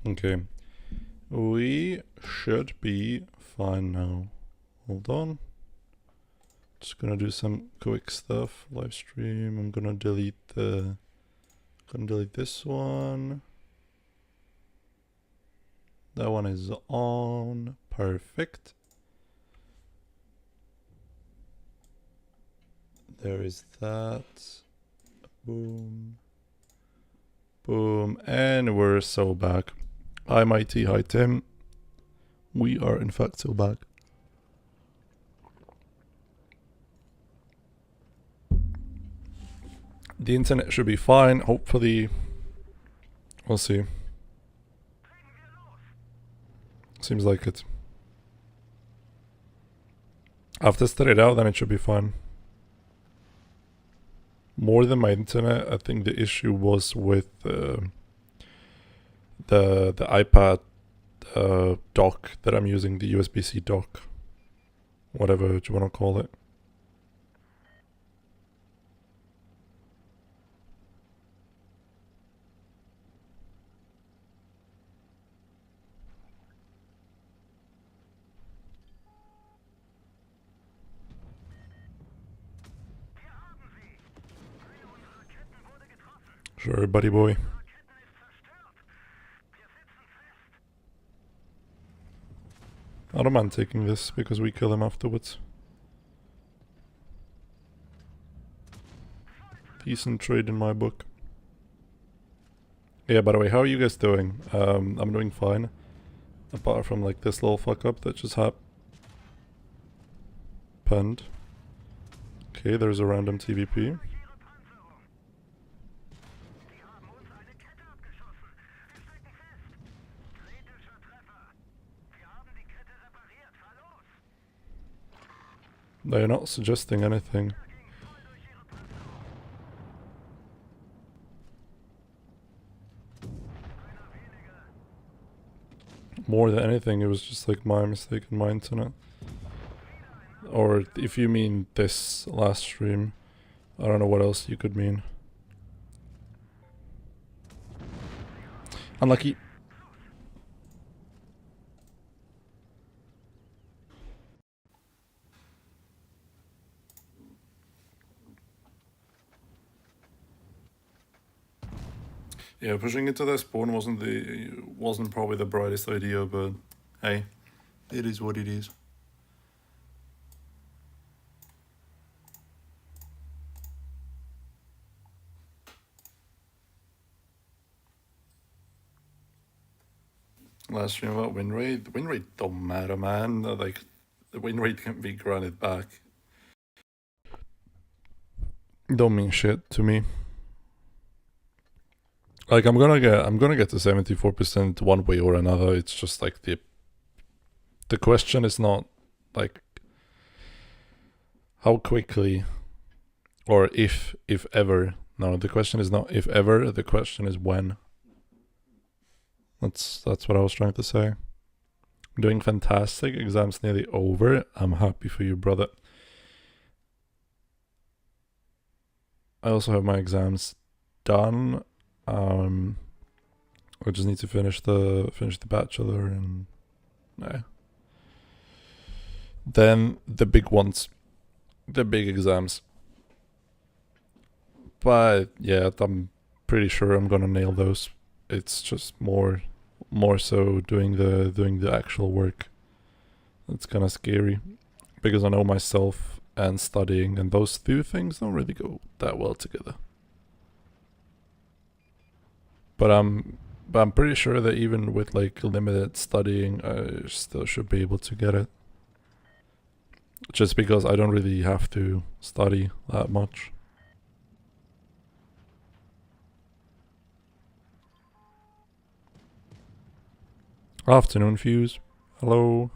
Okay. We should be fine now. Hold on. Just gonna do some quick stuff. Live stream. I'm gonna delete this one. That one is on. Perfect. There is that. Boom. Boom. And we're so back. Hi Mighty, hi Tim. We are in fact so back. The internet should be fine, hopefully. We'll see. Seems like it. I've tested it out, then it should be fine. More than my internet, I think the issue was with the iPad dock that I'm using, the USB-C dock. Whatever you want to call it. Sure, buddy boy. I don't mind taking this because we kill him afterwards. Decent trade in my book. Yeah, by the way, how are you guys doing? I'm doing fine. Apart from like this little fuck up that just happened. Okay, there's a random TVP. They're not suggesting anything. More than anything, it was just like my mistake in my internet. Or if you mean this last stream, I don't know what else you could mean. Unlucky. Yeah, pushing into their spawn wasn't probably the brightest idea, but hey, it is what it is. Last stream about win rate. The win rate don't matter, man. Like, the win rate can be granted back. Don't mean shit to me. Like, I'm gonna get to 74% one way or another. It's just like the question is not like how quickly or if ever. No, the question is not if ever, the question is when. That's what I was trying to say. I'm doing fantastic. Exam's nearly over. I'm happy for you, brother. I also have my exams done. I just need to finish the bachelor and then the big ones, the big exams. But yeah, I'm pretty sure I'm gonna nail those. It's just more so doing the actual work. It's kind of scary because I know myself and studying, and those two things don't really go that well together. But I'm pretty sure that even with like limited studying, I still should be able to get it. Just because I don't really have to study that much. Afternoon Fuse. Hello.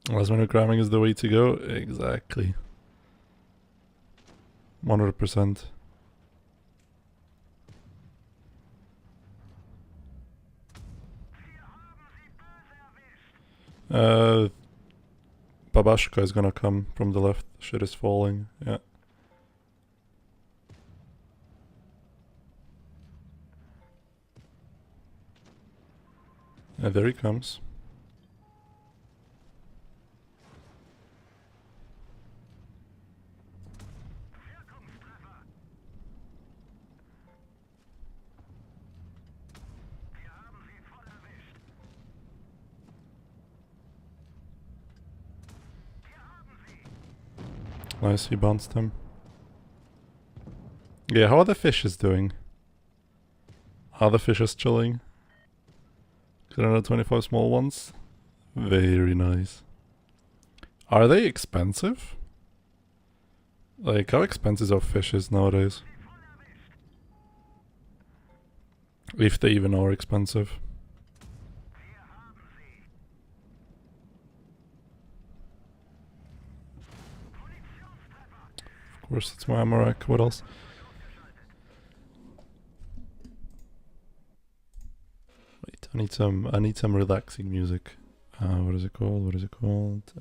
Last minute cramming is the way to go. Exactly. 100%. Babashka is gonna come from the left. Shit is falling. Yeah. Yeah, there he comes. Nice, he bounced him. Yeah, how are the fishes doing? Are the fishes chilling? Got another 25 small ones. Very nice. Are they expensive? Like, how expensive are fishes nowadays? If they even are expensive. Of course, it's my Amarak. What else? Wait, I need some relaxing music. What is it called? What is it called?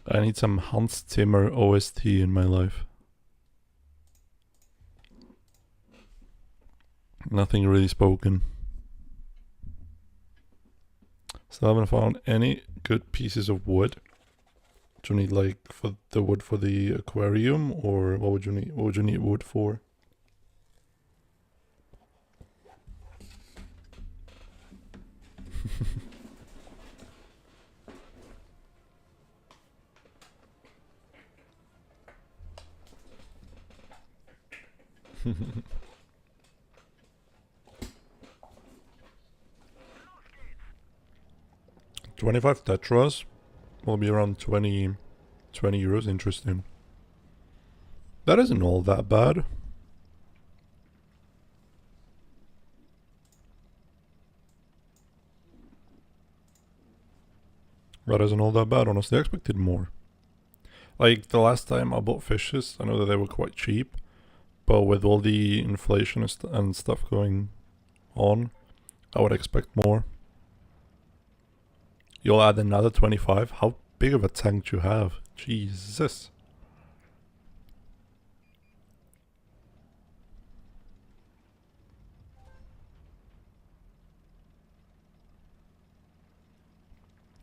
I need some Hans Zimmer OST in my life. Nothing really spoken. Still haven't found any good pieces of wood. Do you need like for the wood for the aquarium, or what would you need? What would you need wood for? $25 tetras will be around 20 euros. Interesting. That isn't all that bad. That isn't all that bad, honestly. I expected more. Like, the last time I bought fishes, I know that they were quite cheap. But with all the inflation and stuff going on, I would expect more. You'll add another 25? How big of a tank do you have? Jesus.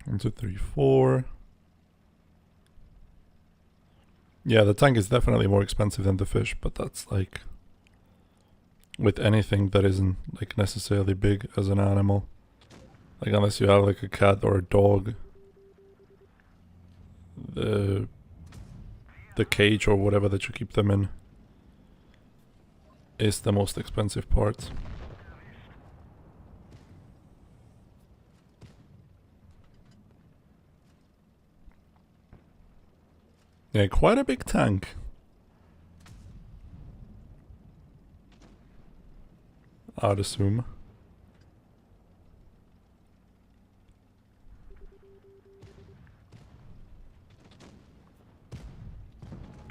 One, two, three, four. Yeah, the tank is definitely more expensive than the fish, but that's like with anything that isn't like necessarily big as an animal. Like unless you have like a cat or a dog. The cage or whatever that you keep them in is the most expensive part. Yeah, quite a big tank. I'd assume.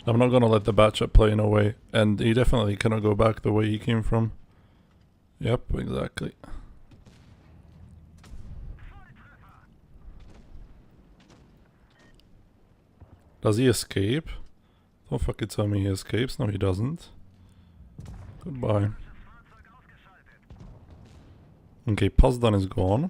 I'm not gonna let the batch-up play no way, and he definitely cannot go back the way he came from. Yep, exactly. Does he escape? Don't fucking tell me he escapes. No, he doesn't. Goodbye. Okay, Pazdan is gone.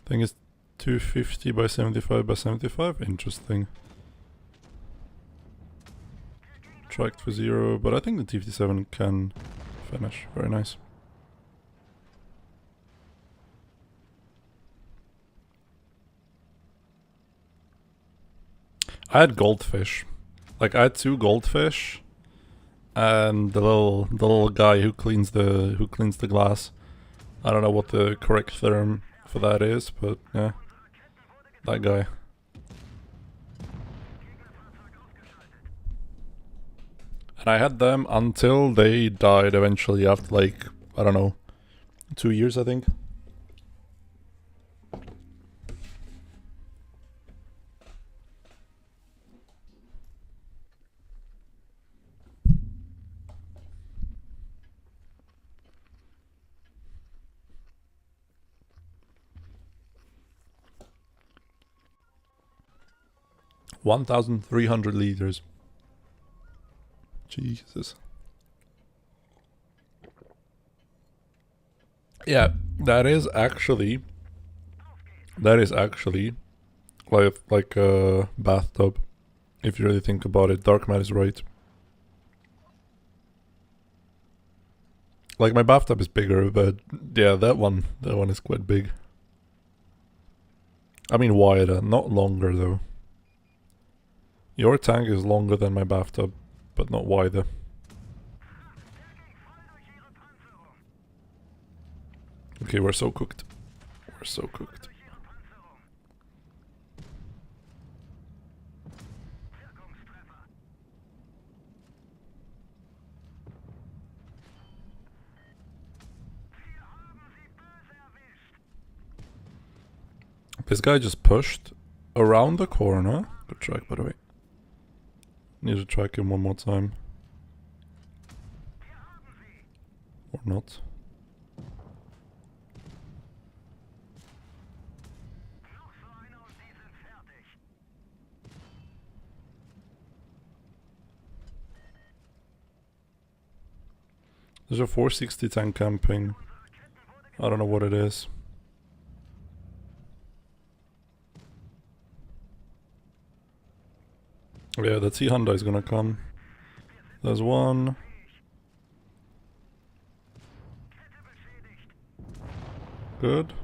I think it's 250 by 75 by 75. Interesting. Tracked for 0, but I think the T-57 can finish. Very nice. I had goldfish. Like I had 2 goldfish and the little guy who cleans the glass. I don't know what the correct term for that is, but yeah. That guy. And I had them until they died eventually after like, I don't know, 2 years I think. $1,300. Jesus. Yeah, that is actually like a bathtub. If you really think about it, Darkman is right. Like my bathtub is bigger, but yeah, that one is quite big. I mean wider, not longer though. Your tank is longer than my bathtub, but not wider. Okay, we're so cooked. We're so cooked. This guy just pushed around the corner. Good track, by the way. Need to track him one more time. Or not. There's a 460 tank camping. I don't know what it is. Yeah, the T Honda is gonna come. There's one. Good.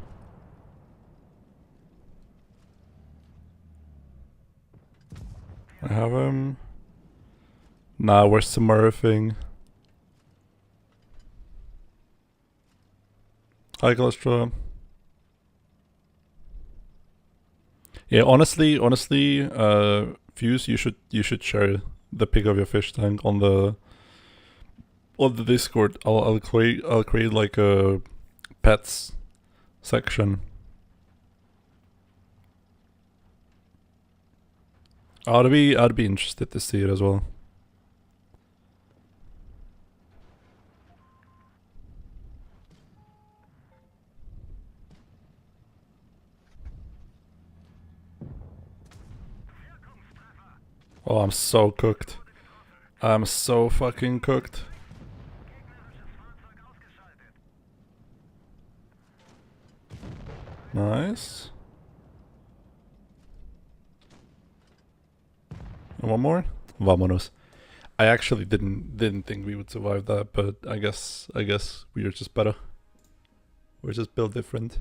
I have him. Nah, we're smurfing. Hi, Calestra. Yeah, honestly, Fuse, you should share the pic of your fish tank on the Discord. I'll create like a pets section. I'd be interested to see it as well. Oh, I'm so cooked. I'm so fucking cooked. Nice. And one more? Vamonos. I actually didn't think we would survive that, but I guess we are just better. We're just built different.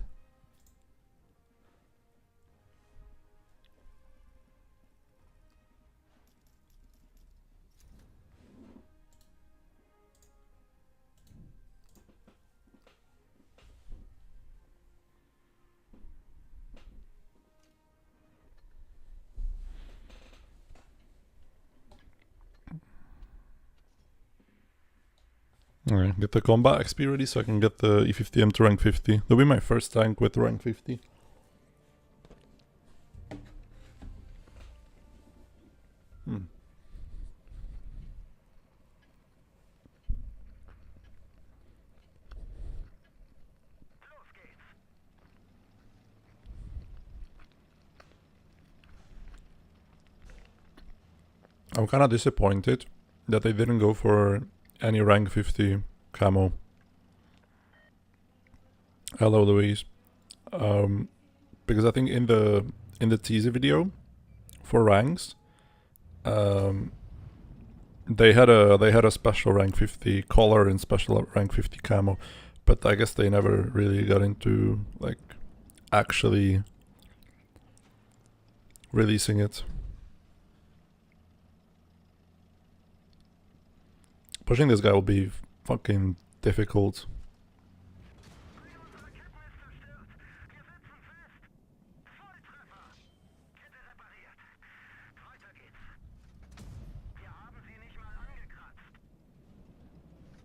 Alright, get the combat XP ready so I can get the E50M to rank 50. That'll be my first tank with rank 50. I'm kinda disappointed that they didn't go for any rank 50 camo. Hello, Louise. Because I think in the teaser video for ranks, they had a special rank 50 collar and special rank 50 camo, but I guess they never really got into like actually releasing it. Pushing this guy will be fucking difficult.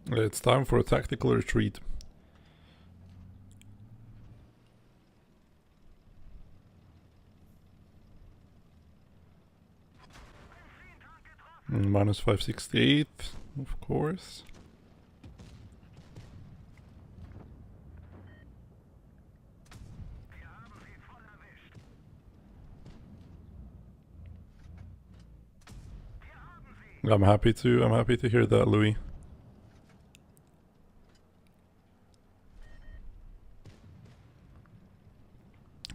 It's time for a tactical retreat. Minus 568, of course. I'm happy to hear that, Louis.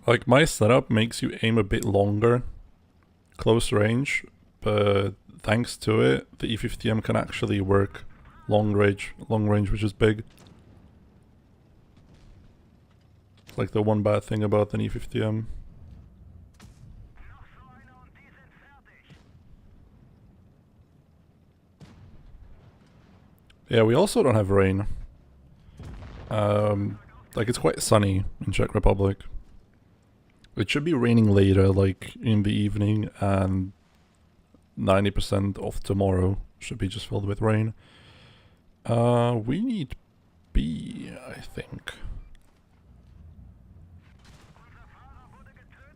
Like, my setup makes you aim a bit longer, close range, but thanks to it, the E50M can actually work long range, which is big. It's like the one bad thing about an E50M. Yeah, we also don't have rain. Like, it's quite sunny in Czech Republic. It should be raining later, like in the evening, and 90% of tomorrow should be just filled with rain. We need B, I think.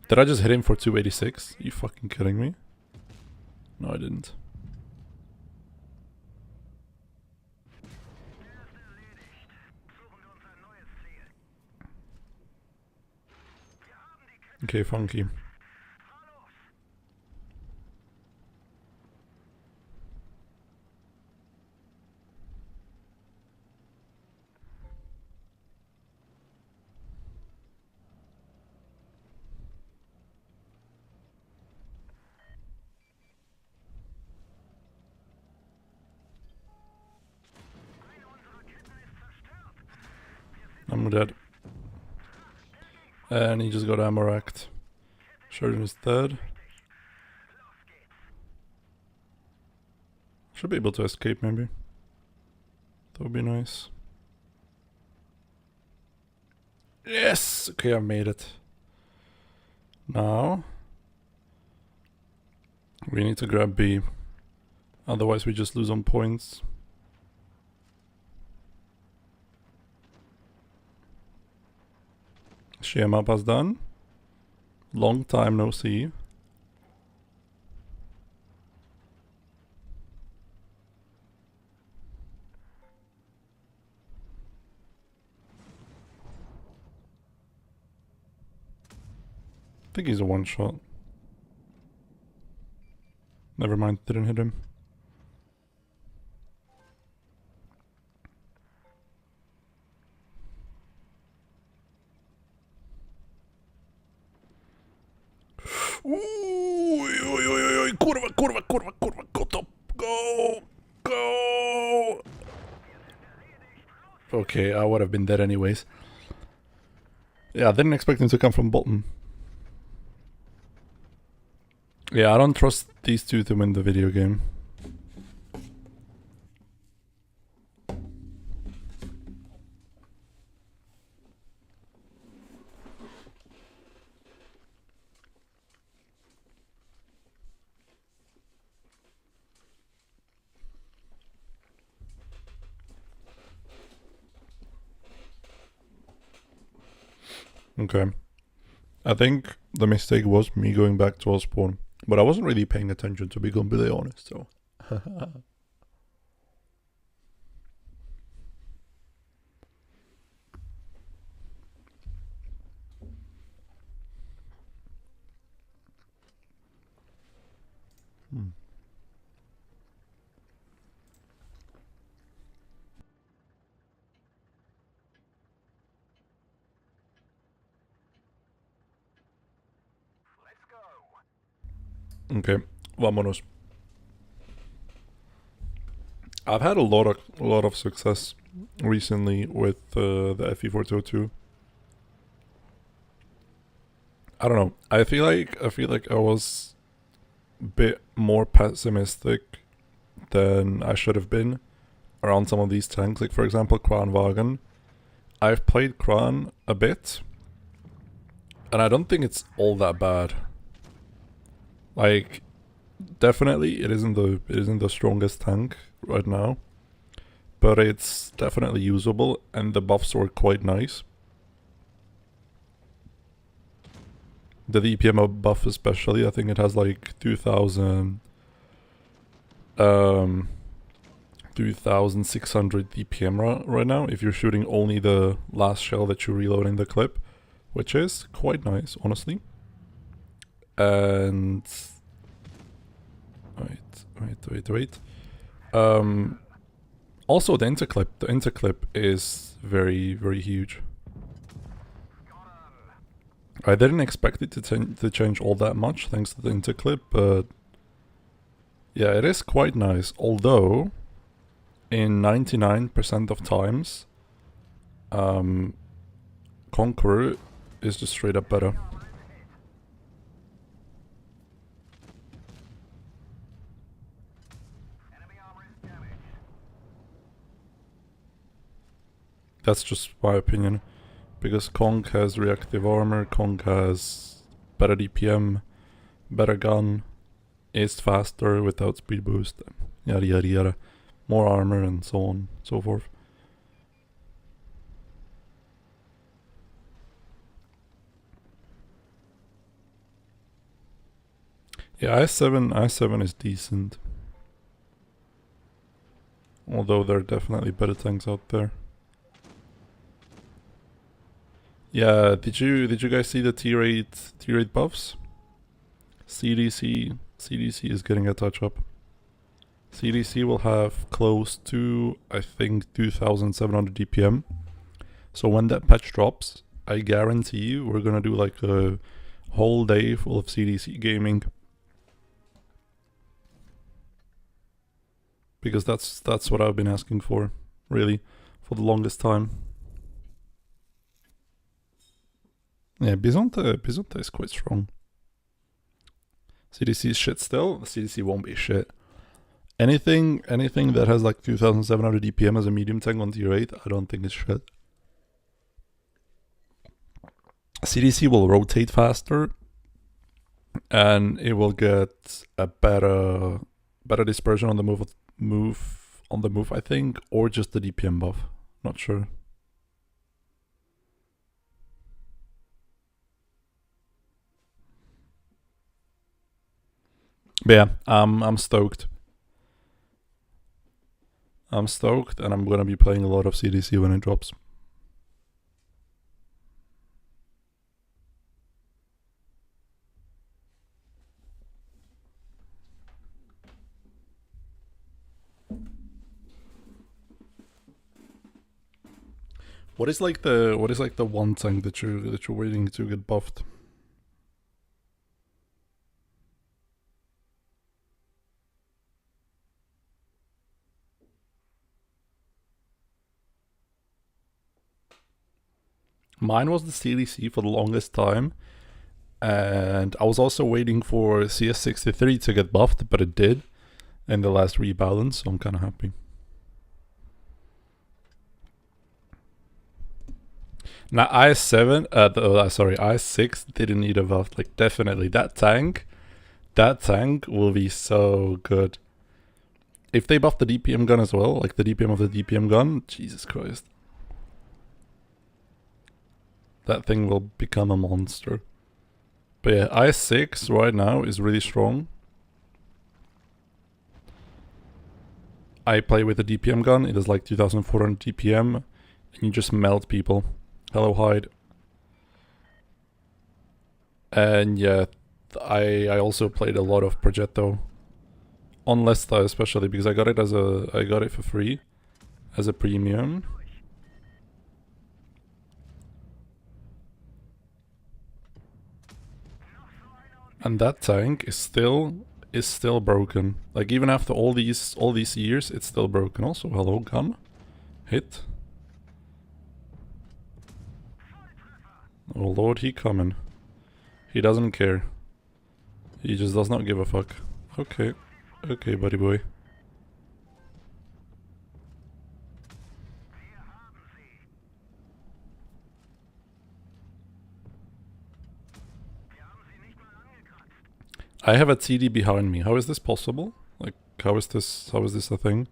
Did I just hit him for 286? You fucking kidding me? No, I didn't. Okay, funky. I'm dead. And he just got ammo racked. Sheridan is dead. Should be able to escape, maybe. That would be nice. Yes! Okay, I made it. Now we need to grab B. Otherwise we just lose on points. Sheer map has done. Long time no see. I think he's a one shot. Never mind, didn't hit him. Kurwa, kurwa, kurwa, kurwa, go top, go, go. Okay, I would have been dead anyways. Yeah, I didn't expect him to come from bottom. Yeah, I don't trust these two to win the video game. Okay. I think the mistake was me going back to Osborne. But I wasn't really paying attention, to be completely honest, so. Okay, vámonos. I've had a lot of success recently with the FE422. I don't know. I feel like I was a bit more pessimistic than I should have been around some of these tanks. Like for example, Kranwagen. I've played Kran a bit, and I don't think it's all that bad. Like, definitely it isn't the strongest tank right now, but it's definitely usable, and the buffs were quite nice. The DPM buff especially, I think it has like 2600 DPM right now, if you're shooting only the last shell that you reload in the clip, which is quite nice, honestly. And wait. Also the interclip is very huge. I didn't expect it to change all that much thanks to the interclip, but yeah, it is quite nice. Although, in 99% of times, Conqueror is just straight up better. That's just my opinion. Because Conk has reactive armor, Conk has better DPM, better gun, is faster without speed boost, yada yada yada, more armor and so on and so forth. Yeah, i7 is decent. Although there are definitely better tanks out there. Yeah, did you guys see the tier 8 buffs? CDC is getting a touch up. CDC will have close to, I think, 2700 DPM. So when that patch drops, I guarantee you we're gonna do like a whole day full of CDC gaming. Because that's what I've been asking for, really, for the longest time. Yeah, Bisonte is quite strong. CDC is shit still. The CDC won't be shit. Anything that has like 2700 DPM as a medium tank on tier 8, I don't think it's shit. CDC will rotate faster, and it will get a better dispersion on the move, I think, or just the DPM buff. Not sure. But yeah, I'm stoked. I'm stoked, and I'm gonna be playing a lot of CDC when it drops. What is like the one tank that you're waiting to get buffed? Mine was the CDC for the longest time, and I was also waiting for CS63 to get buffed, but it did in the last rebalance, so I'm kind of happy. Now i6 didn't need a buff. Like, definitely that tank will be so good. If they buff the DPM gun as well, like the DPM of the DPM gun, Jesus Christ. That thing will become a monster. But yeah, i6 right now is really strong. I play with the DPM gun, it is like 2400 DPM, and you just melt people. Hello, Hyde. And yeah, I also played a lot of Progetto. On Lesta especially, because I got it for free as a premium. And that tank is still broken. Like, even after all these years, it's still broken. Also, hello, gun. Hit. Oh lord, he coming. He doesn't care. He just does not give a fuck. Okay. Okay, buddy boy. I have a TD behind me. How is this possible? Like, how is this a thing?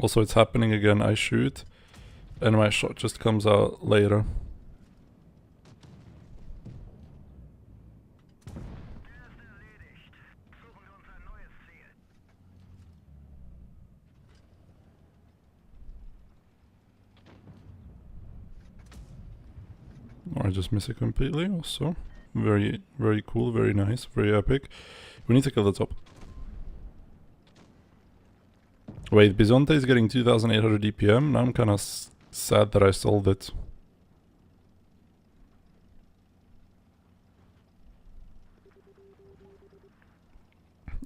Also, it's happening again. I shoot, and my shot just comes out later. Or I just miss it completely. Also, very, very cool, very nice, very epic. We need to kill the top. Wait, Bisonte is getting 2800 DPM. Now I'm kind of sad that I sold it.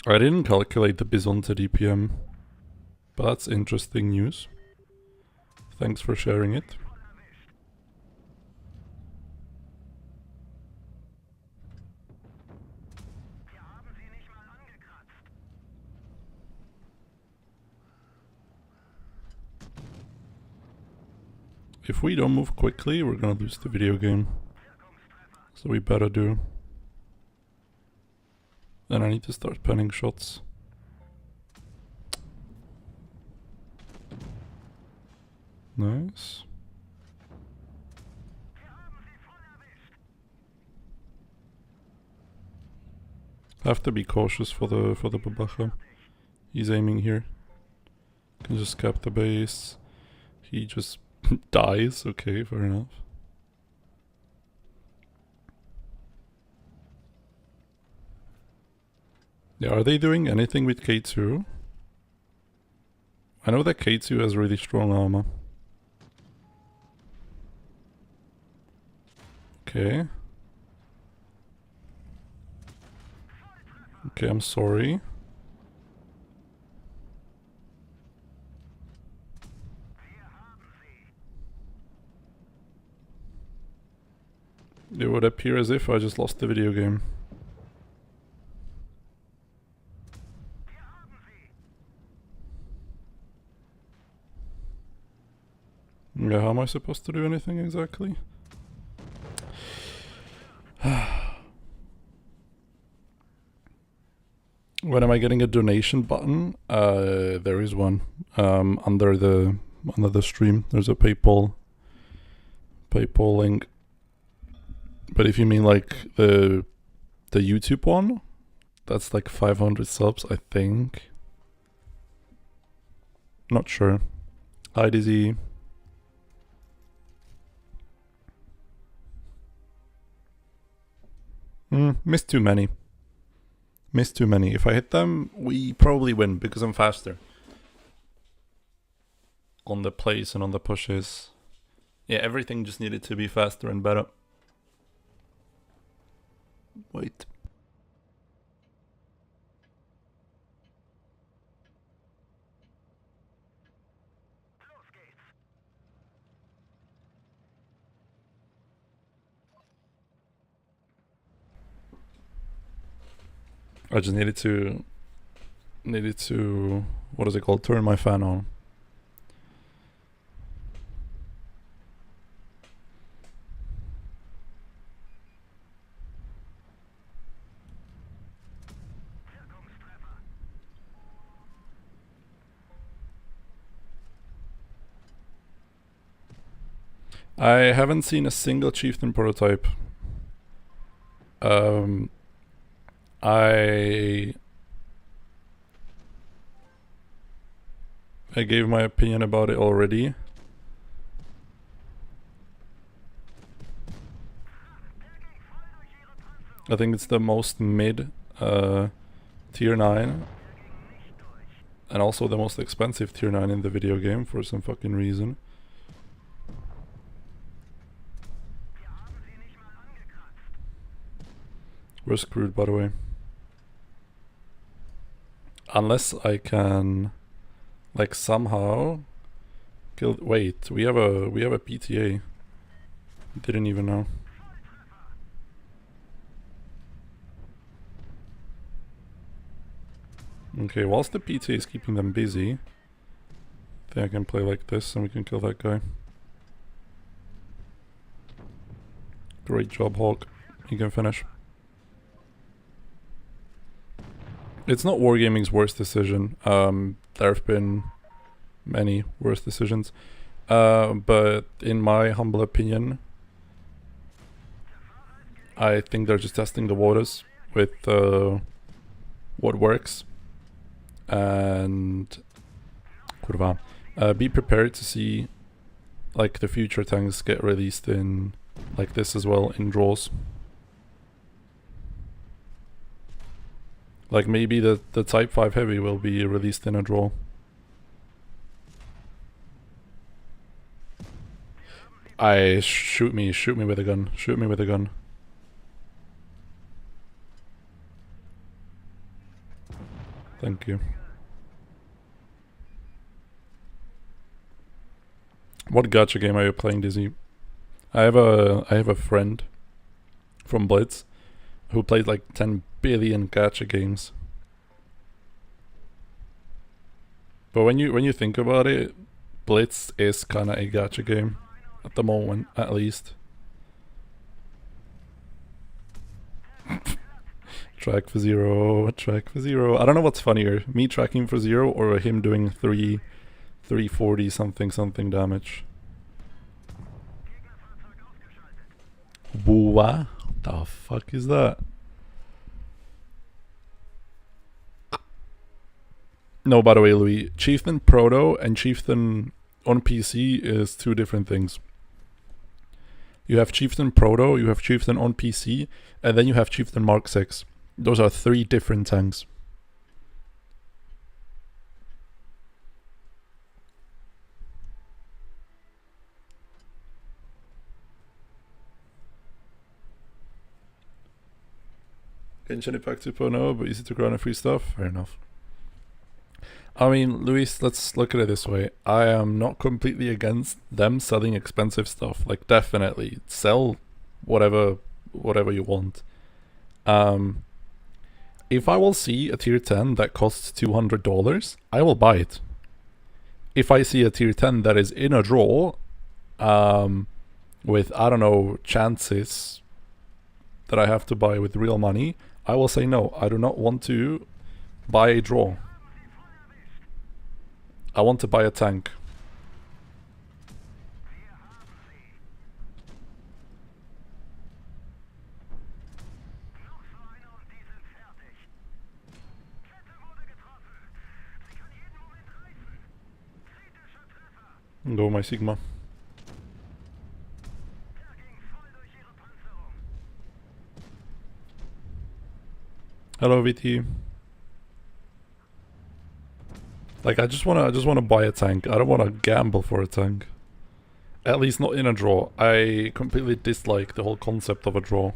I didn't calculate the Bisonte DPM, but that's interesting news. Thanks for sharing it. If we don't move quickly, we're gonna lose the video game. So we better do. Then I need to start penning shots. Nice. Have to be cautious for the Babacha. He's aiming here. Can just cap the base. He just dies. Okay, fair enough. Yeah, are they doing anything with K2? I know that K2 has really strong armor. Okay. Okay, I'm sorry. It would appear as if I just lost the video game. Yeah, how am I supposed to do anything exactly? When am I getting a donation button? There is one. Under the stream. There's a PayPal link. But if you mean like the YouTube one, that's like 500 subs, I think. Not sure. Hi Dizzy. Missed too many. Missed too many. If I hit them, we probably win because I'm faster. On the plays and on the pushes. Yeah, everything just needed to be faster and better. Wait. I just needed to, what is it called? Turn my fan on. I haven't seen a single Chieftain prototype. I gave my opinion about it already. I think it's the most mid tier 9 and also the most expensive tier 9 in the video game for some fucking reason. We're screwed, by the way. Unless I can, like, somehow kill. Wait, we have a PTA. Didn't even know. Okay, whilst the PTA is keeping them busy, I think I can play like this and we can kill that guy. Great job, Hawk. You can finish. It's not Wargaming's worst decision. There have been many worse decisions. But in my humble opinion, I think they're just testing the waters with what works. And kurwa, be prepared to see like the future tanks get released in like this as well, in draws. Like maybe the Type 5 Heavy will be released in a draw. Shoot me with a gun. Shoot me with a gun. Thank you. What gacha game are you playing, Dizzy? I have a friend from Blitz who played like 10 billion gacha games. But when you think about it, Blitz is kinda a gacha game. At the moment, at least. Track for zero, track for zero. I don't know what's funnier, me tracking for zero or him doing 340 something damage. What the fuck is that? No, by the way, Louis, Chieftain Proto and Chieftain on PC is two different things. You have Chieftain Proto, you have Chieftain on PC, and then you have Chieftain Mark 6. Those are three different tanks. Genshin Impact 2.0, but easy to grind and free stuff? Fair enough. I mean, Luis, let's look at it this way. I am not completely against them selling expensive stuff. Like, definitely. Sell whatever you want. If I will see a tier 10 that costs $200, I will buy it. If I see a tier 10 that is in a draw, with, I don't know, chances that I have to buy with real money, I will say no. I do not want to buy a draw. I want to buy a tank. Go my Sigma. Hello VT. Like I just wanna buy a tank. I don't wanna gamble for a tank. At least not in a draw. I completely dislike the whole concept of a draw.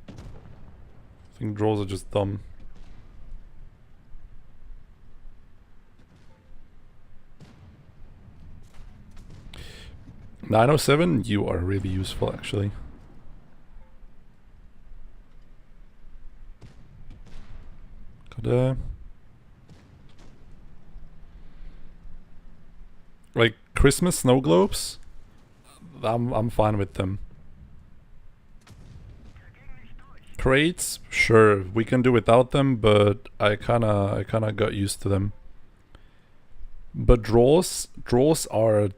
I think draws are just dumb. $907, you are really useful actually. Like Christmas snow globes, I'm fine with them. Crates, sure, we can do without them, but I kinda got used to them. But draws are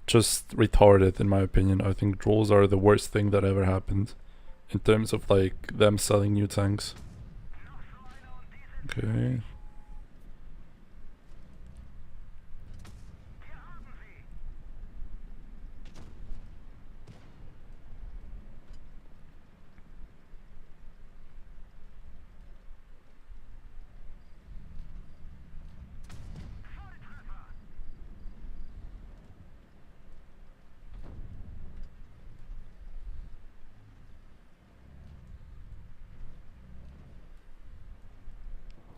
just retarded in my opinion. I think draws are the worst thing that ever happened in terms of like them selling new tanks. Okay.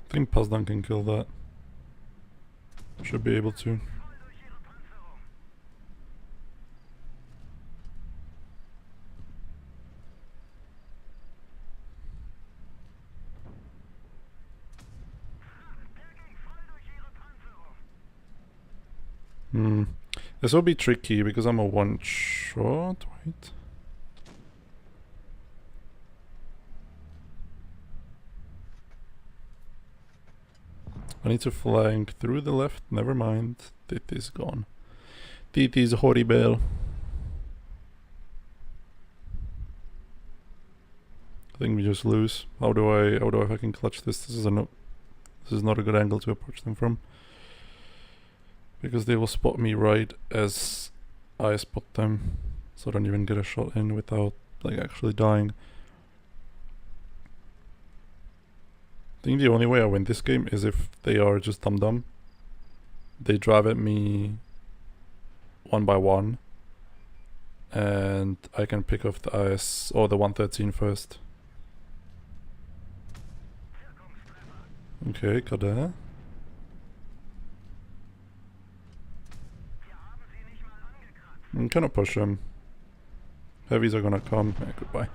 I think Pazdan can kill that. Should be able to. This will be tricky because I'm a one shot. Wait. I need to flank through the left. Never mind. It is gone. It is horrible. I think we just lose. How do I fucking clutch this? This is not a good angle to approach them from. Because they will spot me right as I spot them. So I don't even get a shot in without like actually dying. I think the only way I win this game is if they are just dumb. They drive at me one by one. And I can pick off the IS or the 113 first. Okay, got that. I'm gonna push him. Heavies are gonna come. Yeah, goodbye.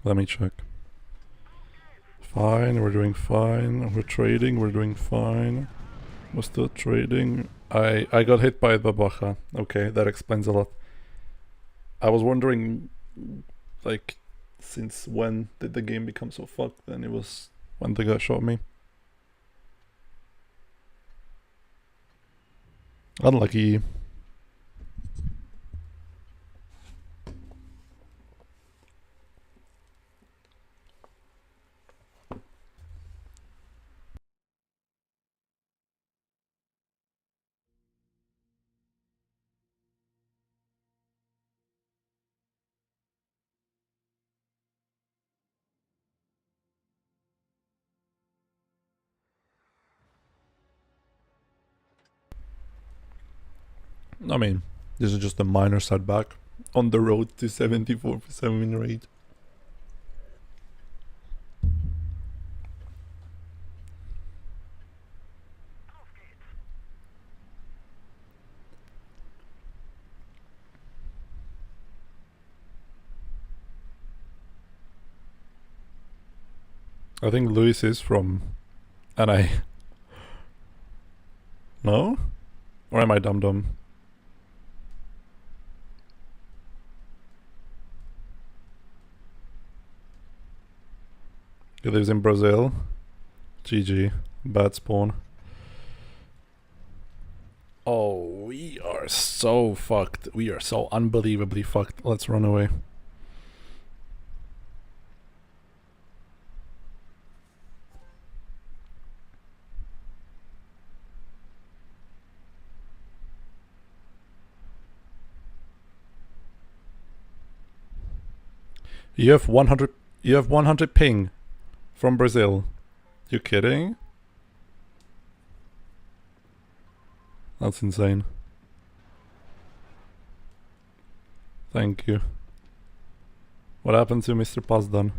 Let me check. Fine, we're doing fine. We're trading, we're doing fine. We're still trading. I got hit by the Baja. Okay, that explains a lot. I was wondering, like, since when did the game become so fucked? Then it was when the guy shot me. Unlucky. I mean, this is just a minor setback on the road to 74% win rate. I think Luis is from NA. No? Or am I dumb? He lives in Brazil. GG. Bad spawn. Oh, we are so fucked. We are so unbelievably fucked. Let's run away. You have 100 ping from Brazil. You kidding? That's insane. Thank you. What happened to Mr. Pazdan?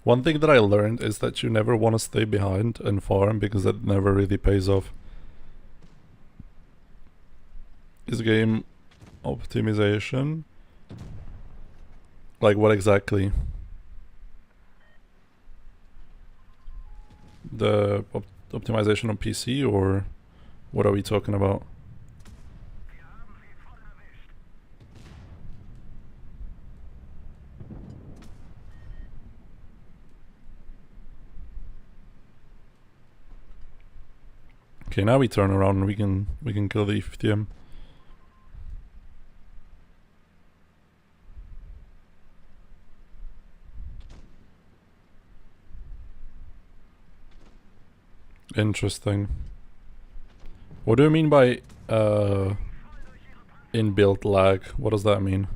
One thing that I learned is that you never want to stay behind and farm because that never really pays off. Is game optimization? Like what exactly? The optimization on PC, or what are we talking about? Okay, now we turn around and we can kill the EFTM. Interesting. What do you mean by inbuilt lag? What does that mean?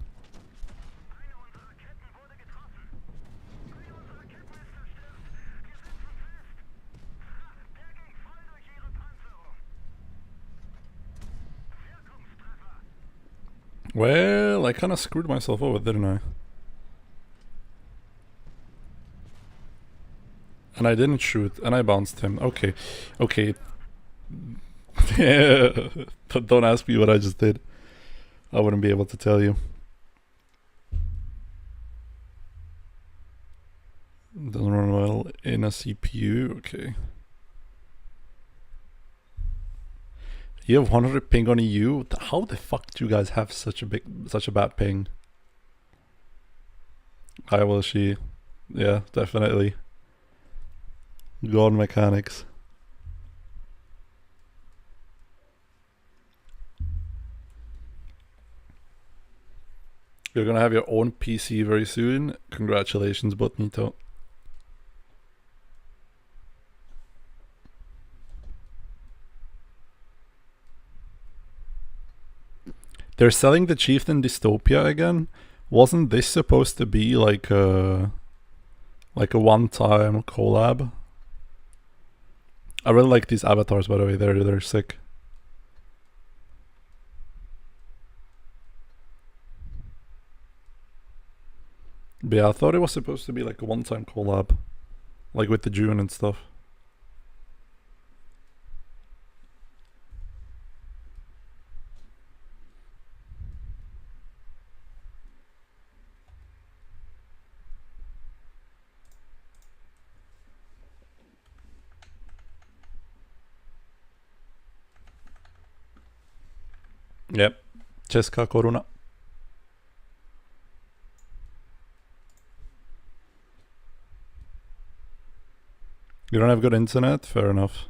Well, I kind of screwed myself over, didn't I? And I didn't shoot, and I bounced him. Okay, okay. Yeah, don't ask me what I just did. I wouldn't be able to tell you. Doesn't run well in a CPU, okay. You have 100 ping on EU? How the fuck do you guys have such a bad ping? I will she. Yeah, definitely. God mechanics. You're gonna have your own PC very soon. Congratulations, Botnito. They're selling the Chieftain Dystopia again. Wasn't this supposed to be like a one-time collab? I really like these avatars, by the way. They're sick. But yeah, I thought it was supposed to be like a one-time collab, like with the June and stuff. Yep, Česká koruna. You don't have good internet? Fair enough.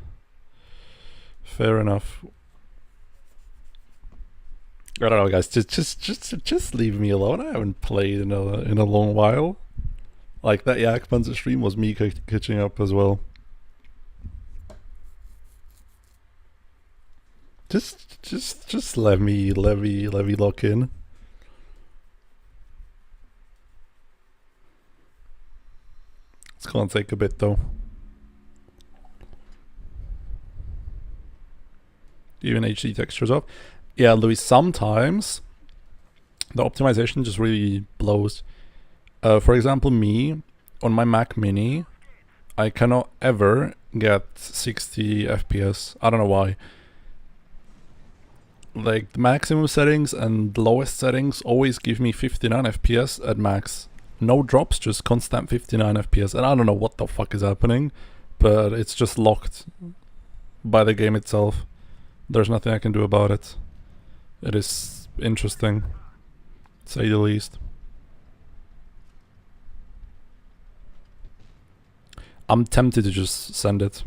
Fair enough. I don't know, guys. Just leave me alone. I haven't played in a long while. Like that Yak Panzer stream was me catching up as well. Just let me lock in. It's gonna take a bit though. Even HD textures up. Yeah, Louis, sometimes the optimization just really blows. For example, me, on my Mac Mini, I cannot ever get 60 FPS. I don't know why. Like, the maximum settings and lowest settings always give me 59 FPS at max. No drops, just constant 59 FPS. And I don't know what the fuck is happening, but it's just locked by the game itself. There's nothing I can do about it. It is interesting, to say the least. I'm tempted to just send it.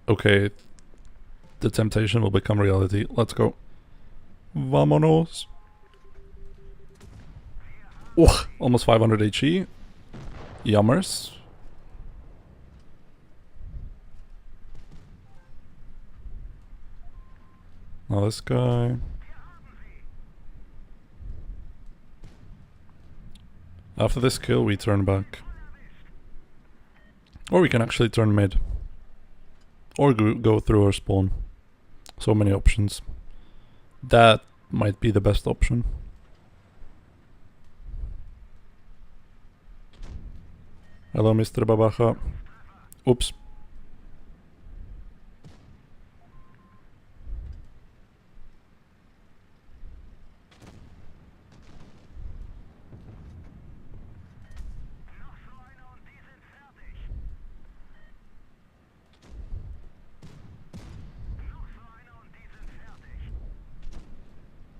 Okay, the temptation will become reality. Let's go. Vámonos. Oh, almost 500 HE. Yummers. Now this guy. After this kill, we turn back. Or we can actually turn mid. Or go through our spawn. So many options. That might be the best option. Hello, Mr. Babaja. Oops.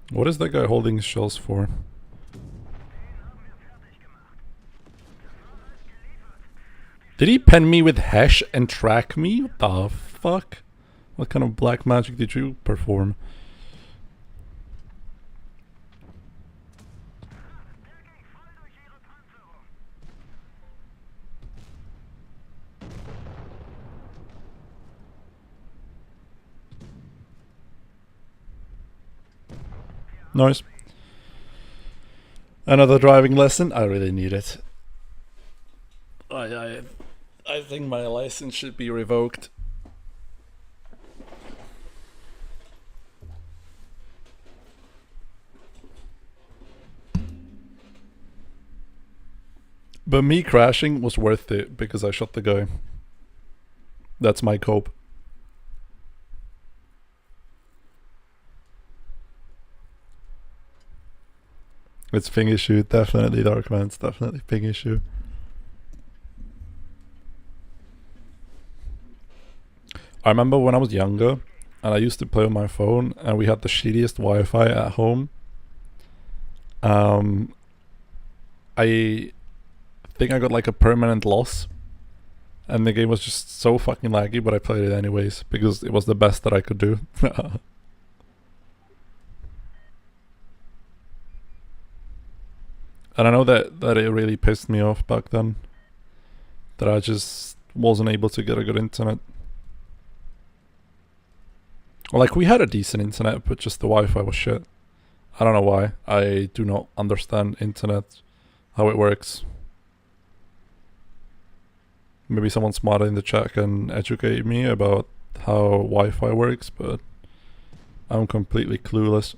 What is that guy holding his shells for? Did he pen me with hash and track me? What the fuck? What kind of black magic did you perform? Nice. Another driving lesson? I really need it. I think my license should be revoked. But me crashing was worth it because I shot the guy. That's my cope. It's ping issue, definitely Darkman, it's definitely ping issue. I remember when I was younger, and I used to play on my phone, and we had the shittiest Wi-Fi at home. I think I got like a permanent loss, and the game was just so fucking laggy, but I played it anyways because it was the best that I could do. And I know that it really pissed me off back then, that I just wasn't able to get a good internet. Like, we had a decent internet, but just the Wi-Fi was shit. I don't know why. I do not understand internet, how it works. Maybe someone smarter in the chat can educate me about how Wi-Fi works, but I'm completely clueless.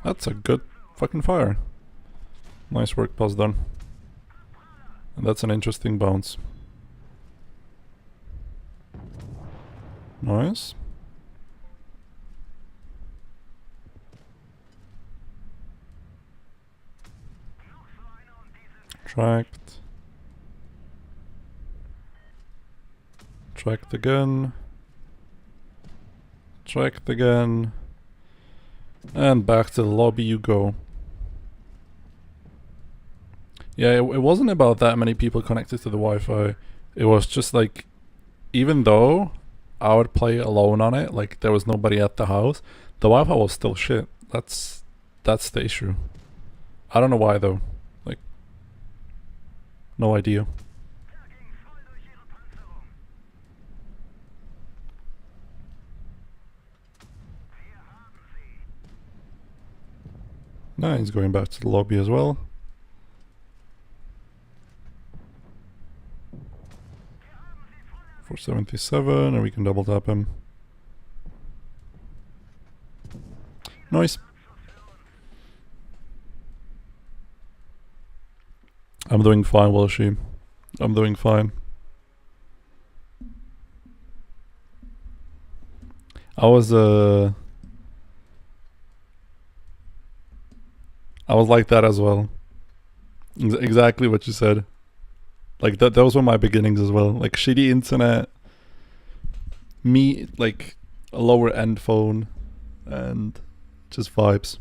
That's a good fucking fire. Nice work, pass done. And that's an interesting bounce. Nice. Tracked. Tracked again. Tracked again. And back to the lobby you go. Yeah, it wasn't about that many people connected to the Wi-Fi. It was just like, even though I would play alone on it, like there was nobody at the house, the Wi-Fi was still shit. That's the issue. I don't know why though. Like, no idea. Nah, he's going back to the lobby as well. For 77, and we can double tap him. Nice. I'm doing fine, Walshy. I'm doing fine. I was like that as well. Exactly what you said. Like those were my beginnings as well. Like shitty internet, me like a lower end phone, and just vibes.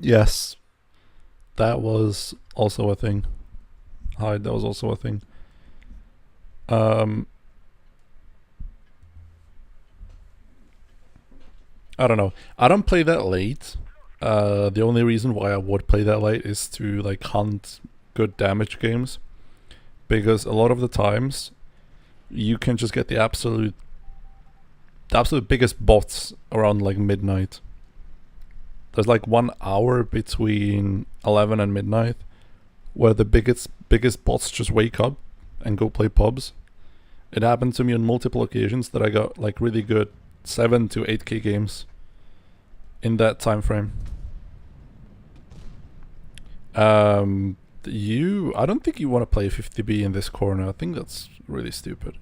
Yes, that was also a thing. Hi, that was also a thing. I don't know. I don't play that late. The only reason why I would play that late is to like hunt good damage games, because a lot of the times you can just get the absolute biggest bots around like midnight. There's like 1 hour between 11 and midnight where the biggest bots just wake up and go play pubs. It happened to me on multiple occasions that I got like really good 7 to 8k games in that time frame. I don't think you want to play 50B in this corner. I think that's really stupid.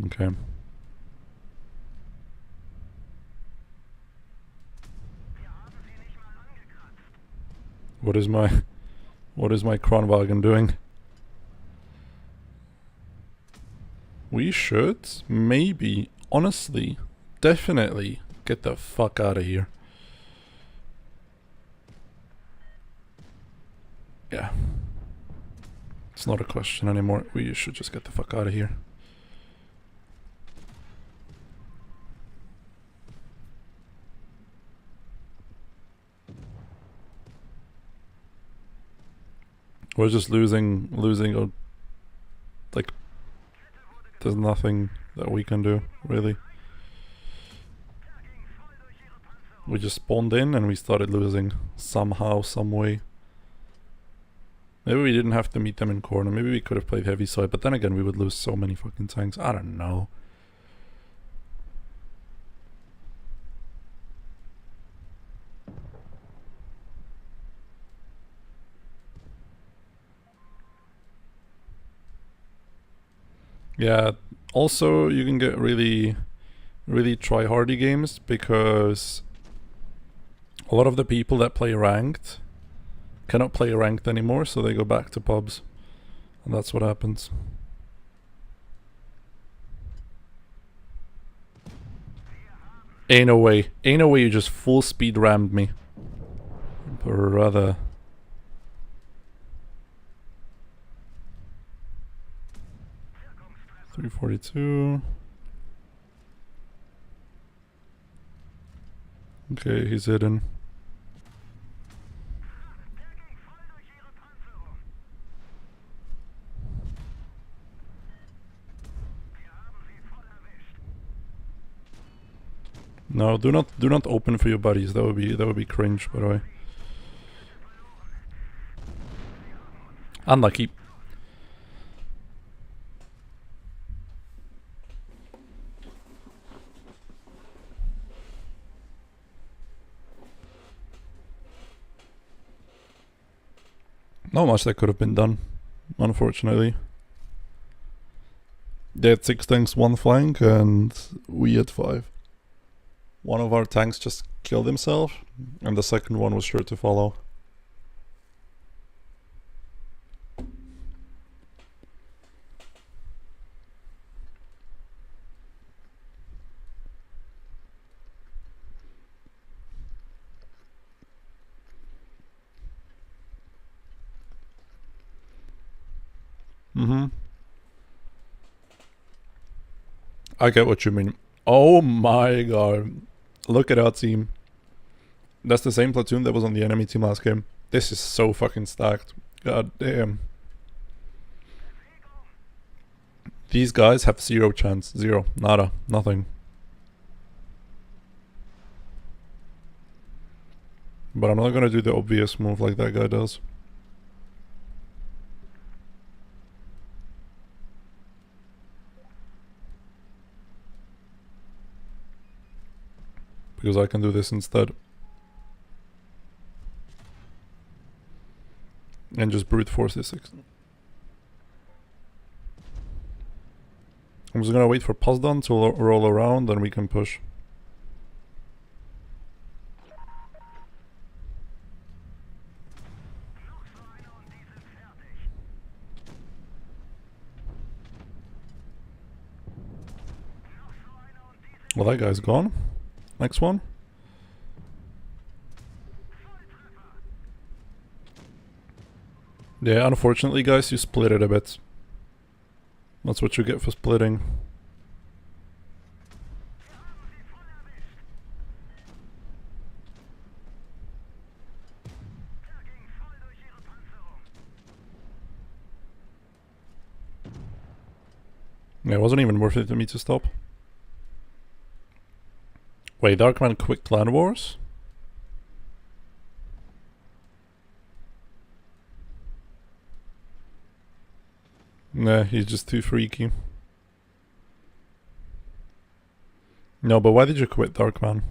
Okay. What is my Kronwagen doing? We should maybe, honestly, definitely get the fuck out of here. Yeah. It's not a question anymore. We should just get the fuck out of here. We're just losing, like, there's nothing that we can do, really. We just spawned in and we started losing somehow, some way. Maybe we didn't have to meet them in corner. Maybe we could have played heavy side, but then again we would lose so many fucking tanks. I don't know. Yeah, also you can get really try-hardy games because a lot of the people that play ranked cannot play ranked anymore, so they go back to pubs. And that's what happens. Ain't no way. Ain't no way you just full speed rammed me. Brother. $342. Okay, he's hidden. No, do not open for your buddies. That would be cringe, by the way. Unlucky. Not much that could have been done, unfortunately. They had 6 tanks, 1 flank, and we had 5. One of our tanks just killed himself, and the second one was sure to follow. I get what you mean. Oh my god. Look at our team. That's the same platoon that was on the enemy team last game. This is so fucking stacked. God damn. These guys have 0 chance. 0. Nada. Nothing. But I'm not gonna do the obvious move like that guy does. Because I can do this instead. And just brute force this 6. I'm just gonna wait for Poseidon to roll around and we can push. Well, that guy's gone. Next one. Yeah, unfortunately guys, you split it a bit. That's what you get for splitting. Yeah, it wasn't even worth it to me to stop. Wait, Darkman quit Clan Wars? Nah, he's just too freaky. No, but why did you quit Darkman?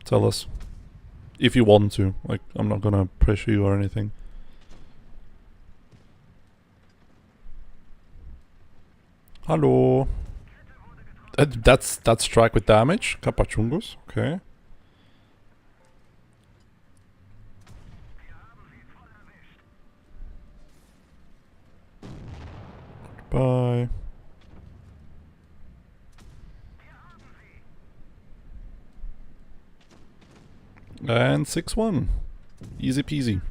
Tell us. If you want to. Like, I'm not gonna pressure you or anything. Hello. That's strike with damage. Kapachungus. Okay. Bye. And 6-1. Easy peasy.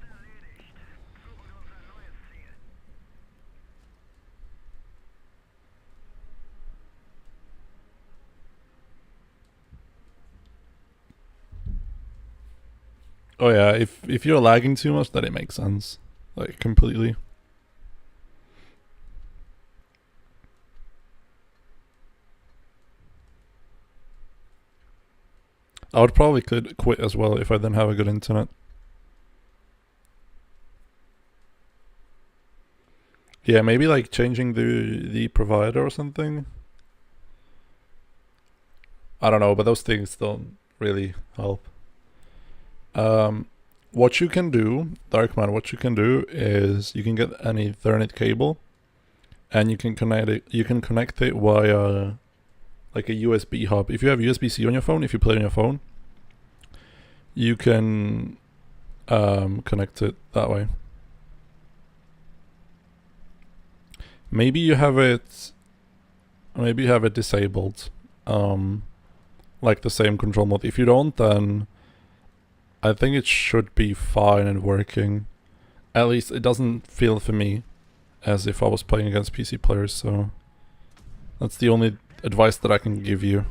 Oh yeah, if you're lagging too much, then it makes sense. Like, completely. I would probably quit as well if I didn't have a good internet. Yeah, maybe like changing the provider or something. I don't know, but those things don't really help. What you can do, Darkman, what you can do is you can get an Ethernet cable and you can connect it. You can connect it via like a USB hub. If you have USB-C on your phone, if you play on your phone, you can connect it that way. Maybe you have it. Maybe you have it disabled, like the same control mode. If you don't, then I think it should be fine and working. At least it doesn't feel for me as if I was playing against PC players, so that's the only advice that I can give you.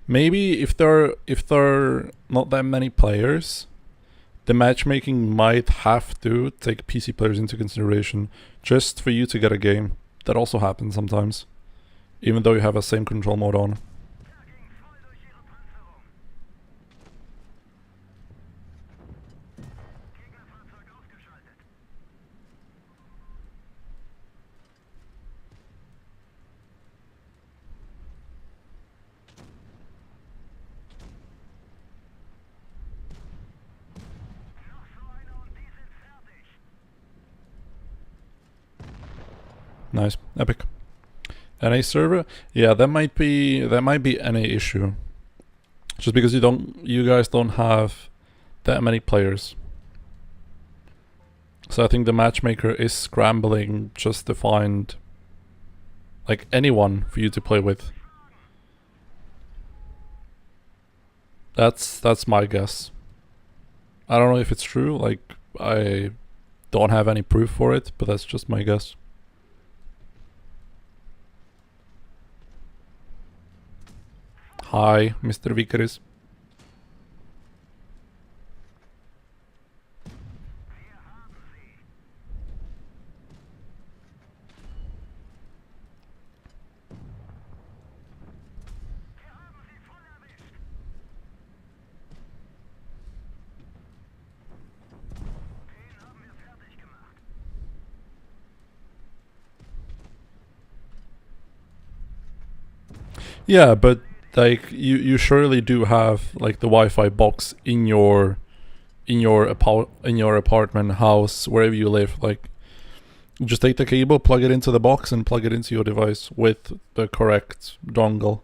Maybe if there are not that many players, the matchmaking might have to take PC players into consideration just for you to get a game. That also happens sometimes, even though you have a same control mode on. Nice, epic. NA server, yeah, that might be NA issue. Just because you guys don't have that many players. So I think the matchmaker is scrambling just to find like anyone for you to play with. That's my guess. I don't know if it's true, like I don't have any proof for it, but that's just my guess. Hi, Mr. Vicaris. Yeah, but like you surely do have like the Wi-Fi box in your apartment, house, wherever you live. Like, just take the cable, plug it into the box, and plug it into your device with the correct dongle.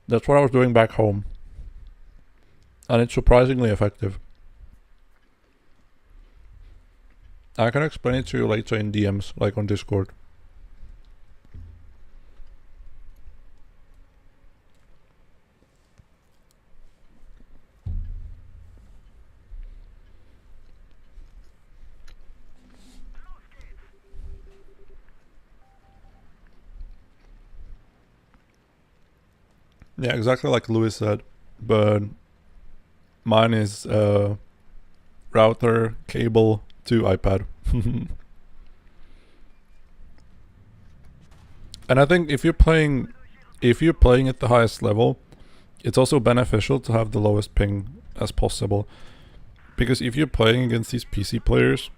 That's what I was doing back home, and it's surprisingly effective. I can explain it to you later in DMs, like on Discord. Yeah, exactly like Louis said, but mine is router, cable to iPad. And I think if you're playing at the highest level, it's also beneficial to have the lowest ping as possible. Because if you're playing against these PC players,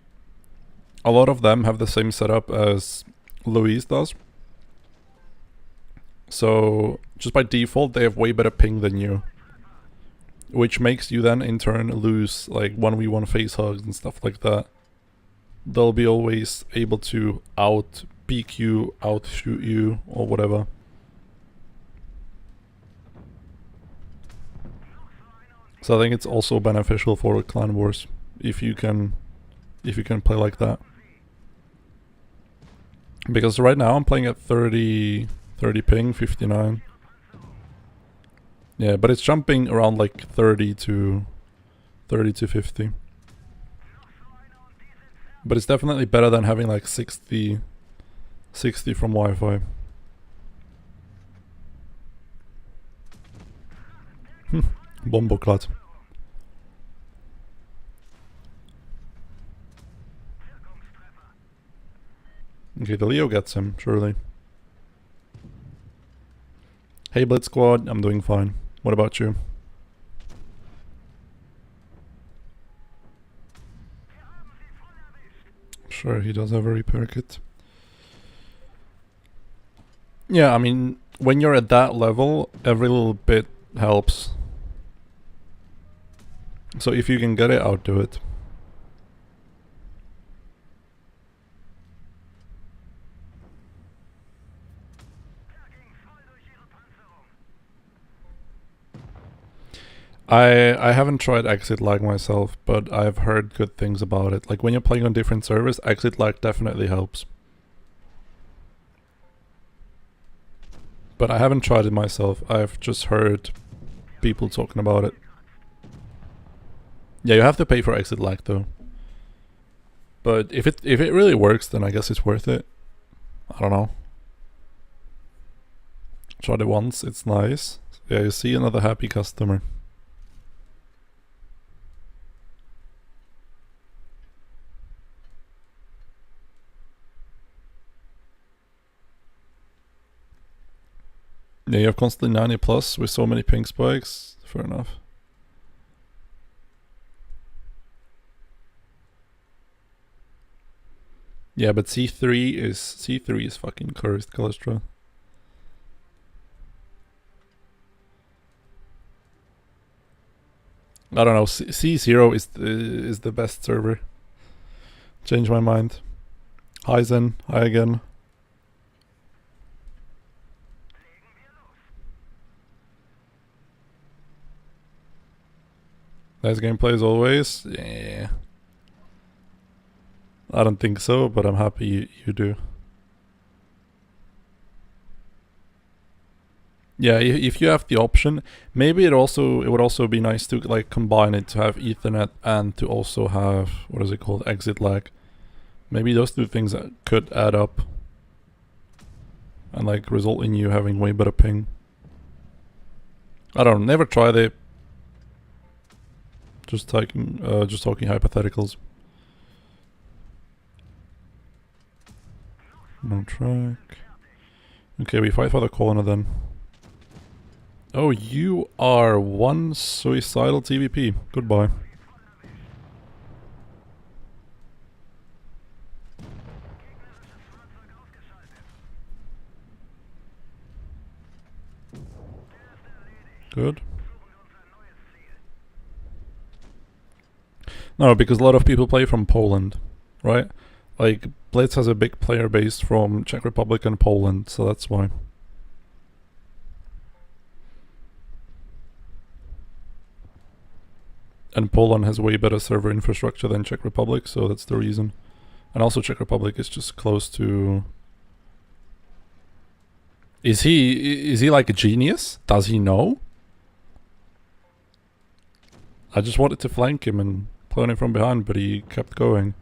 a lot of them have the same setup as Louise does. So just by default, they have way better ping than you. Which makes you then in turn lose like 1v1 face hugs and stuff like that. They'll be always able to out peek you, outshoot you, or whatever. So I think it's also beneficial for clan wars if you can play like that. Because right now I'm playing at 30 ping, 59. Yeah, but it's jumping around like 30 to 50. But it's definitely better than having like 60 from Wi-Fi. Bomboklat. Okay, the Leo gets him, surely. Hey Blitz Squad, I'm doing fine. What about you? Sure, he does have a repair kit. Yeah, I mean, when you're at that level, every little bit helps. So if you can get it out, do it. I haven't tried exit lag myself, but I've heard good things about it. Like when you're playing on different servers, exit lag definitely helps. But I haven't tried it myself. I've just heard people talking about it. Yeah, you have to pay for exit lag though. But if it really works, then I guess it's worth it. I don't know. Tried it once, it's nice. Yeah, you see another happy customer. Yeah, you have constantly 90 plus with so many ping spikes. Fair enough. Yeah, but C3 is fucking cursed, Calestra. I don't know. C0 is the best server. Change my mind. Hi Zen. Hi again. Nice gameplay as always. Yeah. I don't think so, but I'm happy you do. Yeah, if you have the option, maybe it would also be nice to like combine it to have Ethernet and to also have, what is it called, exit lag. Maybe those two things could add up and like result in you having way better ping. I don't know, never tried it. Just talking hypotheticals. No track. Okay, we fight for the corner then. Oh, you are one suicidal TVP. Goodbye. Good. No, because a lot of people play from Poland, right? Like, Blitz has a big player base from Czech Republic and Poland, so that's why. And Poland has way better server infrastructure than Czech Republic, so that's the reason. And also Czech Republic is just close to... Is he like a genius? Does he know? I just wanted to flank him and play him from behind, but he kept going.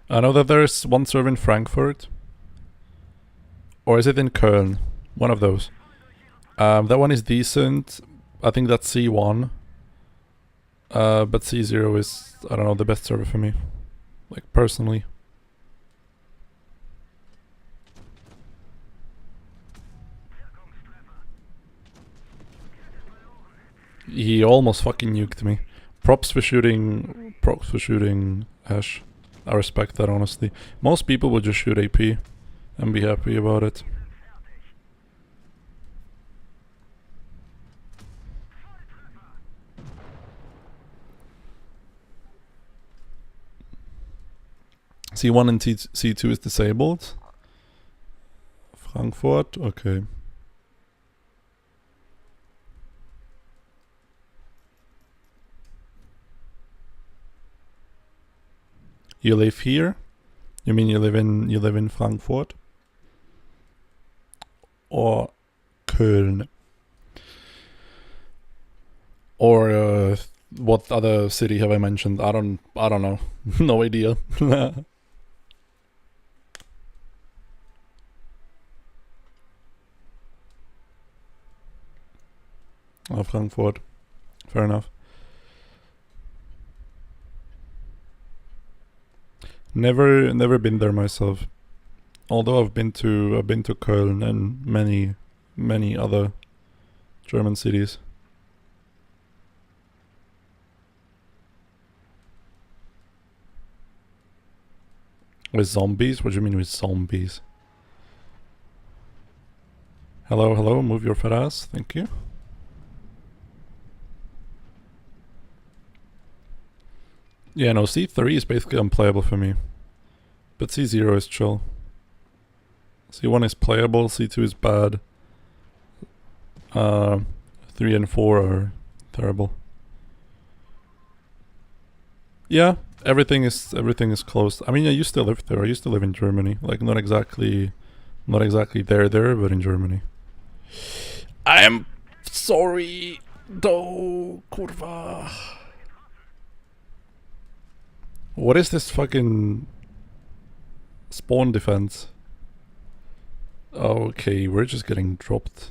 I know that there's one server in Frankfurt. Or is it in Köln? One of those. That one is decent. I think that's C1. But C0 is, I don't know, the best server for me. Like, personally. He almost fucking nuked me. Props for shooting Ash. I respect that, honestly. Most people would just shoot AP and be happy about it. C1 and C2 is disabled. Frankfurt, okay. You live here? You mean you live in Frankfurt? Or Köln? Or what other city have I mentioned? I don't know. No idea. Oh, Frankfurt. Fair enough. Never been there myself. Although I've been to Köln and many other German cities. With zombies? What do you mean with zombies? Hello, hello, move your fat ass, thank you. Yeah, no, C3 is basically unplayable for me. But C0 is chill. C1 is playable, C2 is bad. 3 and 4 are terrible. Yeah, everything is closed. I mean, I used to live there. I used to live in Germany. Like, not exactly there, but in Germany. I am sorry, though, kurwa. What is this fucking spawn defense? Okay, we're just getting dropped.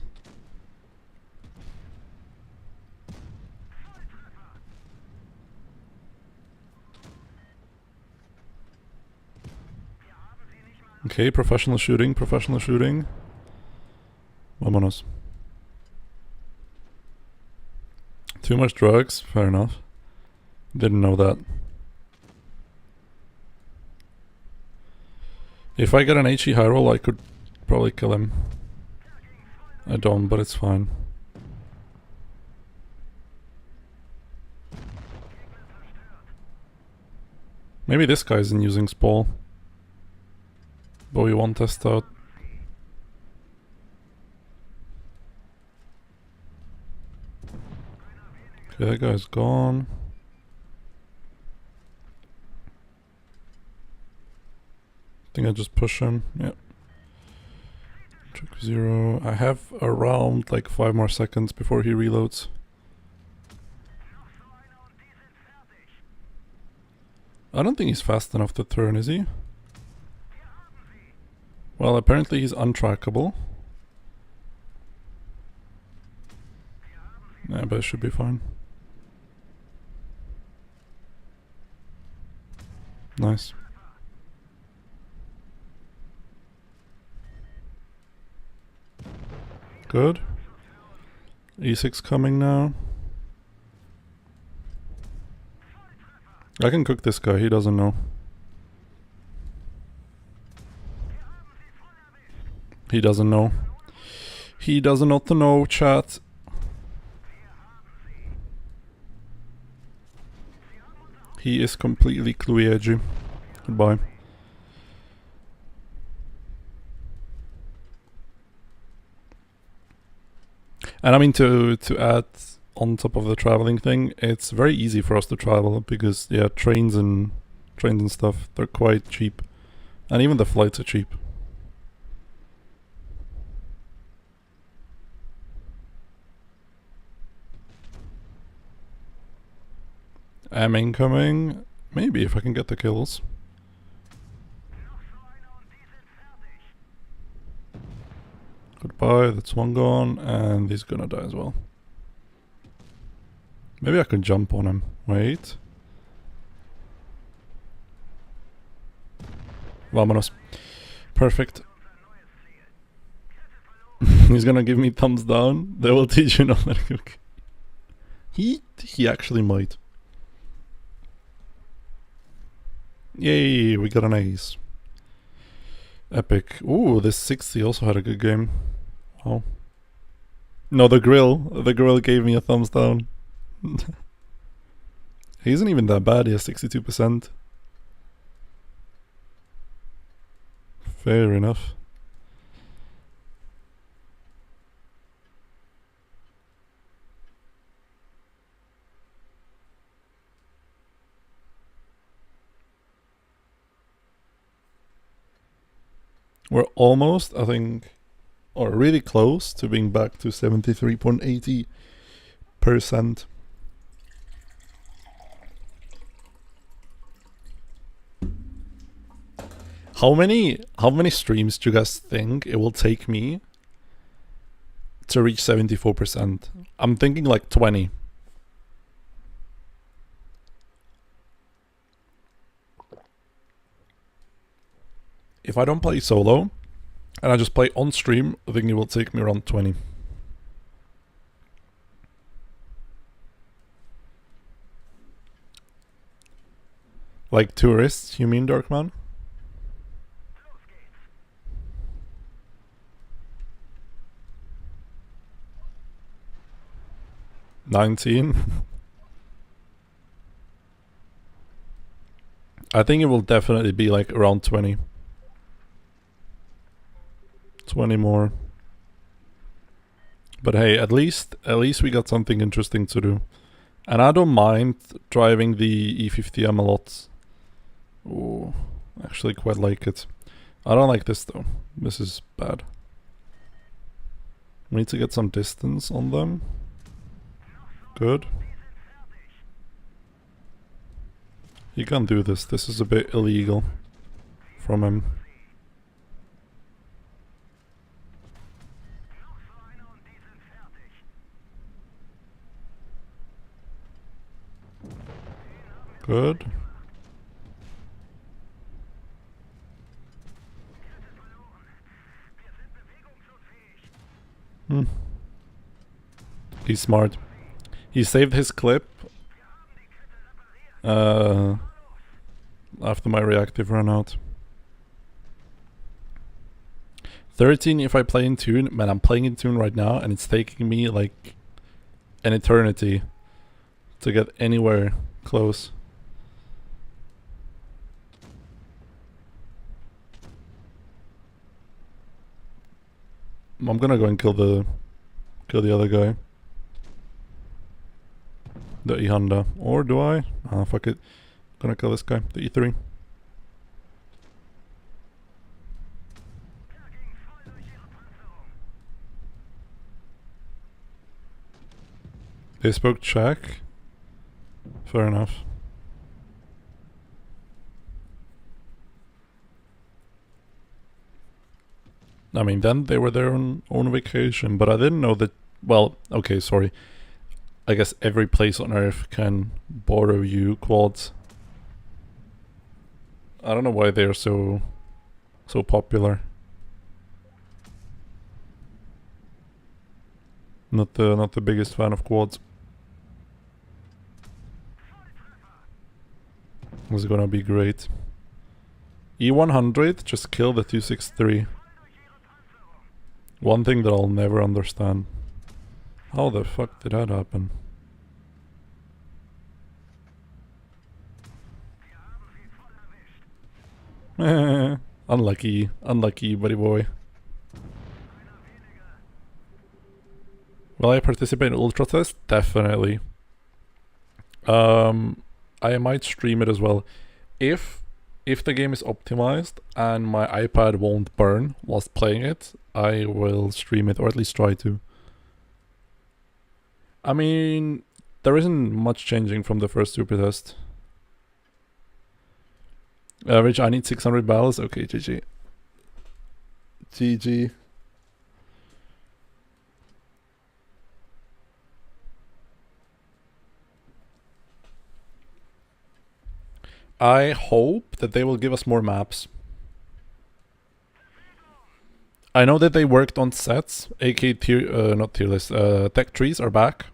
Okay, professional shooting. Vámonos. Too much drugs? Fair enough. Didn't know that. If I get an HE high roll, I could probably kill him. I don't, but it's fine. Maybe this guy isn't using Spall. But we won't test out. Okay, that guy's gone. I think I just push him. Yep. Check 0. I have around like 5 more seconds before he reloads. I don't think he's fast enough to turn, is he? Well, apparently he's untrackable. Yeah, but it should be fine. Nice. Good. E6 coming now. I can cook this guy, he doesn't know. He doesn't know. He doesn't know to know, chat. He is completely cluey edgy. Goodbye. And I mean, to add on top of the traveling thing, it's very easy for us to travel because, yeah, trains and stuff, they're quite cheap. And even the flights are cheap. I'm incoming. Maybe if I can get the kills. Goodbye, that's one gone, and he's gonna die as well. Maybe I can jump on him. Wait. Vámonos. Perfect. He's gonna give me thumbs down. They will teach you not to cook. He actually might. Yay, we got an ace. Epic. Ooh, this 60 also had a good game. Oh. No, the grill gave me a thumbs down. He isn't even that bad, he has 62%. Fair enough. We're almost, I think, or really close to being back to 73.80%. How many streams do you guys think it will take me to reach 74%? I'm thinking like 20. If I don't play solo, and I just play on stream, I think it will take me around 20. Like tourists, you mean, Darkman? 19. I think it will definitely be like around 20. 20 more. But hey, at least we got something interesting to do. And I don't mind driving the E50M a lot. Ooh, actually quite like it. I don't like this though. This is bad. We need to get some distance on them. Good. He can't do this. This is a bit illegal from him. Good. He's smart. He saved his clip after my reactive ran out. 13 if I play in tune. Man, I'm playing in tune right now and it's taking me like an eternity to get anywhere close. I'm gonna go and kill the other guy. The E Honda. Or do I? Ah, fuck it. Gonna kill this guy. The E3. They spoke Czech. Fair enough. I mean, then they were there on own vacation, but I didn't know that. Well, okay, sorry. I guess every place on Earth can borrow you quads. I don't know why they're so popular. Not the biggest fan of quads. This is gonna be great. E100, just kill the 263. One thing that I'll never understand. How the fuck did that happen? Unlucky, buddy boy. Will I participate in Ultra Test? Definitely. I might stream it as well. If the game is optimized and my iPad won't burn whilst playing it, I will stream it, or at least try to. I mean, there isn't much changing from the first super test. Average, I need 600 battles. Okay, GG. GG. I hope that they will give us more maps. I know that they worked on sets, aka not tier list, tech trees are back.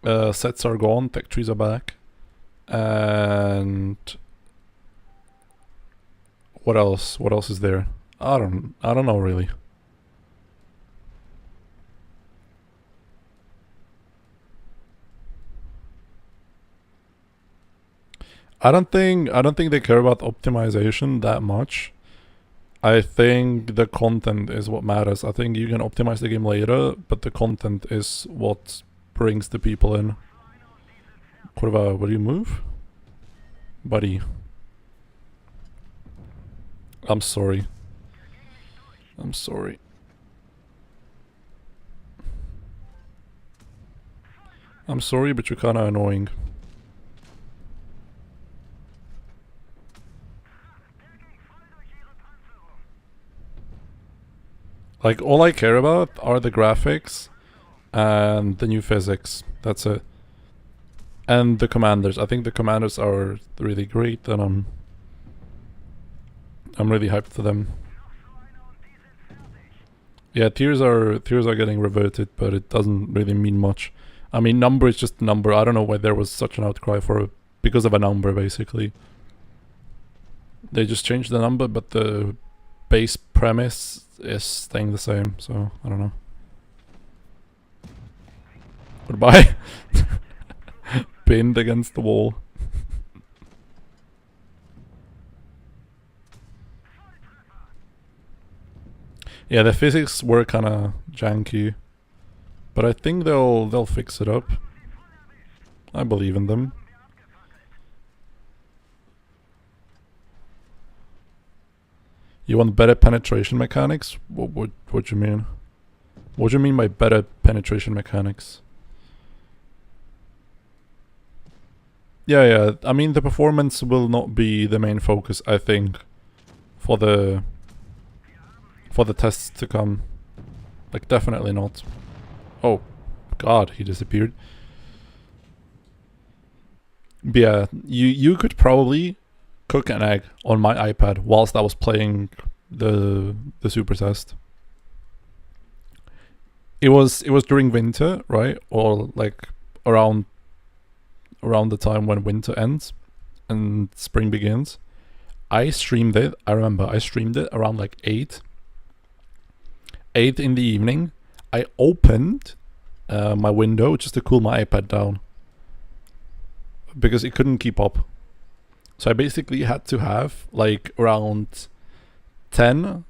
Sets are gone, tech trees are back. And what else? What else is there? I don't know really. I don't think they care about optimization that much. I think the content is what matters. I think you can optimize the game later, but the content is what brings the people in. Kurva, will you move? Buddy. I'm sorry. I'm sorry. I'm sorry, but you're kinda annoying. Like, all I care about are the graphics and the new physics. That's it. And the commanders. I think the commanders are really great, and I'm really hyped for them. Yeah, tiers are getting reverted, but it doesn't really mean much. I mean, number is just number. I don't know why there was such an outcry for it, because of a number, basically. They just changed the number, but the base premise is staying the same, so I don't know. Goodbye. Pinned against the wall. Yeah, the physics were kind of janky, but I think they'll fix it up. I believe in them. You want better penetration mechanics? What you mean? What do you mean by better penetration mechanics? Yeah. I mean, the performance will not be the main focus, I think, for the tests to come. Like, definitely not. Oh, God, he disappeared. But yeah, you could probably cook an egg on my iPad whilst I was playing the super test. It was during winter, right? Or like around the time when winter ends and spring begins. I streamed it. I remember I streamed it around like 8 in the evening. I opened my window just to cool my iPad down because it couldn't keep up. So I basically had to have like around 10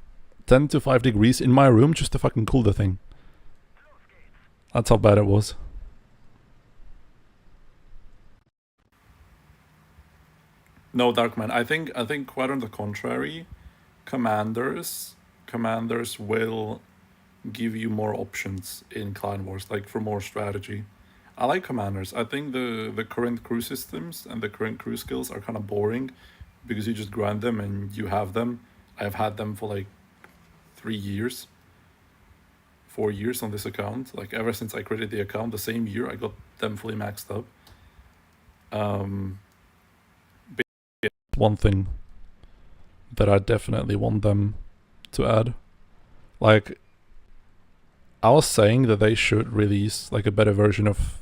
to 5 degrees in my room just to fucking cool the thing. That's how bad it was. No, Darkman. I think quite on the contrary, commanders will give you more options in Clan Wars, like for more strategy. I like commanders. I think the current crew systems and the current crew skills are kind of boring because you just grind them and you have them. I've had them for like 3 years, 4 years on this account. Like ever since I created the account, the same year I got them fully maxed up. One thing that I definitely want them to add. Like, I was saying that they should release like a better version of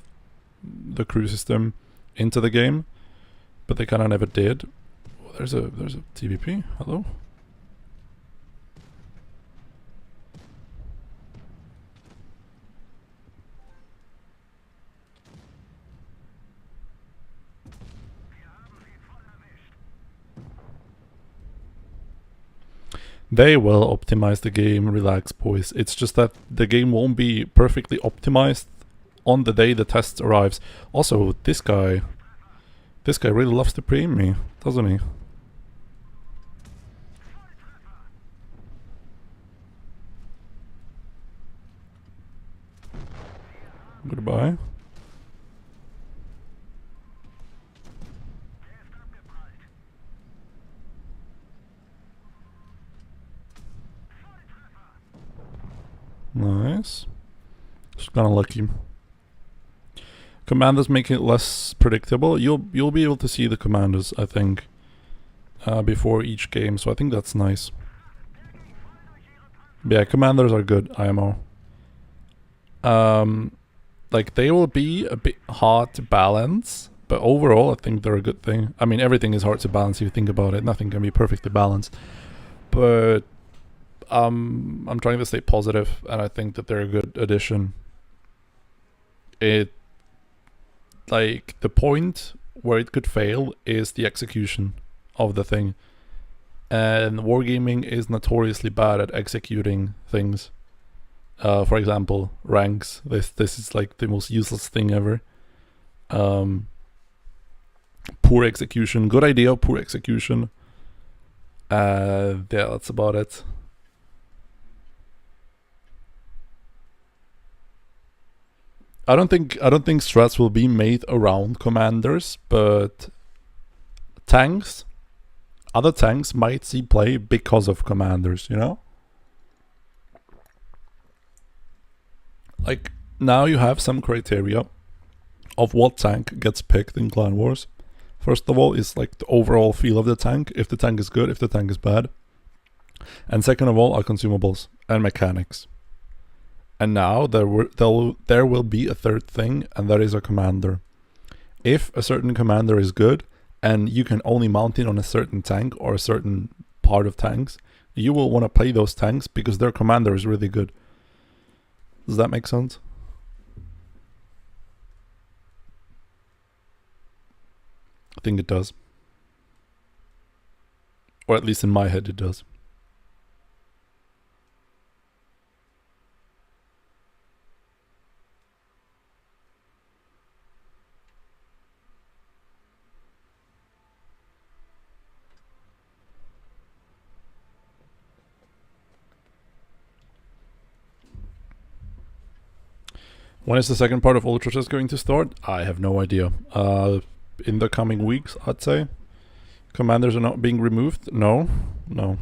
the crew system into the game, but they kind of never did. Oh, there's a TVP. Hello. They will optimize the game, relax boys. It's just that the game won't be perfectly optimized on the day the test arrives. Also, this guy really loves to pre-aim me, doesn't he? Goodbye. Nice. Just kind of lucky. Commanders make it less predictable. You'll be able to see the commanders, I think, before each game. So I think that's nice. But yeah, commanders are good IMO. Like they will be a bit hard to balance, but overall I think they're a good thing. I mean, everything is hard to balance if you think about it. Nothing can be perfectly balanced, but I'm trying to stay positive, and I think that they're a good addition. It, like, the point where it could fail is the execution of the thing, and wargaming is notoriously bad at executing things. For example, ranks. This is like the most useless thing ever. Poor execution. Good idea, poor execution. Yeah, that's about it. I don't think strats will be made around commanders, but tanks, other tanks might see play because of commanders, you know? Like, now you have some criteria of what tank gets picked in Clan Wars. First of all is like the overall feel of the tank, if the tank is good, if the tank is bad. And second of all are consumables and mechanics. And now there will be a third thing, and that is a commander. If a certain commander is good, and you can only mount it on a certain tank or a certain part of tanks, you will want to play those tanks because their commander is really good. Does that make sense? think it does. Or at least in my head it does. When is the second part of Ultra Chess going to start? I have no idea. In the coming weeks, I'd say. Commanders are not being removed? No. No.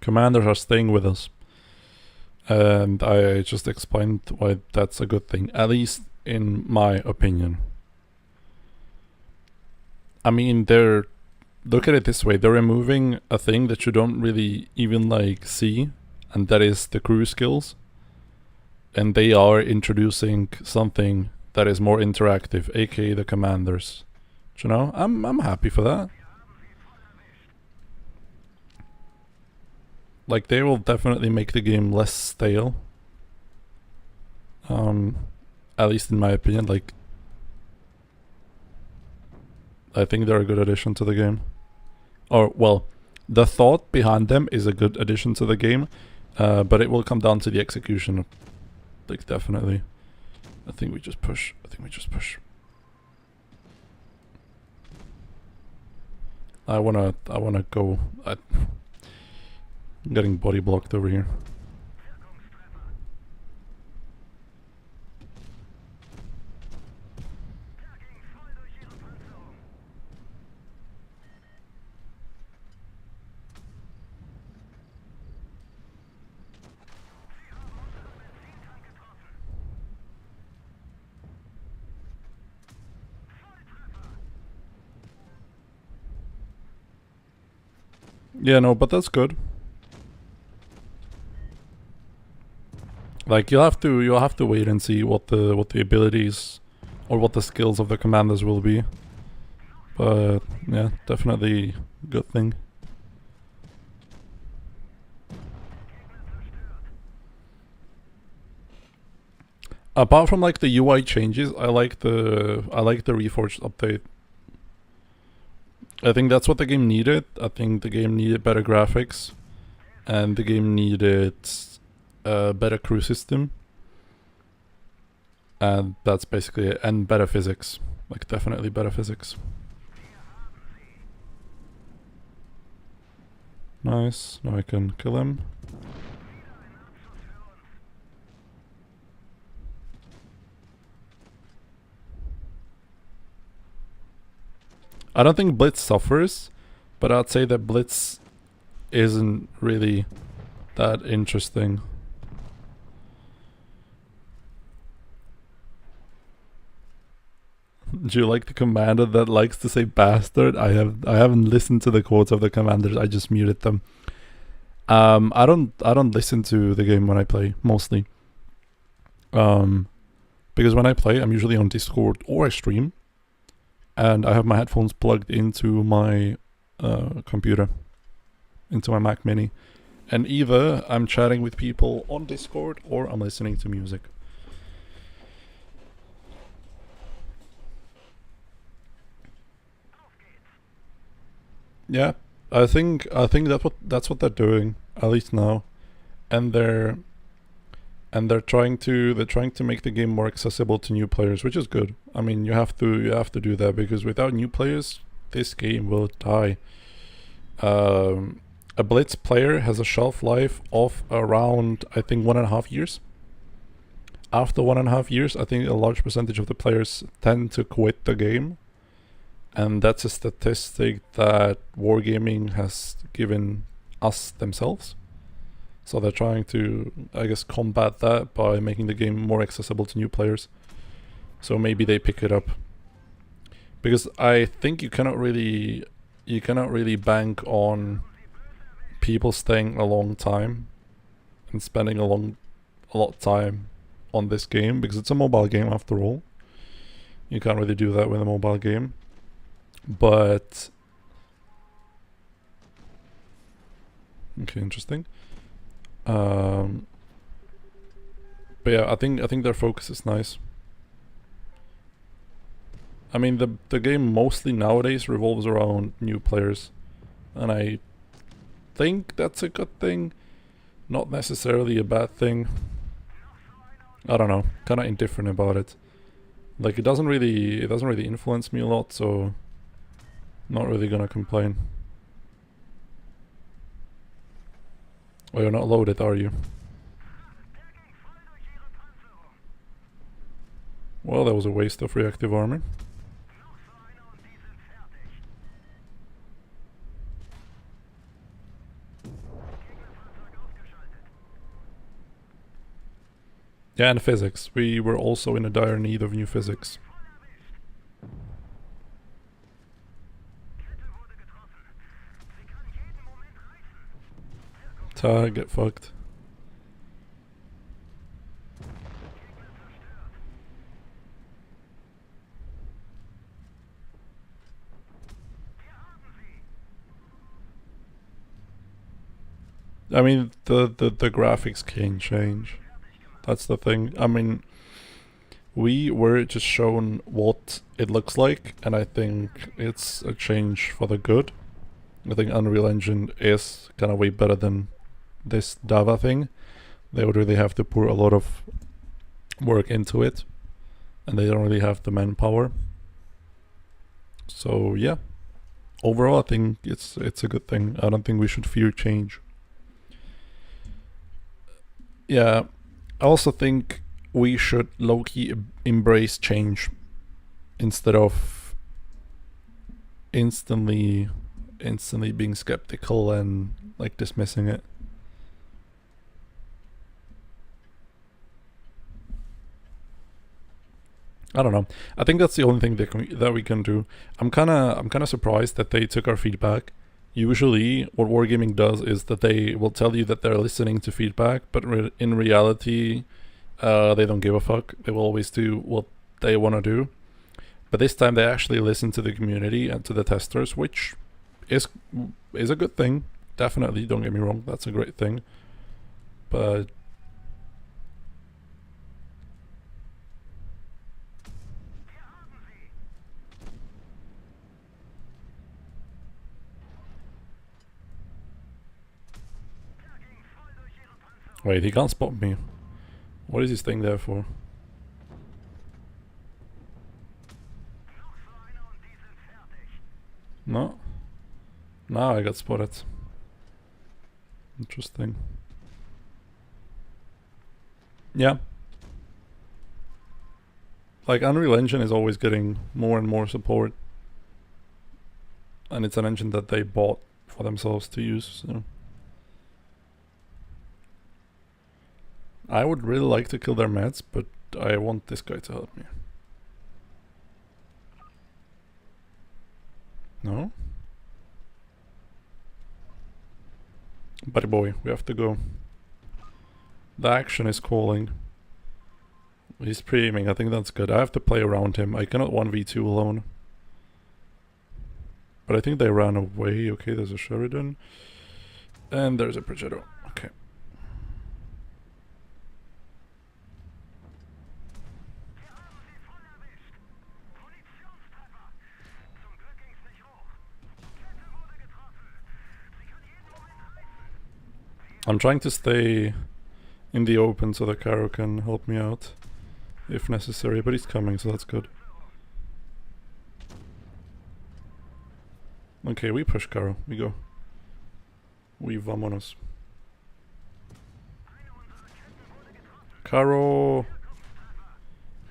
Commanders are staying with us. And I just explained why that's a good thing. At least in my opinion. I mean, look at it this way. They're removing a thing that you don't really even like see. And that is the crew skills. And they are introducing something that is more interactive, aka the commanders. You know, I'm happy for that. Like, they will definitely make the game less stale. At least in my opinion. Like, I think they're a good addition to the game. Or, well, the thought behind them is a good addition to the game, but it will come down to the execution. Like, definitely. I think we just push. I wanna go. I'm getting body blocked over here. Yeah, no, but that's good. Like, you'll have to wait and see what the abilities or what the skills of the commanders will be. But yeah, definitely a good thing. Apart from like the UI changes, I like the Reforged update. I think that's what the game needed. I think the game needed better graphics, and the game needed a better crew system, and that's basically it. And better physics, like definitely better physics. Nice. Now I can kill him. I don't think Blitz suffers, but I'd say that Blitz isn't really that interesting. Do you like the commander that likes to say bastard? I haven't listened to the quotes of the commanders. I just muted them. I don't listen to the game when I play mostly. Because when I play, I'm usually on Discord or I stream. And I have my headphones plugged into my computer, into my Mac Mini. And either I'm chatting with people on Discord or I'm listening to music. Yeah, I think that's what they're doing, at least now. And they're trying to make the game more accessible to new players, which is good. I mean, you have to do that, because without new players, this game will die. A Blitz player has a shelf life of around, I think, 1.5 years. After 1.5 years, I think a large percentage of the players tend to quit the game. And that's a statistic that Wargaming has given us themselves. So they're trying to, I guess, combat that by making the game more accessible to new players. So maybe they pick it up. Because I think you cannot really bank on people staying a long time and spending a lot of time on this game, because it's a mobile game after all. You can't really do that with a mobile game. But okay, interesting. But yeah, I think their focus is nice. I mean, the game mostly nowadays revolves around new players, and I think that's a good thing, not necessarily a bad thing. I don't know, kind of indifferent about it. Like it doesn't really influence me a lot, so not really gonna complain. Oh, you're not loaded, are you? Well, that was a waste of reactive armor. Yeah, and physics. We were also in a dire need of new physics. Get fucked. I mean, the graphics can change. That's the thing. I mean, we were just shown what it looks like, and I think it's a change for the good. I think Unreal Engine is kind of way better than this Dava thing. They would really have to pour a lot of work into it, and they don't really have the manpower. So yeah, overall I think it's a good thing. I don't think we should fear change. Yeah, I also think we should low-key embrace change instead of instantly being skeptical and like dismissing it. I don't know. I think that's the only thing that we can do. I'm kind of surprised that they took our feedback. Usually, what wargaming does is that they will tell you that they're listening to feedback, but in reality, they don't give a fuck. They will always do what they want to do. But this time, they actually listen to the community and to the testers, which is a good thing. Definitely, don't get me wrong. That's a great thing. But wait, he can't spot me. What is he staying there for? No? Now I got spotted. Interesting. Yeah. Like, Unreal Engine is always getting more and more support. And it's an engine that they bought for themselves to use, so. I would really like to kill their meds, but I want this guy to help me. No? Buddy boy, we have to go. The action is calling. He's pre-aiming, I think that's good. I have to play around him. I cannot 1v2 alone. But I think they ran away. Okay, there's a Sheridan. And there's a Progetto. Okay. I'm trying to stay in the open so that Caro can help me out if necessary, but he's coming, so that's good. Okay, we push Caro. We go. We vamonos. Caro!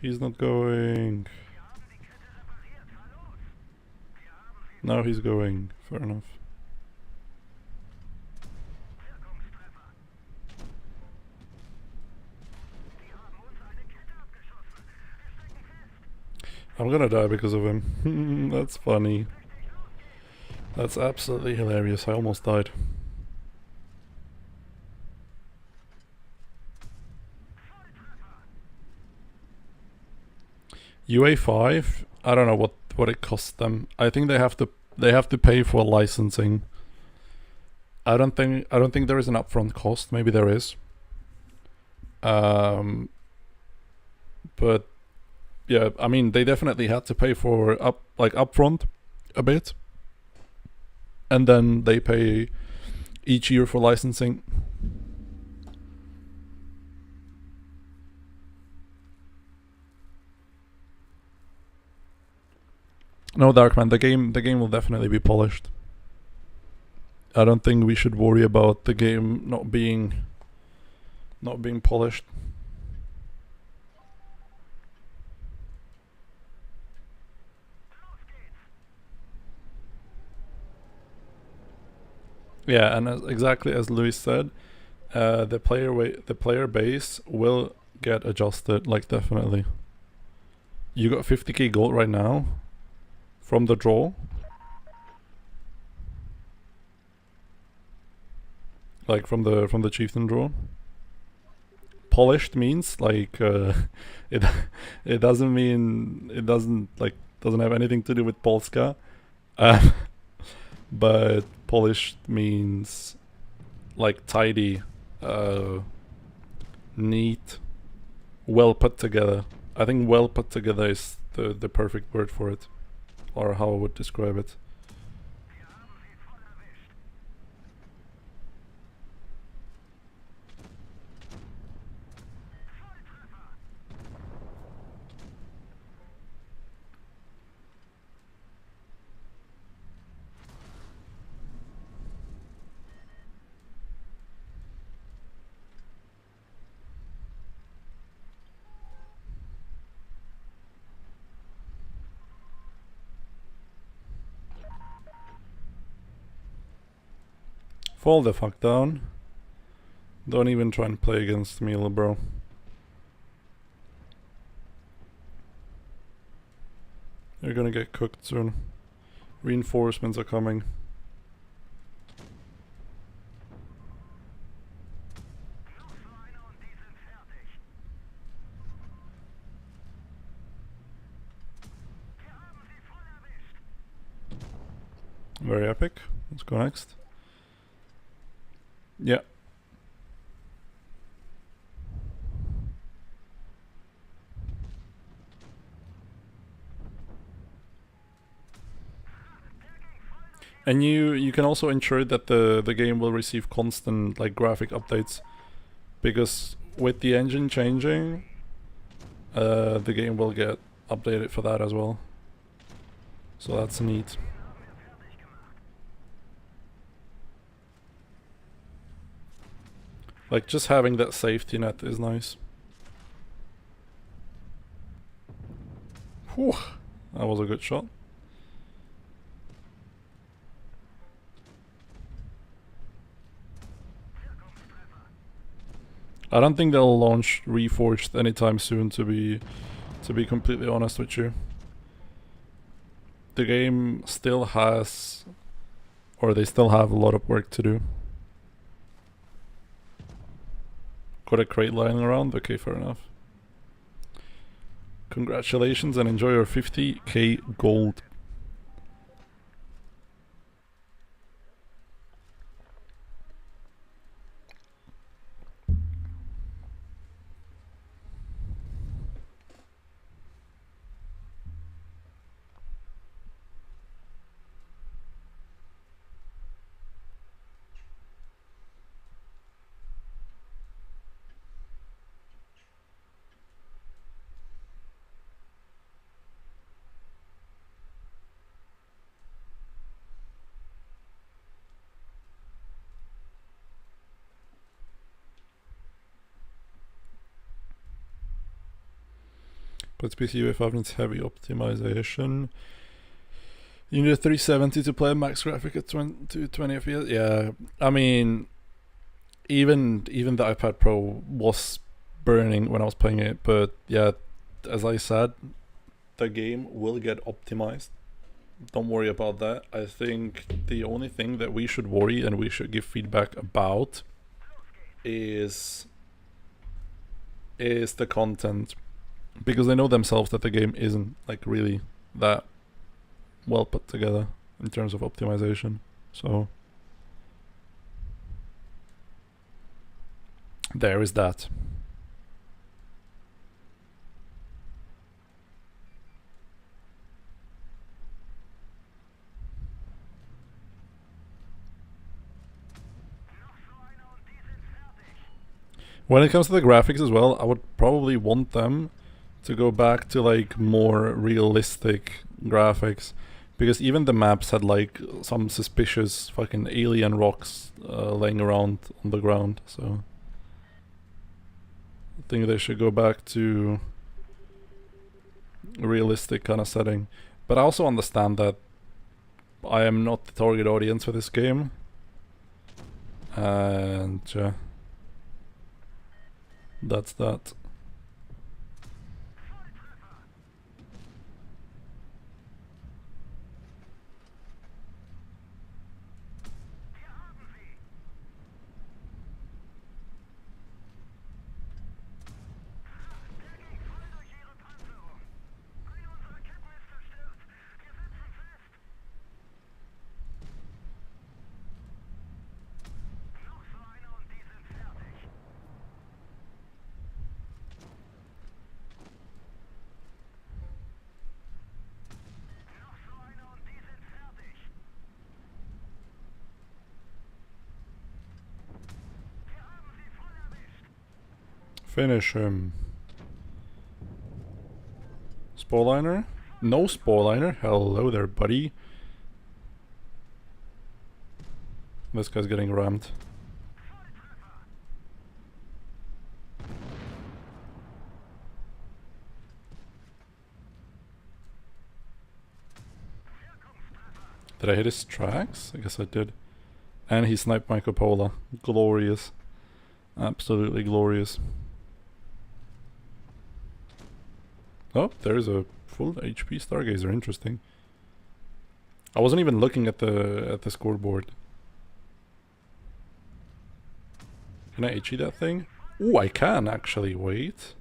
He's not going. Now he's going. Fair enough. I'm gonna die because of him. That's funny. That's absolutely hilarious. I almost died. UA5? I don't know what it costs them. I think they have to pay for licensing. I don't think there is an upfront cost. Maybe there is. But yeah, I mean, they definitely had to pay for upfront a bit, and then they pay each year for licensing. No, Darkman, the game will definitely be polished. I don't think we should worry about the game not being polished. Yeah, and exactly as Luis said, the player base will get adjusted, like definitely. You got 50k gold right now from the draw. Like from the Chieftain draw. Polished means like it it doesn't mean doesn't have anything to do with Polska. But polished means like tidy, neat, well put together. I think well put together is the perfect word for it, or how I would describe it. Fall the fuck down. Don't even try and play against me, little bro. You're gonna get cooked soon. Reinforcements are coming. Very epic. Let's go next. Yeah. And you can also ensure that the game will receive constant like graphic updates, because with the engine changing, the game will get updated for that as well. So that's neat. Like just having that safety net is nice. Whew, that was a good shot. I don't think they'll launch Reforged anytime soon, to be completely honest with you. The game still has, or they still have a lot of work to do. Got a crate lying around? Okay, fair enough. Congratulations and enjoy your 50k gold. But PC UF5 needs heavy optimization. You need a 370 to play max graphic at 20 FPS. Yeah, I mean, even the iPad Pro was burning when I was playing it. But yeah, as I said, the game will get optimized. Don't worry about that. I think the only thing that we should worry and we should give feedback about is the content, because they know themselves that the game isn't like really that well put together in terms of optimization. So there is that. When it comes to the graphics as well, I would probably want them to go back to like more realistic graphics, because even the maps had like some suspicious fucking alien rocks laying around on the ground, so I think they should go back to a realistic kind of setting. But I also understand that I am not the target audience for this game, and yeah, that's that. Finish him. Sporeliner? No Sporeliner? Hello there, buddy. This guy's getting rammed. Did I hit his tracks? I guess I did. And he sniped my cupola. Glorious. Absolutely glorious. Oh, there's a full HP Stargazer. Interesting. I wasn't even looking at the scoreboard. Can I HE that thing? Ooh, I can actually. Wait.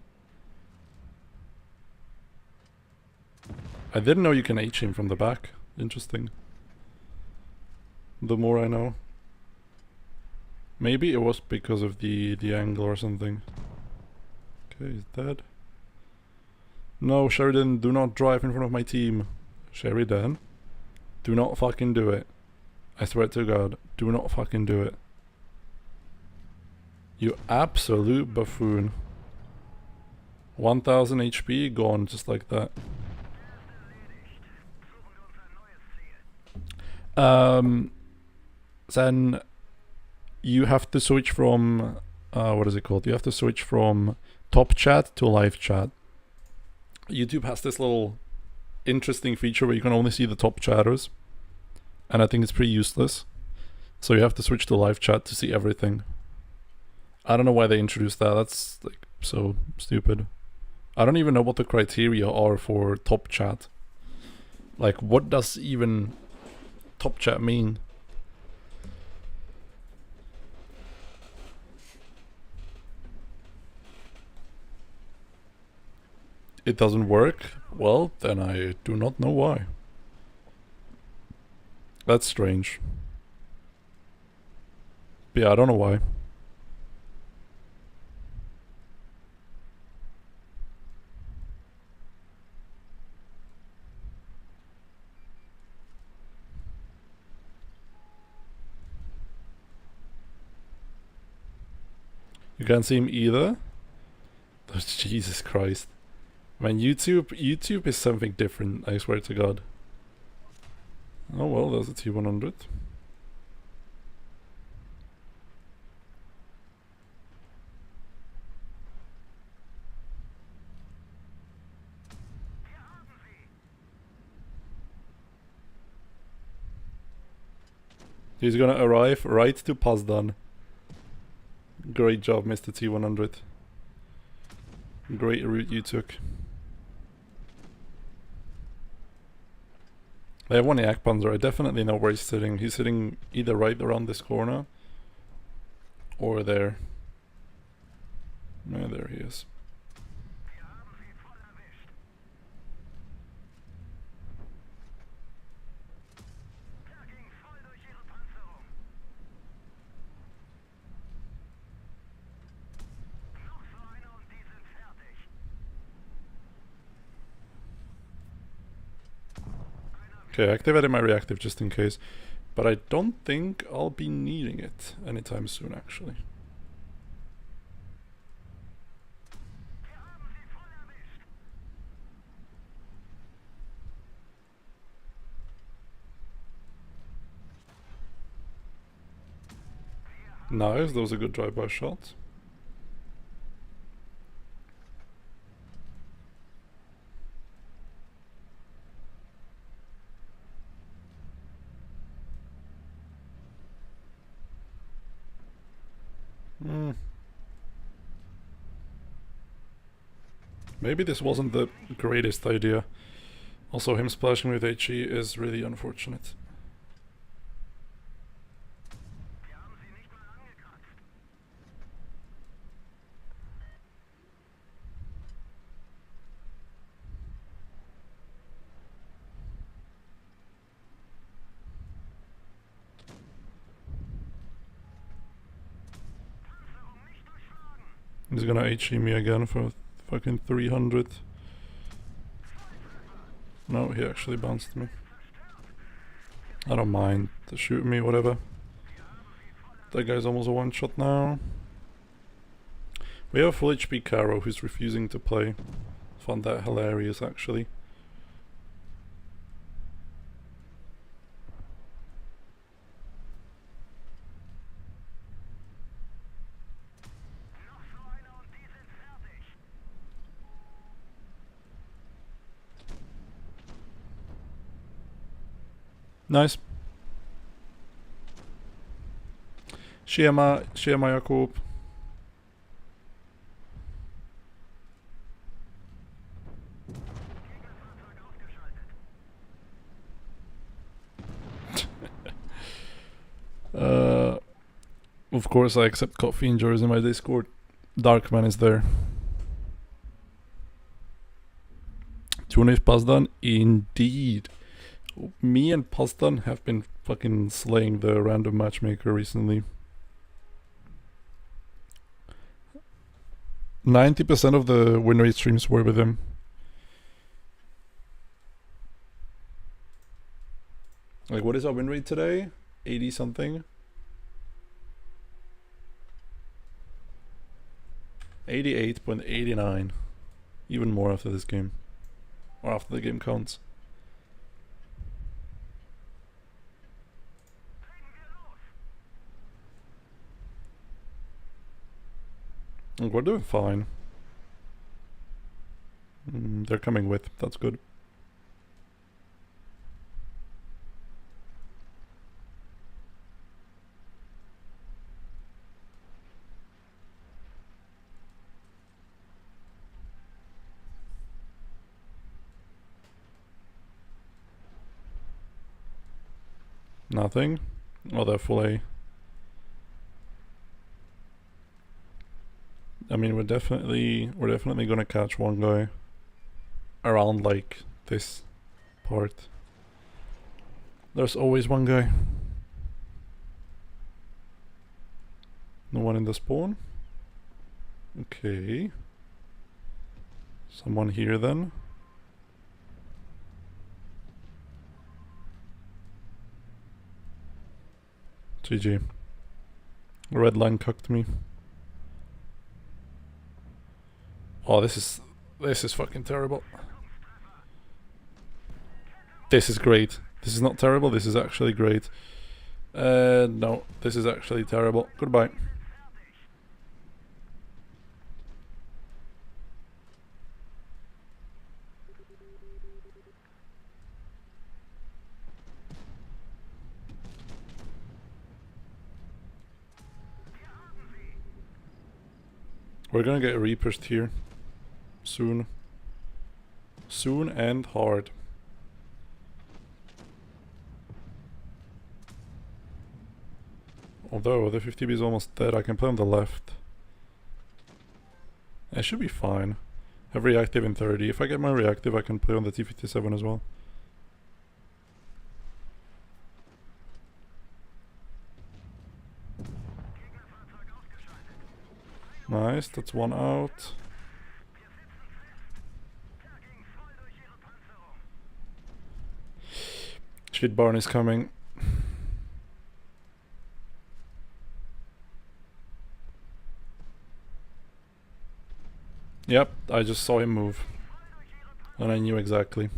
I didn't know you can H him from the back. Interesting. The more I know. Maybe it was because of the angle or something. Okay, he's dead. No, Sheridan, do not drive in front of my team. Sheridan, do not fucking do it. I swear to God, do not fucking do it. You absolute buffoon. 1000 HP gone just like that. Then you have to switch from what is it called? You have to switch from top chat to live chat. YouTube has this little interesting feature where you can only see the top chatters, and I think it's pretty useless. So you have to switch to live chat to see everything. I don't know why they introduced that. That's like so stupid. I don't even know what the criteria are for top chat. Like, what does even top chat mean? It doesn't work? Well, then I do not know why. That's strange. But yeah, I don't know why. You can't see him either? Oh, Jesus Christ. Man, YouTube is something different, I swear to God. Oh well, there's a T100. He's gonna arrive right to Pazdan. Great job, Mr. T100. Great route you took. They have one Panzer. I definitely know where he's sitting. He's sitting either right around this corner or there. No, there he is. Okay, I activated my reactive just in case, but I don't think I'll be needing it anytime soon, actually. Nice, that was a good drive-by shot. Maybe this wasn't the greatest idea. Also, him splashing with HE is really unfortunate. He's gonna HE me again for fucking 300. No, he actually bounced me. I don't mind. To shoot me, whatever. That guy's almost a one-shot now. We have a full HP Caro who's refusing to play. Found that hilarious, actually. Nice. Siema Jakub. Of course I accept coffee and Jars in my Discord. Darkman is there. Tunif Pazdan, indeed. Me and Pazdan have been fucking slaying the random matchmaker recently. 90% of the win rate streams were with him. Like, what is our win rate today? 80 something? 88.89. Even more after this game. Or after the game counts. And we're doing fine. They're coming with, that's good. Nothing. Oh, they're full A. I mean, we're definitely gonna catch one guy around like this part. There's always one guy. No one in the spawn. Okay. Someone here then. GG. Red line cucked me. Oh, this is fucking terrible. This is great. This is not terrible, this is actually great. No, this is actually terrible. Goodbye. We're gonna get repushed here. Soon. Soon and hard. Although the 50B is almost dead, I can play on the left. I should be fine. Have reactive in 30. If I get my reactive, I can play on the T57 as well. Nice, that's one out. Shit barn is coming. Yep, I just saw him move. And I knew exactly.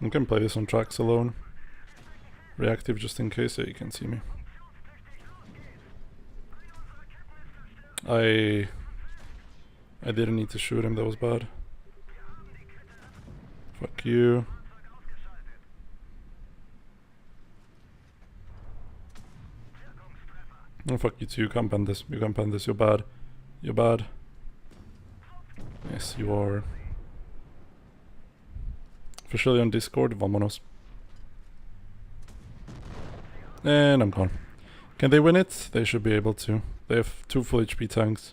I can play this on tracks alone. Reactive just in case, yeah, you can see me. I didn't need to shoot him, that was bad. Fuck you. Oh, fuck you too, you can't pen this, you can't pen this, you're bad. You're bad. Yes, you are. Officially on Discord, vamonos. And I'm gone. Can they win it? They should be able to. They have 2 full HP tanks.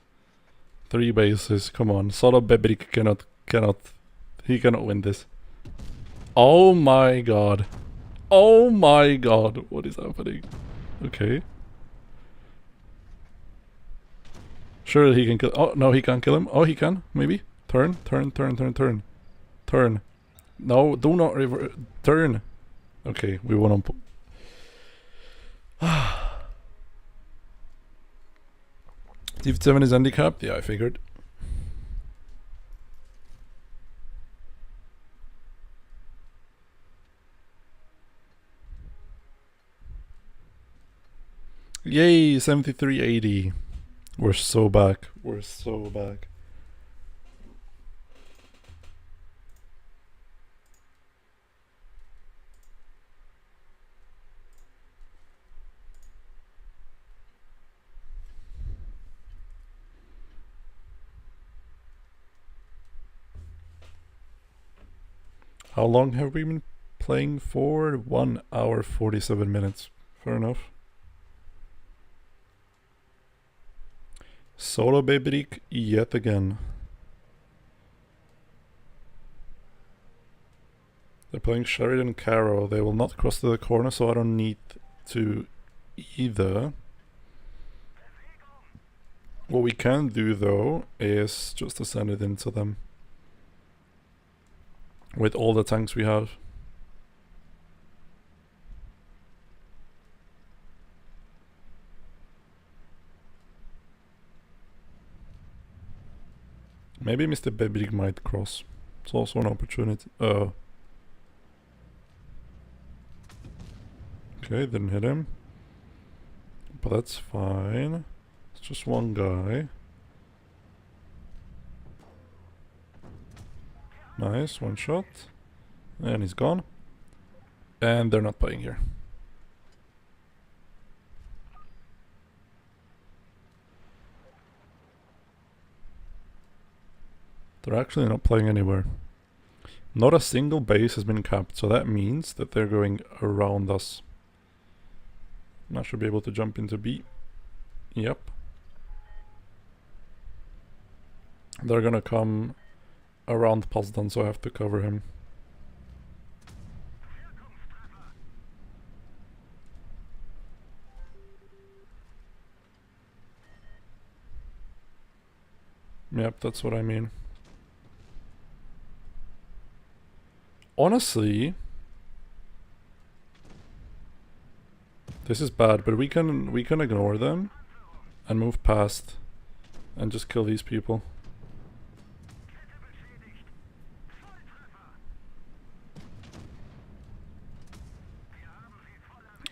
3 bases, come on. Solo Bebrik cannot, he cannot win this. Oh my god. Oh my god, what is happening? Okay. Surely he can kill, oh no, he can't kill him. Oh, he can, maybe? Turn. Turn. No, do not turn. Okay, we won on Chieftain is handicapped? Yeah, I figured. Yay, 7380. We're so back. We're so back. How long have we been playing for? 1 hour 47 minutes. Fair enough. Solo Bebrik yet again. They're playing Sheridan Caro. They will not cross to the corner, so I don't need to either. What we can do though is just to send it into them. With all the tanks we have. Maybe Mr. Bebrik might cross. It's also an opportunity. Okay, didn't hit him. But that's fine. It's just one guy. Nice, one shot. And he's gone. And they're not playing here. They're actually not playing anywhere. Not a single base has been capped, so that means that they're going around us. And I should be able to jump into B. Yep. They're gonna come around Pazdan, so I have to cover him. Yep, that's what I mean. Honestly, this is bad, but we can ignore them and move past and just kill these people.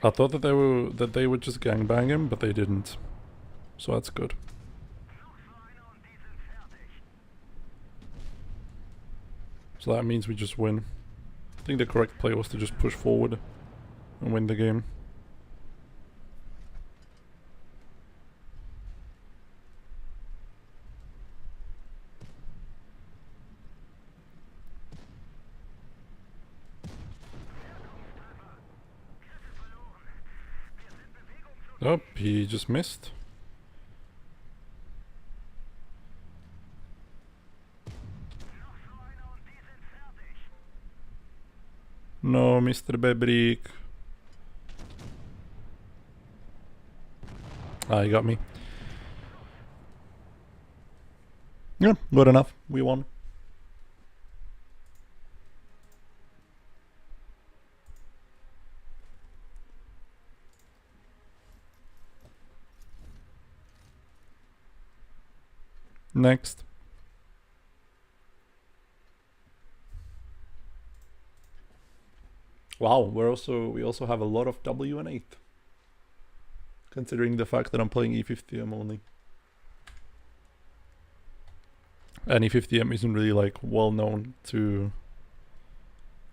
I thought that they would just gangbang him, but they didn't. So that's good. So that means we just win. I think the correct play was to just push forward and win the game. Oh, he just missed. No, Mr. Bebrik. Ah, he got me. Yeah, good enough. We won. Next. Wow, we also have a lot of W and 8. Considering the fact that I'm playing E50M only. And E50M isn't really like well known to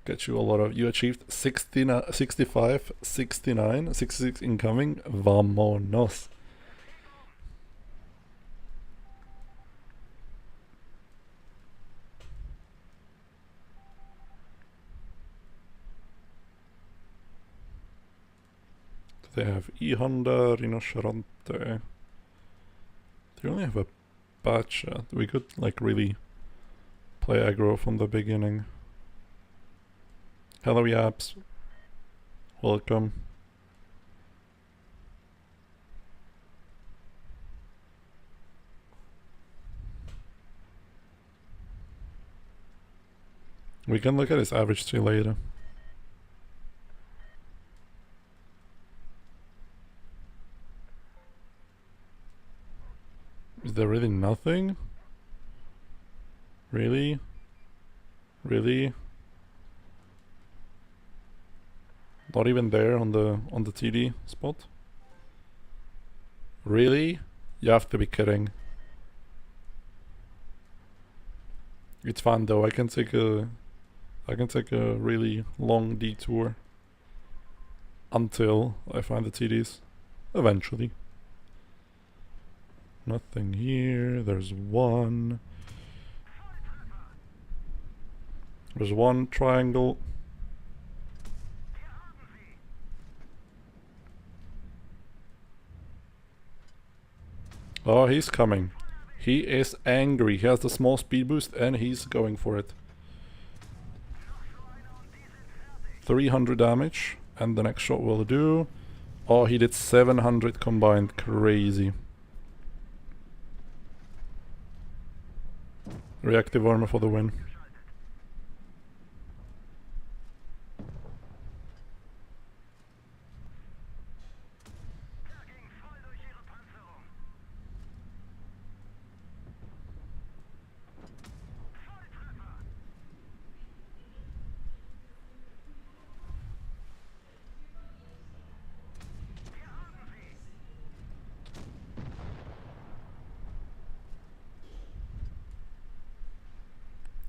get you a lot of. You achieved 69, 65, 69, 66 incoming. Vamonos. They have E Honda, Rinoceronte. They only have a Bacha. We could like really play aggro from the beginning. Hello Yaps. Welcome. We can look at his average tree later. Is there really nothing? Really? Really? Not even there on the TD spot? Really? You have to be kidding. It's fine though. I can take a really long detour until I find the TDs eventually. Nothing here. There's one. There's one triangle. Oh, he's coming. He is angry. He has the small speed boost and he's going for it. 300 damage. And the next shot will do. Oh, he did 700 combined. Crazy. Reactive armor for the win.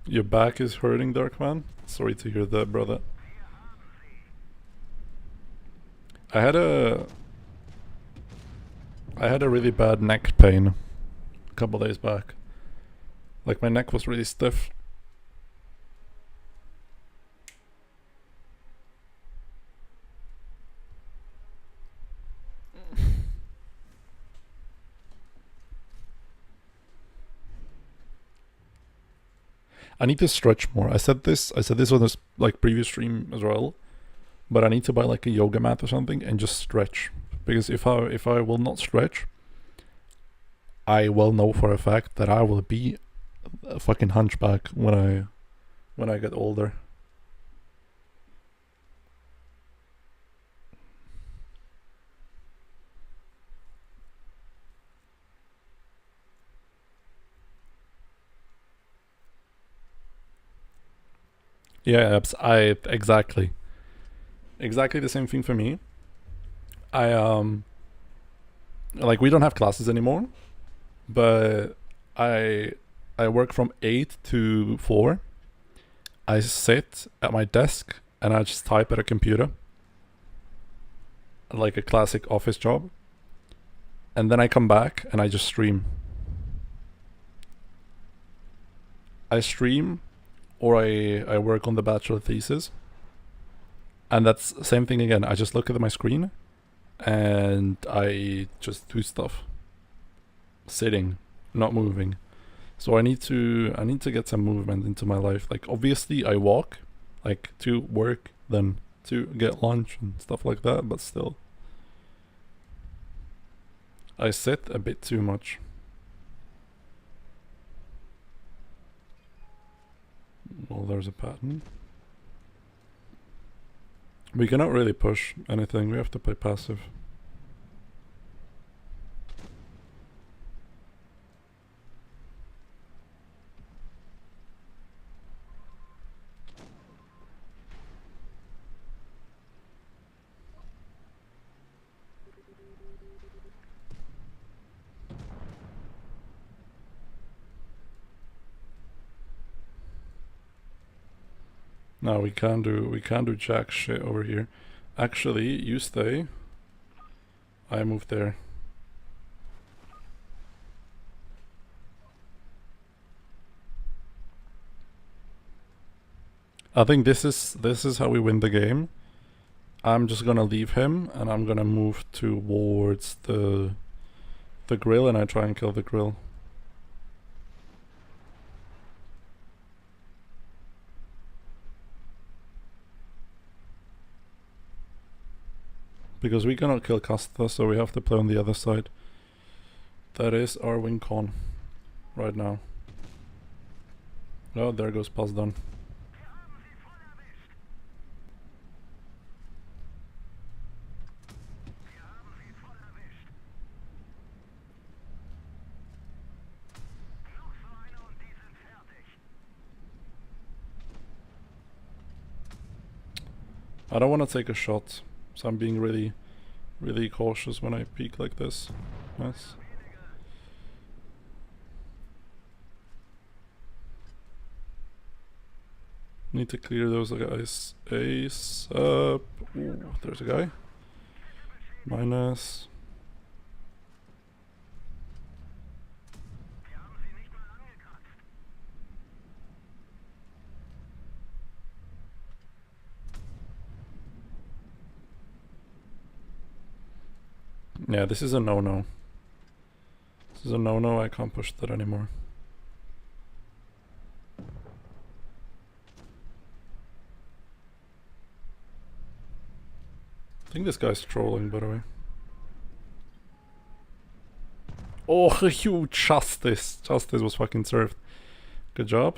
Your back is hurting, Darkman? Sorry to hear that, brother. I had a really bad neck pain a couple days back. Like my neck was really stiff. I need to stretch more. I said this on this like previous stream as well. But I need to buy like a yoga mat or something and just stretch. Because if I will not stretch, I will know for a fact that I will be a fucking hunchback when I get older. Yeah, exactly the same thing for me. I like we don't have classes anymore, but I work from 8 to 4. I sit at my desk and I just type at a computer, like a classic office job, and then I come back and I just stream. I stream, or I work on the bachelor thesis, and that's the same thing again. I just look at my screen and I just do stuff, sitting, not moving. So I need to get some movement into my life. Like obviously I walk, like to work, then to get lunch and stuff like that, but still I sit a bit too much. Well, there's a pattern. We cannot really push anything. We have to play passive. No, we can't do jack shit over here. Actually, you stay. I move there. I think this is how we win the game. I'm just gonna leave him and I'm gonna move towards the grill and I try and kill the grill. Because we cannot kill Casta, so we have to play on the other side. That is our win con right now. Oh, there goes pass done. I don't want to take a shot, so I'm being really cautious when I peek like this. Nice. Need to clear those guys ASAP. Ooh, there's a guy. Minus. Yeah, this is a no-no. This is a no-no, I can't push that anymore. I think this guy's trolling, by the way. Oh, you justice! Justice was fucking served. Good job.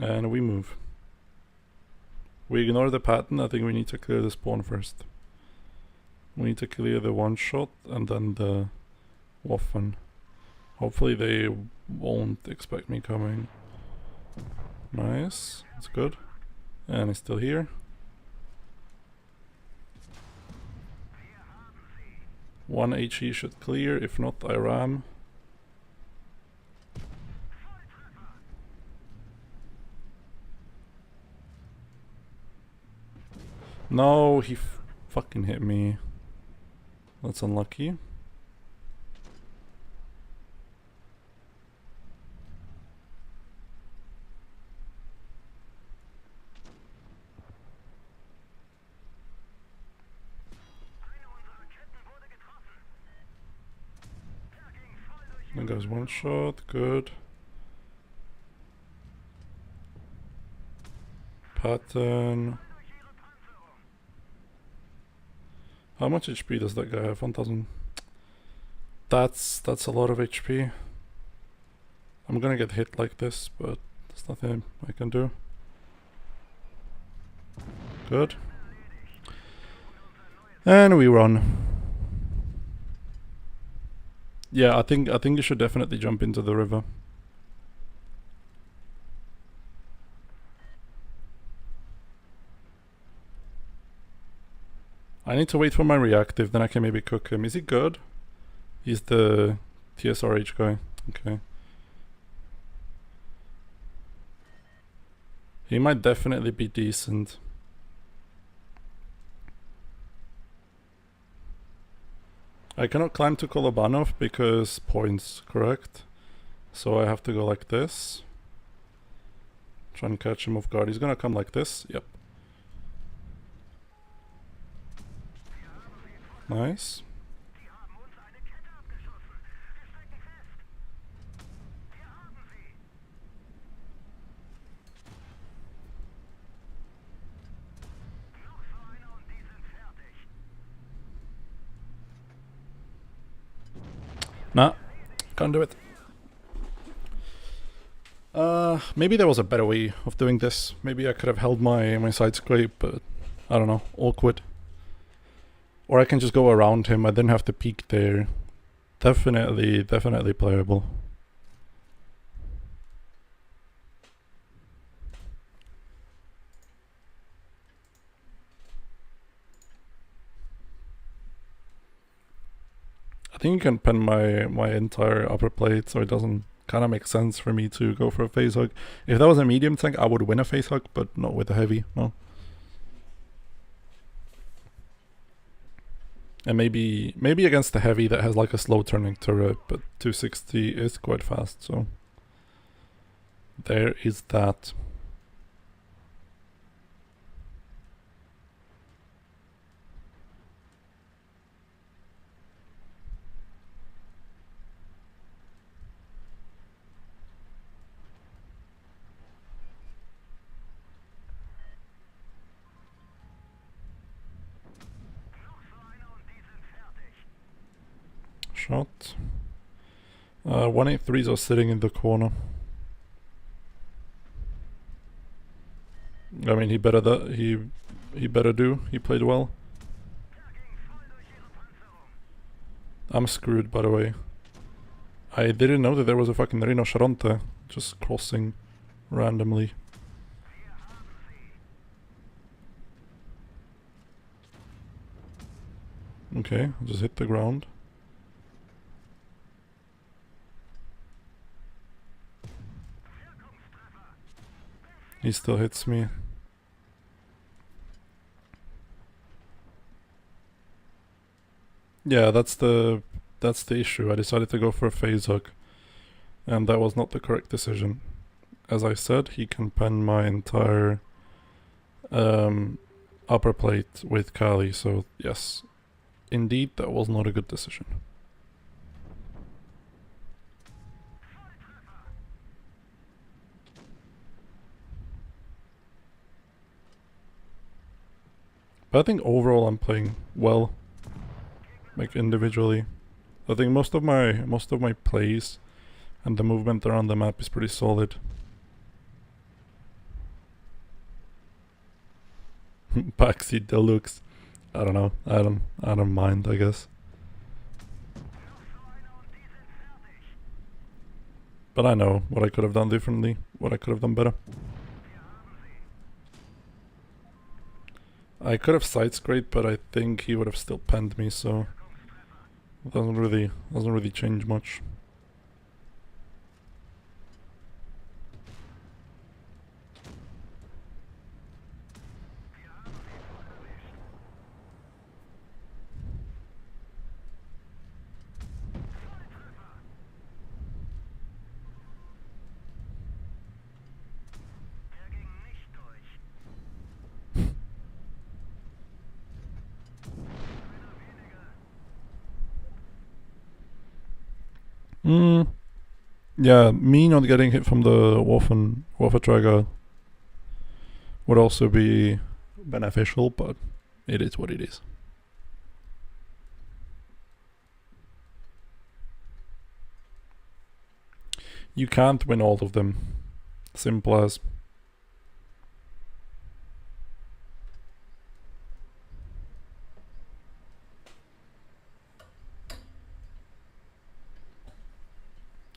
And we move. We ignore the pattern, I think we need to clear the spawn first. We need to clear the one shot and then the Waffen. Hopefully they won't expect me coming. Nice, that's good. And he's still here. One HE should clear, if not I ram. No, he fucking hit me. That's unlucky. There goes one shot, good. Pattern. How much HP does that guy have? 1000. That's a lot of HP. I'm gonna get hit like this, but there's nothing I can do. Good. And we run. Yeah, I think you should definitely jump into the river. I need to wait for my reactive, then I can maybe cook him. Is he good? He's the TSRH guy. Okay. He might definitely be decent. I cannot climb to Kolobanov because points, correct? So I have to go like this. Try and catch him off guard. He's gonna come like this. Yep. Nice. Nah, can't do it. Maybe there was a better way of doing this. Maybe I could have held my side scrape, but I don't know, awkward. Or I can just go around him, I didn't have to peek there. Definitely playable. I think you can pen my entire upper plate so it doesn't kind of makes sense for me to go for a phase hug. If that was a medium tank, I would win a phase hug, but not with a heavy, no. And maybe against the heavy that has like a slow turning turret, but 260 is quite fast, so there is that. Shot. 183s are sitting in the corner. I mean, he better do. He played well. I'm screwed, by the way. I didn't know that there was a fucking rinoceronte just crossing randomly. Okay, just hit the ground. He still hits me. Yeah, that's the issue. I decided to go for a phase hug, and that was not the correct decision. As I said, he can pen my entire upper plate with Kali, so yes, indeed that was not a good decision. But I think overall I'm playing well, like individually. I think most of my plays and the movement around the map is pretty solid. Backseat Deluxe. I don't know. I don't mind, I guess. But I know what I could have done differently, what I could have done better. I could have side scraped, but I think he would have still penned me, so it doesn't really change much. Yeah, me not getting hit from the Waffentrager would also be beneficial, but it is what it is. You can't win all of them. Simple as.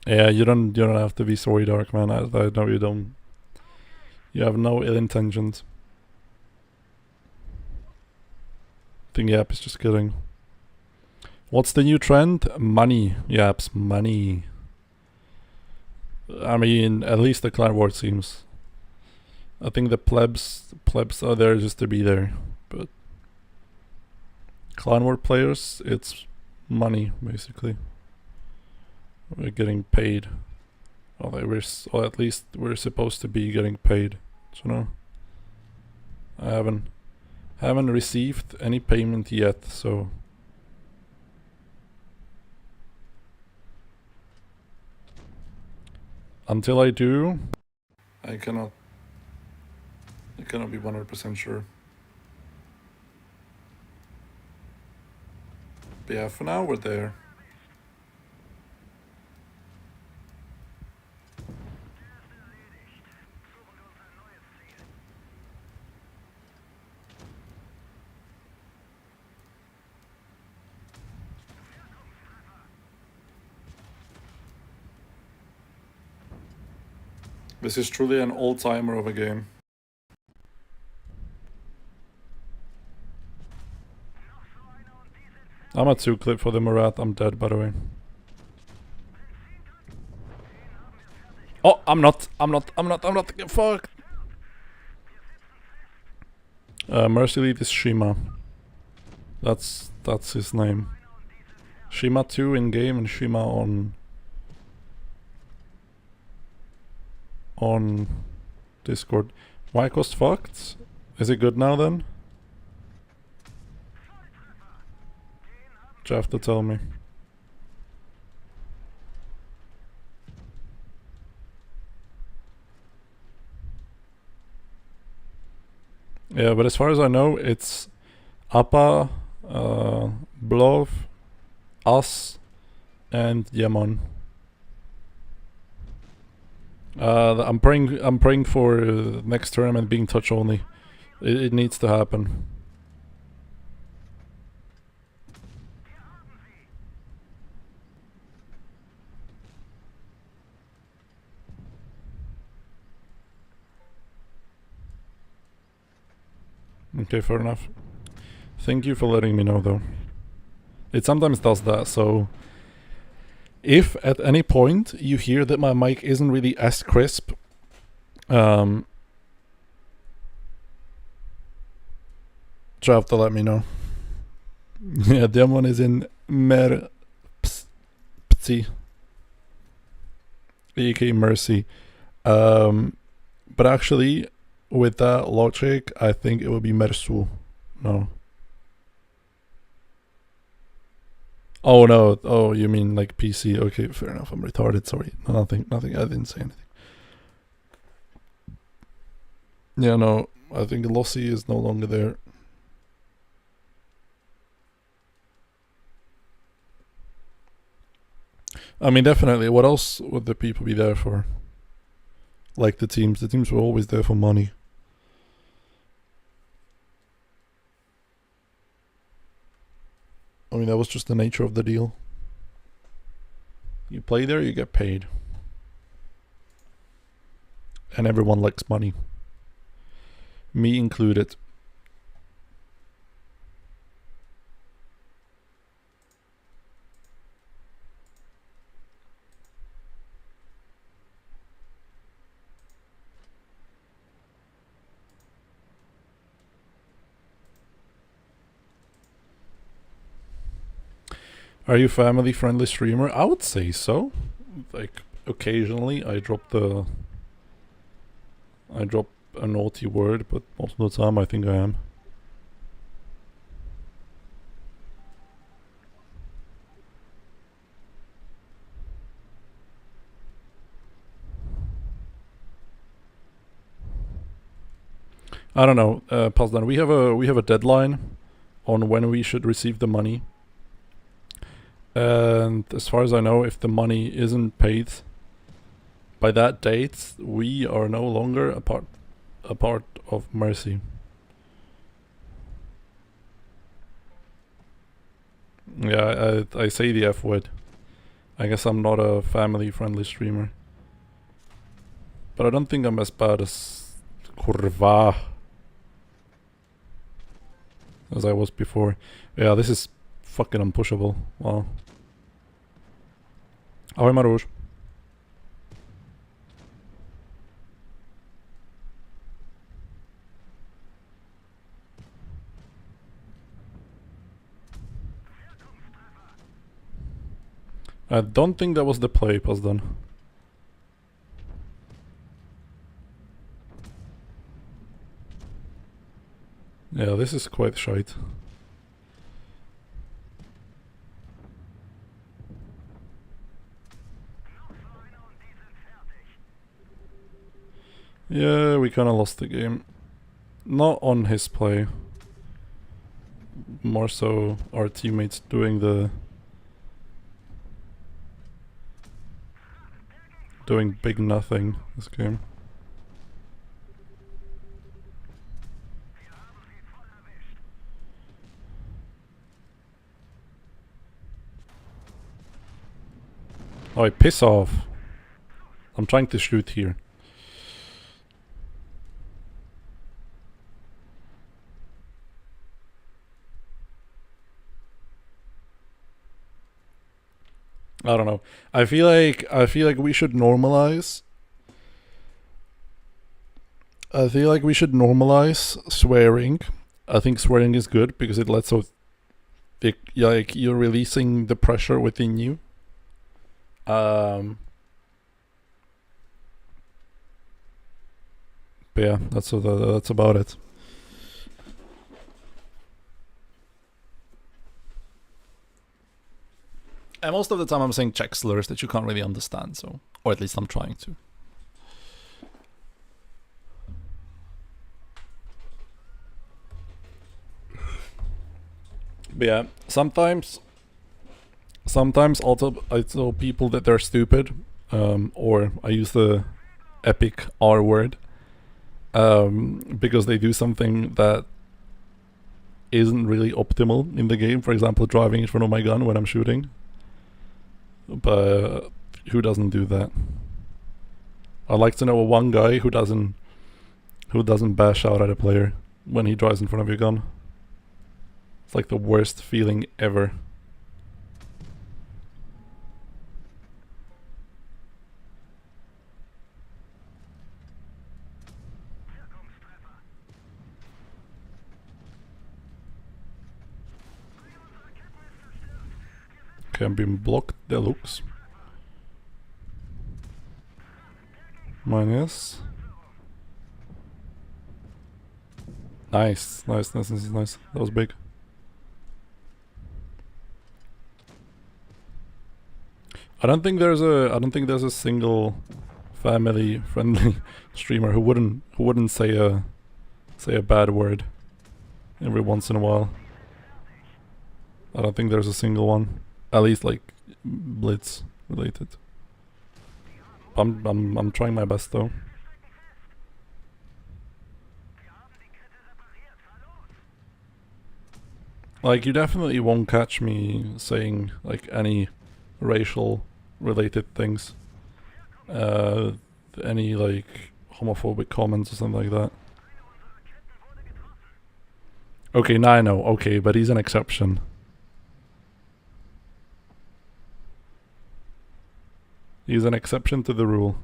Yeah, you don't have to be sorry, Dark Man. I know you don't. You have no ill intentions. I think Yap is just kidding. What's the new trend? Money. Yaps, money. I mean, at least the clan war seems. I think the plebs are there just to be there, but clan war players, it's money basically. We're getting paid. Or at least we're supposed to be getting paid. So no, I haven't received any payment yet. So until I do, I cannot be 100% sure. But yeah, for now we're there. This is truly an all-timer of a game. I'm at 2 clip for the Murat. I'm dead, by the way. Oh, I'm not. Fuck. Mercy Lead is Shima. That's his name. Shima 2 in game and Shima on Discord. Myco's fucked. Is it good now then? You have to tell me. Yeah, but as far as I know, it's Appa, Blov, us, and Yaman. I'm praying for next tournament being touch only. It needs to happen. Okay, fair enough. Thank you for letting me know though. It sometimes does that, so if at any point you hear that my mic isn't really as crisp, you have to let me know. Yeah, that one is in Mercy, aka Mercy. But actually, with that logic, I think it would be Mersu. No. Oh no, oh you mean like PC, okay, fair enough, I'm retarded, sorry. Nothing, I didn't say anything. Yeah, no, I think Lossy is no longer there. I mean, definitely, what else would the people be there for? Like the teams were always there for money. I mean, that was just the nature of the deal. You play there, you get paid. And everyone likes money. Me included. Are you family friendly streamer? I would say so. Like occasionally I drop a naughty word, but most of the time I think I am. I don't know, Pazdan, we have a deadline on when we should receive the money. And as far as I know, if the money isn't paid by that date, we are no longer a part of Mercy. Yeah, I say the F word. I guess I'm not a family friendly streamer. But I don't think I'm as bad as Kurva as I was before. Yeah, this is fucking unpushable. Wow. Ahoj Maruš. I don't think that was the play, Pazdan. Yeah, this is quite shite. Yeah, we kinda lost the game. Not on his play. More so our teammates doing big nothing this game. Oh, piss off. I'm trying to shoot here. I don't know. I feel like we should normalize I feel like we should normalize swearing. I think swearing is good because it lets out, like, you're releasing the pressure within you. But yeah, that's about it. And most of the time I'm saying Czech slurs that you can't really understand, so, or at least I'm trying to. But yeah, sometimes I tell people that they're stupid, or I use the epic R word, because they do something that isn't really optimal in the game. For example, driving in front of my gun when I'm shooting. But who doesn't do that? I'd like to know one guy who doesn't bash out at a player when he drives in front of your gun. It's like the worst feeling ever. Okay, I'm being blocked. Deluxe. Minus. Nice. That was big. I don't think there's a single family-friendly streamer who wouldn't say a bad word every once in a while. I don't think there's a single one. At least like Blitz related. I'm trying my best though. Like, you definitely won't catch me saying like any racial related things. Any like homophobic comments or something like that. Okay, now I know. Okay, but he's an exception. He's an exception to the rule.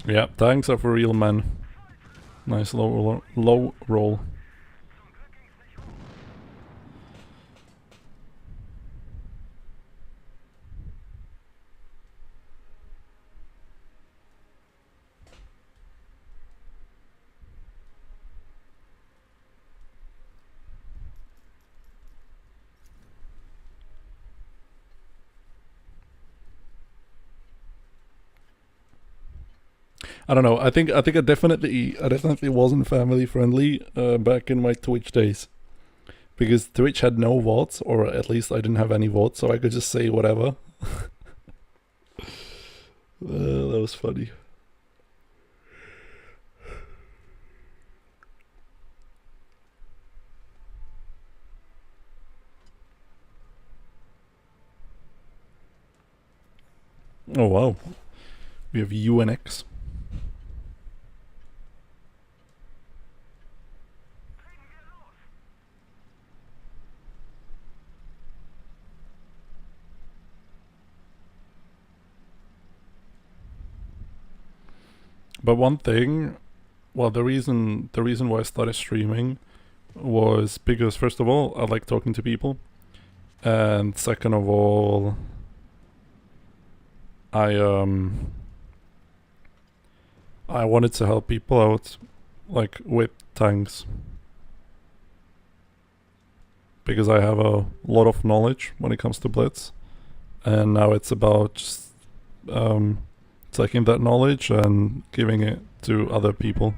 Yeah, tanks are for real, man. Nice low roll. I don't know. I think I definitely wasn't family friendly back in my Twitch days, because Twitch had no VODs, or at least I didn't have any VODs, so I could just say whatever. That was funny. Oh wow, we have UNX. But one thing, well, the reason why I started streaming was because, first of all, I like talking to people, and second of all, I wanted to help people out, like with tanks, because I have a lot of knowledge when it comes to Blitz, and now it's about just taking that knowledge and giving it to other people.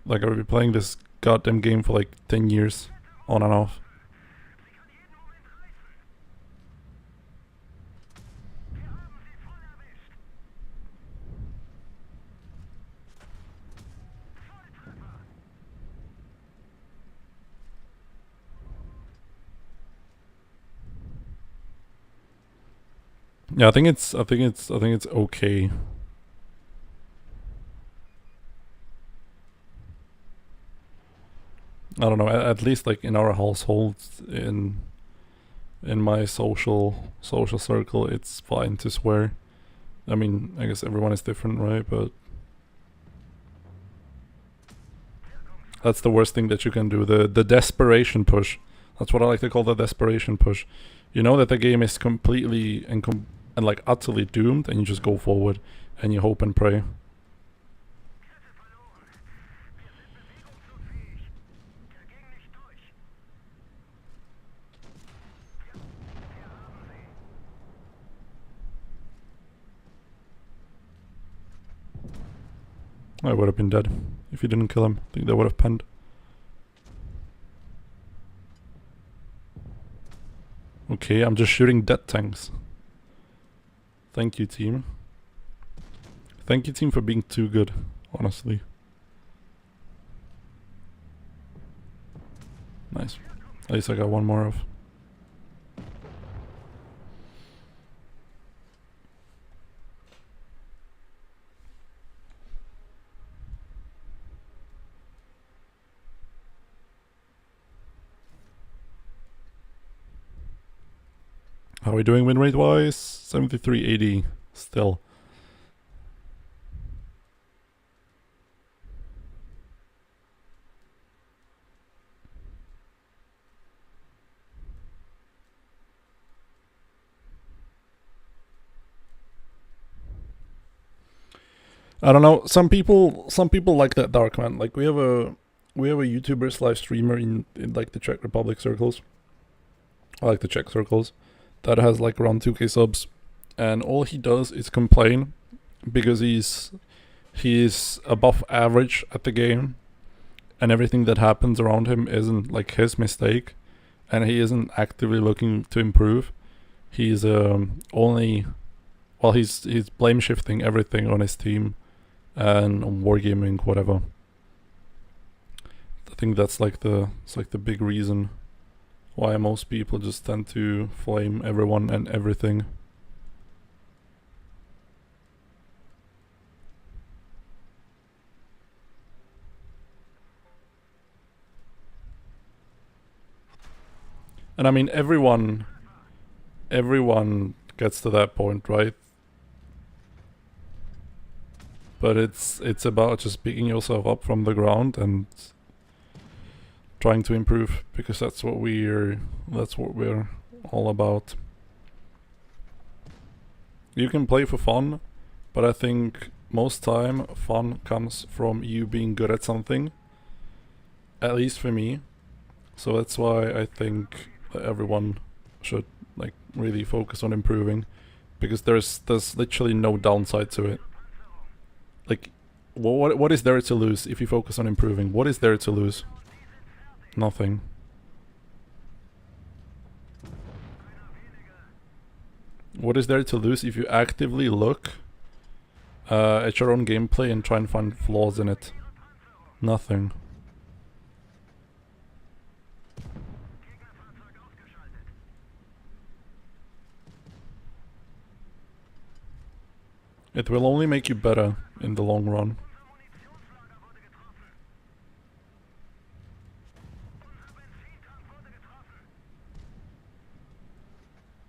Like, I've been playing this goddamn game for like 10 years, on and off. Yeah, I think it's okay. I don't know. At least like in our household, in my social circle, it's fine to swear. I mean, I guess everyone is different, right? But that's the worst thing that you can do. The desperation push. That's what I like to call the desperation push. You know that the game is completely and like utterly doomed, and you just go forward and you hope and pray. I would have been dead if you didn't kill him. I think they would have penned. Okay, I'm just shooting dead tanks. Thank you, team. Thank you, team, for being too good, honestly. Nice. At least I got one more of. How are we doing win rate wise? 73-80 still. I don't know. Some people like that dark man. Like we have a YouTuber slash streamer in like the Czech Republic circles. I like the Czech circles. That has like around 2k subs, and all he does is complain because he's above average at the game, and everything that happens around him isn't like his mistake, and he isn't actively looking to improve. He's only, well, he's blame shifting everything on his team and on wargaming, whatever. I think that's like the big reason why most people just tend to flame everyone and everything. And I mean, everyone gets to that point, right? But it's about just picking yourself up from the ground and trying to improve, because that's what we're all about. You can play for fun, but I think most time fun comes from you being good at something, at least for me. So that's why I think that everyone should like really focus on improving, because there's literally no downside to it. Like, what is there to lose if you focus on improving? What is there to lose? Nothing. What is there to lose if you actively look at your own gameplay and try and find flaws in it? Nothing. It will only make you better in the long run.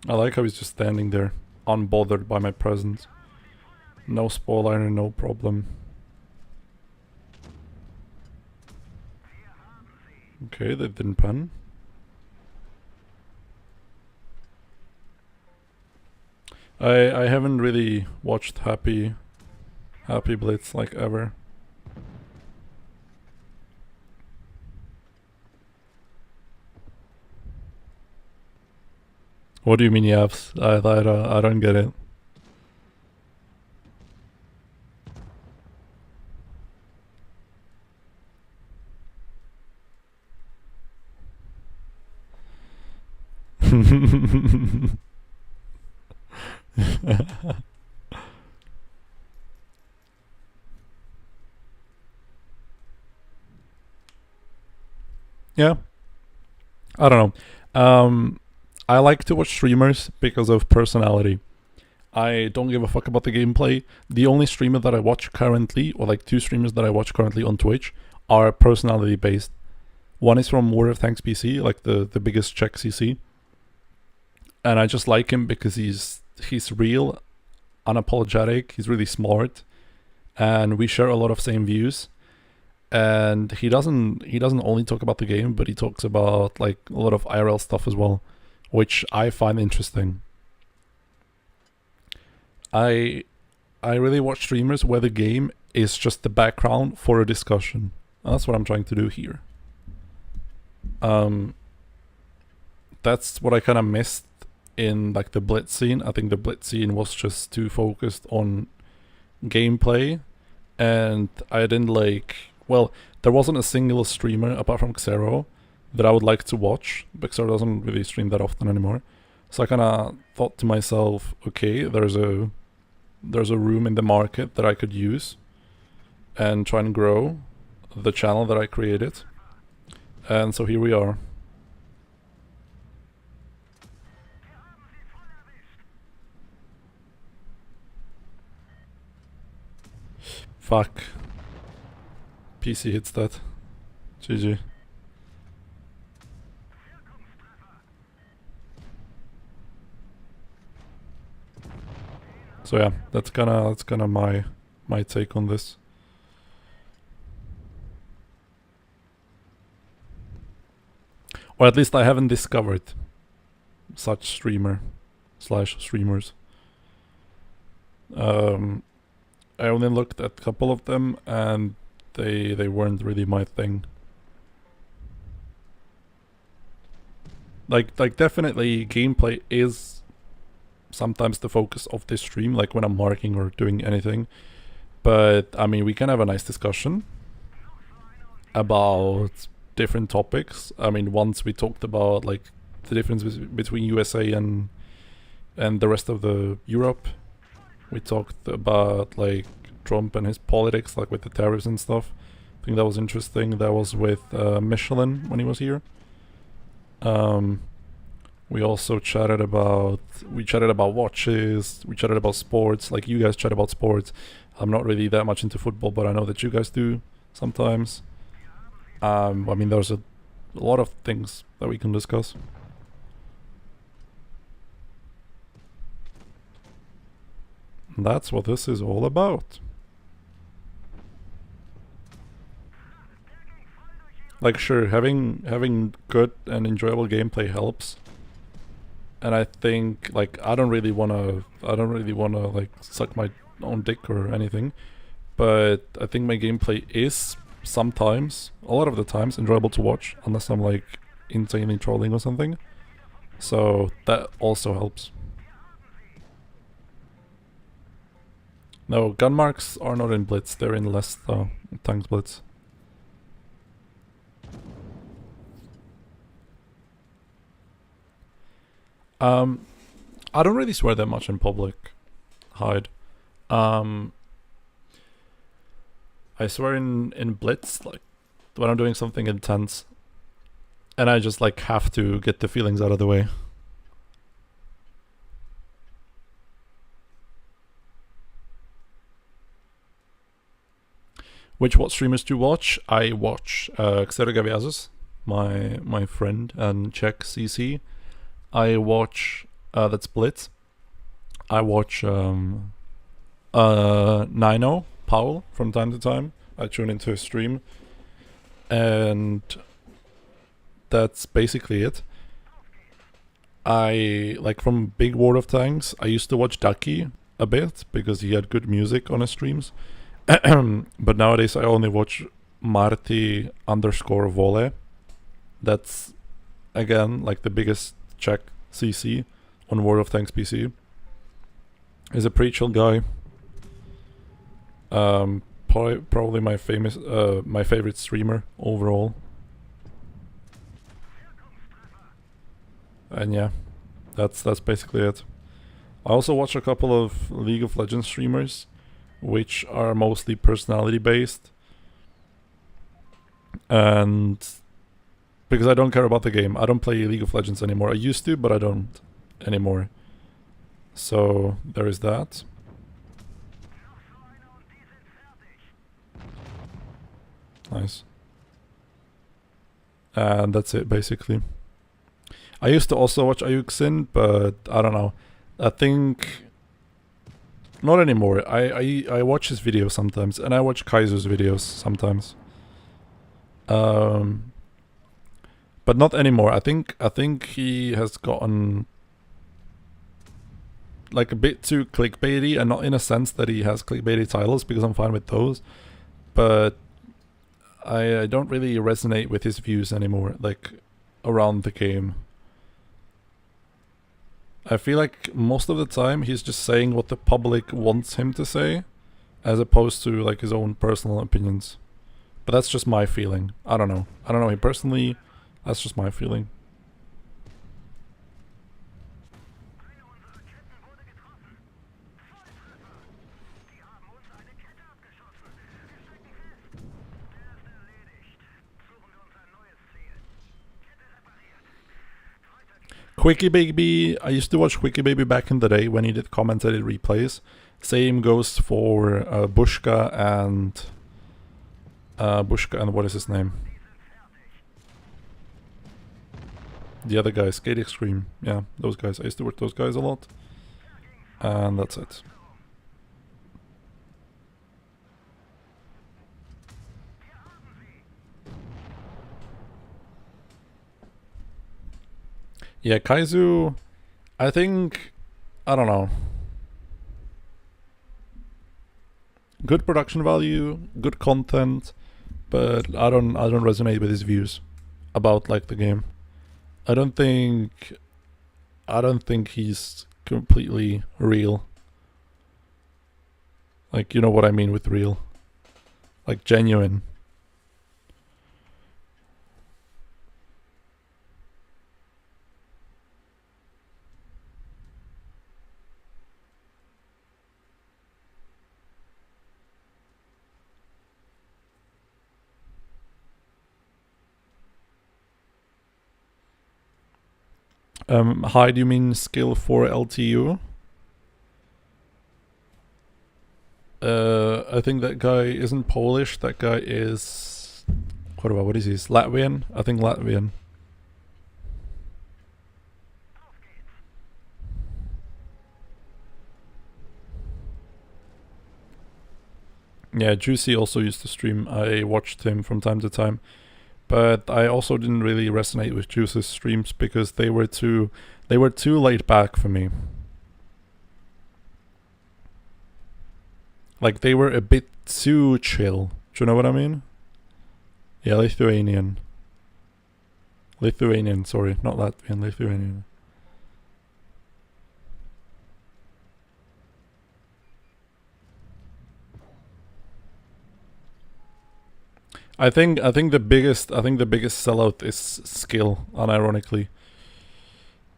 I like how he's just standing there, unbothered by my presence. No spoiler, no problem. Okay, they didn't pen. I haven't really watched Happy Blitz like ever. What do you mean yaps? I don't get it. Yeah. I don't know. I like to watch streamers because of personality. I don't give a fuck about the gameplay. The only streamer that I watch currently, or like 2 streamers that I watch currently on Twitch, are personality based. One is from World of Tanks PC, like the biggest Czech CC. And I just like him because he's real, unapologetic, he's really smart, and we share a lot of same views. And he doesn't only talk about the game, but he talks about like a lot of IRL stuff as well, which I find interesting. I really watch streamers where the game is just the background for a discussion. And that's what I'm trying to do here. That's what I kind of missed in like the Blitz scene. I think the Blitz scene was just too focused on gameplay, and I didn't like... Well, there wasn't a single streamer apart from Xero that I would like to watch, but Xero doesn't really stream that often anymore. So I kind of thought to myself, okay, there's a room in the market that I could use and try and grow the channel that I created. And so here we are. Fuck. PC hits that. GG. So yeah, that's kinda my take on this. Or at least I haven't discovered such streamer/streamers. I only looked at a couple of them, and they weren't really my thing. Like definitely gameplay is sometimes the focus of this stream, like when I'm marking or doing anything. But I mean, we can have a nice discussion about different topics. I mean, once we talked about like the difference between USA and the rest of the Europe. We talked about like Trump and his politics, like with the tariffs and stuff. I think that was interesting. That was with Michelin when he was here. We also chatted about watches. We chatted about sports. Like you guys chat about sports. I'm not really that much into football, but I know that you guys do sometimes. I mean, there's a lot of things that we can discuss. And that's what this is all about. Like, sure, having good and enjoyable gameplay helps. And I think, like, I don't really wanna like suck my own dick or anything, but I think my gameplay is sometimes, a lot of the times, enjoyable to watch, unless I'm like insanely trolling or something. So that also helps. No, gun marks are not in Blitz, they're in less tanks Blitz. I don't really swear that much in public. Hide. I swear in Blitz, like when I'm doing something intense, and I just like have to get the feelings out of the way. What streamers do you watch? I watch Xero, my friend and Czech CC. I watch that's Blitz. I watch Nino, Paul, from time to time. I tune into his stream. And that's basically it. I, like from Big World of Tanks, I used to watch Ducky a bit because he had good music on his streams. But nowadays I only watch Marty_Vole. That's, again, like the biggest Czech CC on World of Tanks PC. He's a pretty chill guy. Probably my favorite streamer overall. And yeah, that's basically it. I also watch a couple of League of Legends streamers, which are mostly personality based. And because I don't care about the game, I don't play League of Legends anymore. I used to, but I don't anymore. So there is that. Nice. And that's it basically. I used to also watch Ayuksin, but I don't know. I think not anymore. I watch his videos sometimes, and I watch Kaizu's videos sometimes. But not anymore. I think he has gotten like a bit too clickbaity, and not in a sense that he has clickbaity titles, because I'm fine with those. But I don't really resonate with his views anymore, like around the game. I feel like most of the time he's just saying what the public wants him to say, as opposed to like his own personal opinions. But that's just my feeling. I don't know him personally. That's just my feeling. Quickie Baby, I used to watch Quickie Baby back in the day when he did commentated replays. Same goes for Bushka and what is his name? The other guy, Skate Extreme. Yeah, those guys. I used to watch those guys a lot. And that's it. Yeah, Kaizu, I think, I don't know. Good production value, good content, but I don't resonate with his views about like the game. I don't think he's completely real. Like, you know what I mean with real. Like genuine. Hi, do you mean skill for LTU? I think that guy isn't Polish. That guy is... What is he? Latvian? I think Latvian. Yeah, Juicy also used to stream. I watched him from time to time. But I also didn't really resonate with Juice's streams because they were too laid back for me. Like, they were a bit too chill. Do you know what I mean? Yeah, Lithuanian. Lithuanian, sorry, not Latvian, Lithuanian. I think the biggest sellout is skill, unironically.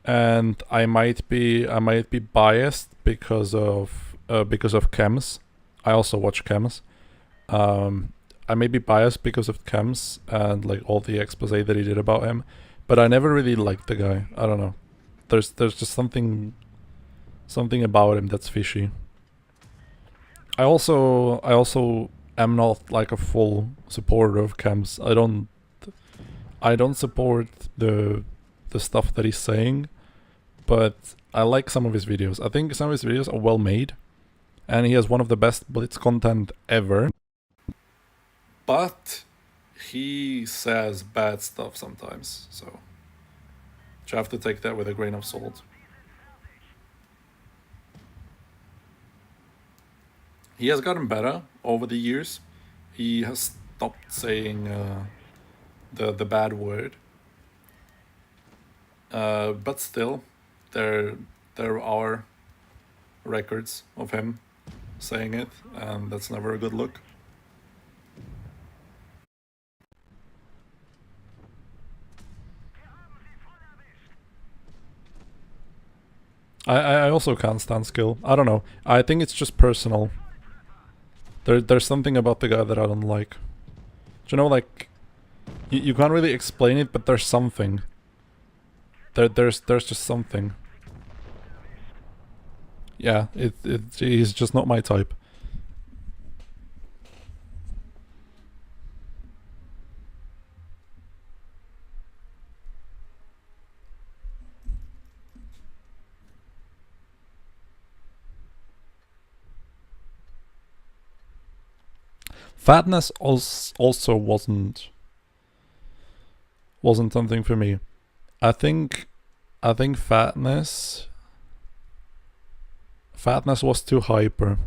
And I might be biased because of Chems. I also watch Chems. I may be biased because of Chems and like all the expose that he did about him, but I never really liked the guy. I don't know. There's just something about him that's fishy. I also am not like a full supporter of Chems. I don't support the stuff that he's saying, but I like some of his videos. I think some of his videos are well made, and he has one of the best Blitz content ever. But he says bad stuff sometimes, so you have to take that with a grain of salt. He has gotten better over the years. He has stopped saying the bad word. But still, there are records of him saying it, and that's never a good look. I also can't stand skill. I don't know. I think it's just personal. There's something about the guy that I don't like. Do you know, like, you can't really explain it, but there's something. There's just something. Yeah, he's just not my type. Fatness also wasn't something for me. I think fatness was too hyper.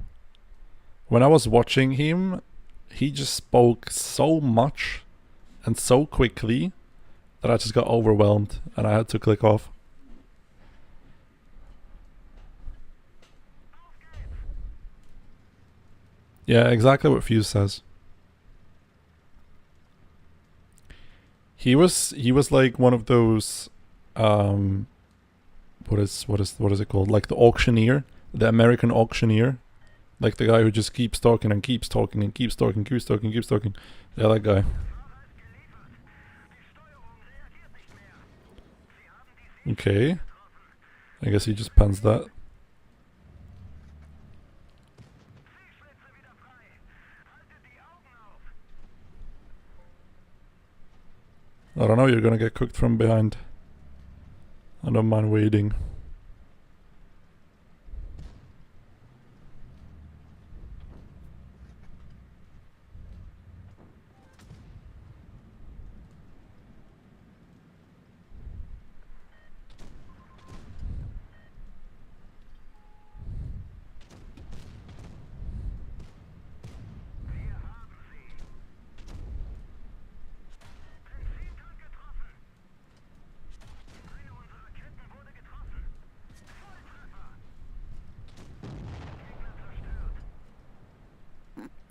When I was watching him, he just spoke so much and so quickly that I just got overwhelmed and I had to click off. Yeah, exactly what Fuse says. He was like one of those what is it called? Like the auctioneer, the American auctioneer. Like the guy who just keeps talking and keeps talking and keeps talking, keeps talking, keeps talking. Yeah, that guy. Okay. I guess he just pans that. I don't know, you're gonna get cooked from behind. I don't mind waiting.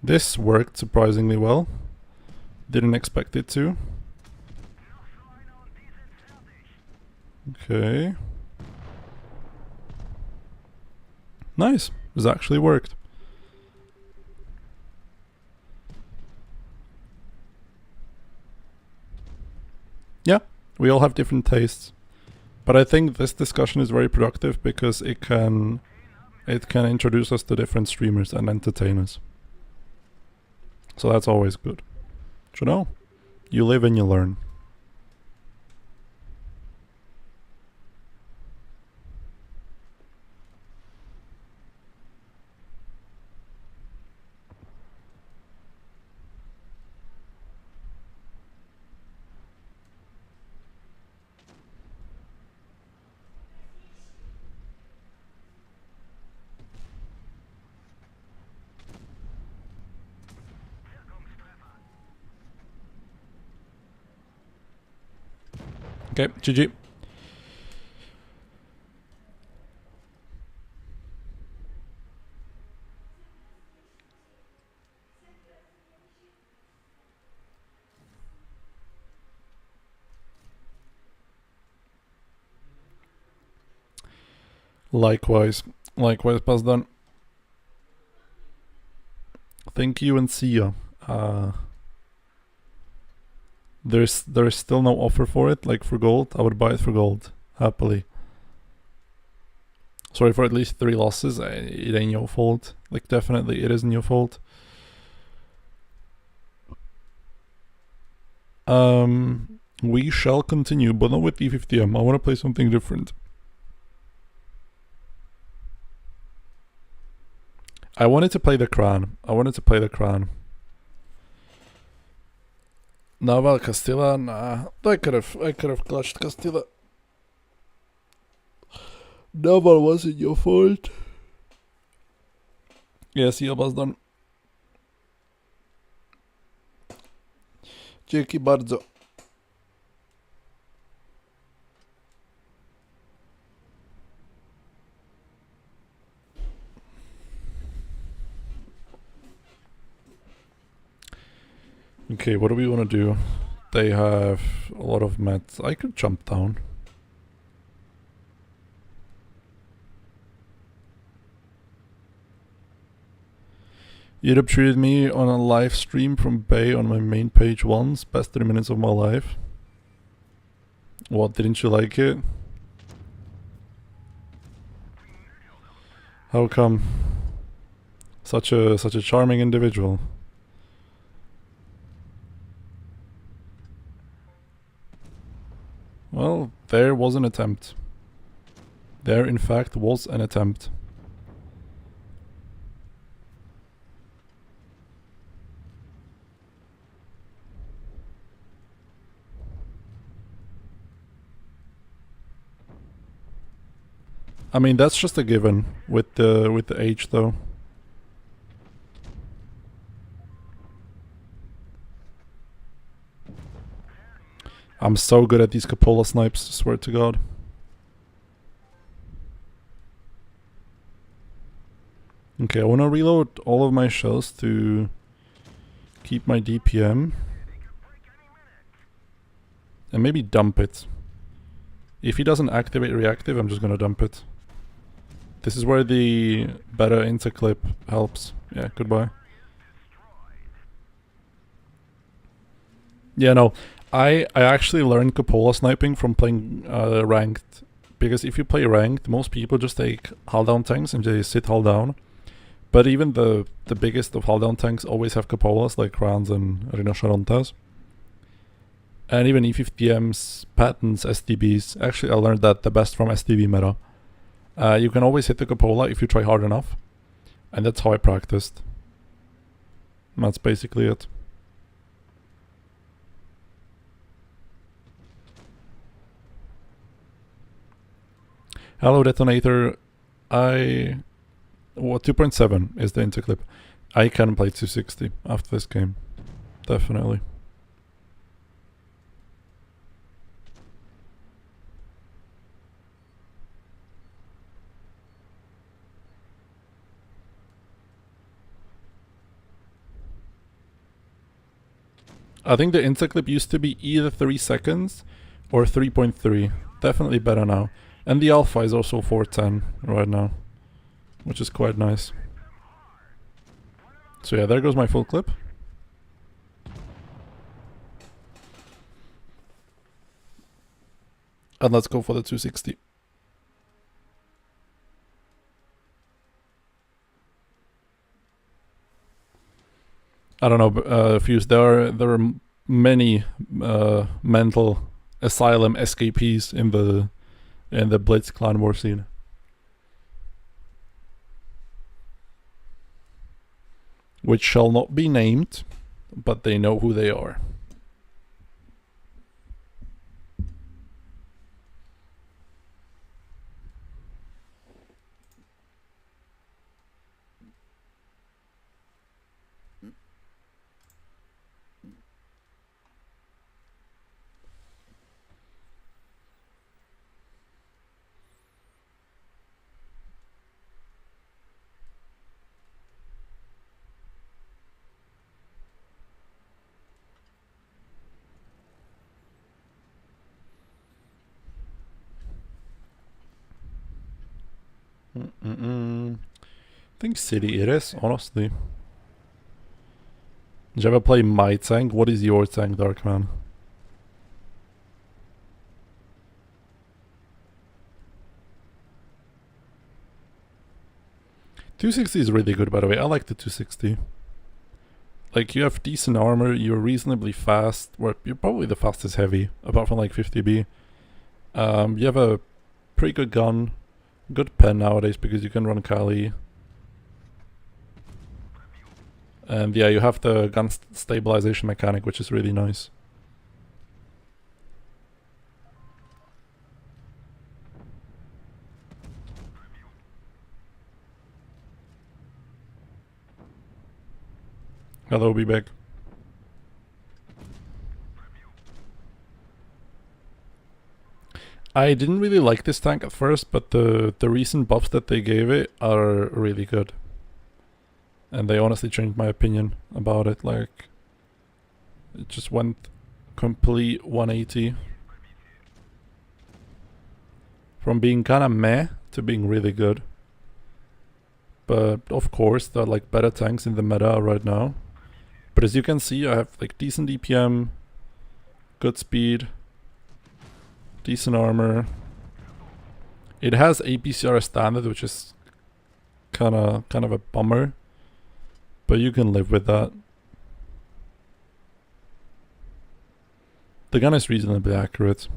This worked surprisingly well. Didn't expect it to. Okay. Nice. This actually worked. Yeah, we all have different tastes. But I think this discussion is very productive because it can introduce us to different streamers and entertainers. So that's always good. But you know, you live and you learn. Okay, GG. Likewise, Pazdan. Thank you and see ya. There's still no offer for it, like for gold. I would buy it for gold, happily. Sorry for at least 3 losses. It ain't your fault. Like, definitely it isn't your fault. We shall continue, but not with E50M. I want to play something different. I wanted to play the Crown. Naval Castilla, nah. I could have clutched Castilla. Naval wasn't your fault. Yes, ja done. Dzięki bardzo. Okay, what do we want to do? They have a lot of mats. I could jump down. YouTube treated me on a live stream from Bay on my main page once. Best 3 minutes of my life. What, didn't you like it? How come? Such a charming individual. Well, there was an attempt. There, in fact, was an attempt. I mean, that's just a given with the age, though. I'm so good at these Cupola snipes, swear to God. Okay, I want to reload all of my shells to keep my DPM. And maybe dump it. If he doesn't activate reactive, I'm just gonna dump it. This is where the better interclip helps. Yeah, goodbye. Yeah, no. I actually learned Cupola sniping from playing ranked. Because if you play ranked, most people just take hull down tanks and they sit hull down. But even the biggest of hull down tanks always have Cupolas like Crowns and Rinocerontes. And even E50Ms, Patents, STBs. Actually, I learned that the best from STB meta. You can always hit the Cupola if you try hard enough. And that's how I practiced. And that's basically it. Hello, Detonator. What 2.7 is the interclip. I can play 260 after this game. Definitely. I think the interclip used to be either 3 seconds or 3.3. Definitely better now. And the alpha is also 410 right now, which is quite nice. So yeah, there goes my full clip. And let's go for the 260. I don't know, Fuse, there are many mental asylum escapees in the Blitz clan war scene. Which shall not be named, but they know who they are. I think City it is, honestly. Did you ever play my tank? What is your tank, Darkman? .260 is really good, by the way. I like the 260. Like, you have decent armor, you're reasonably fast. Well, you're probably the fastest heavy, apart from like 50B. You have a pretty good gun. Good pen nowadays because you can run Kali. And yeah, you have the gun stabilization mechanic, which is really nice. Hello, be back. I didn't really like this tank at first, but the recent buffs that they gave it are really good. And they honestly changed my opinion about it, like... It just went complete 180. From being kinda meh to being really good. But of course, there are like better tanks in the meta right now. But as you can see, I have like decent DPM, good speed, decent armor. It has APCR standard, which is kind of a bummer, but you can live with that. The gun is reasonably accurate.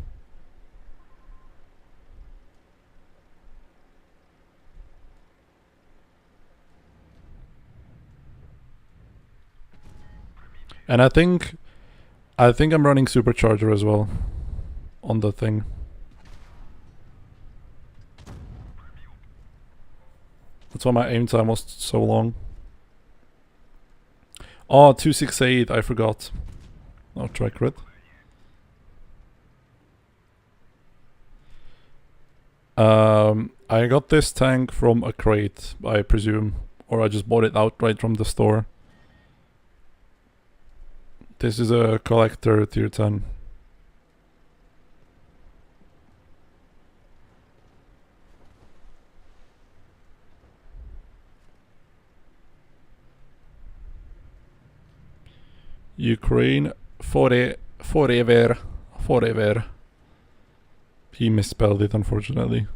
And I think I'm running supercharger as well on the thing. That's why my aim time was so long. Oh, 268, I forgot. Oh, try crit. I got this tank from a crate, I presume. Or I just bought it outright from the store. This is a collector tier 10. Ukraine forever. He misspelled it, unfortunately.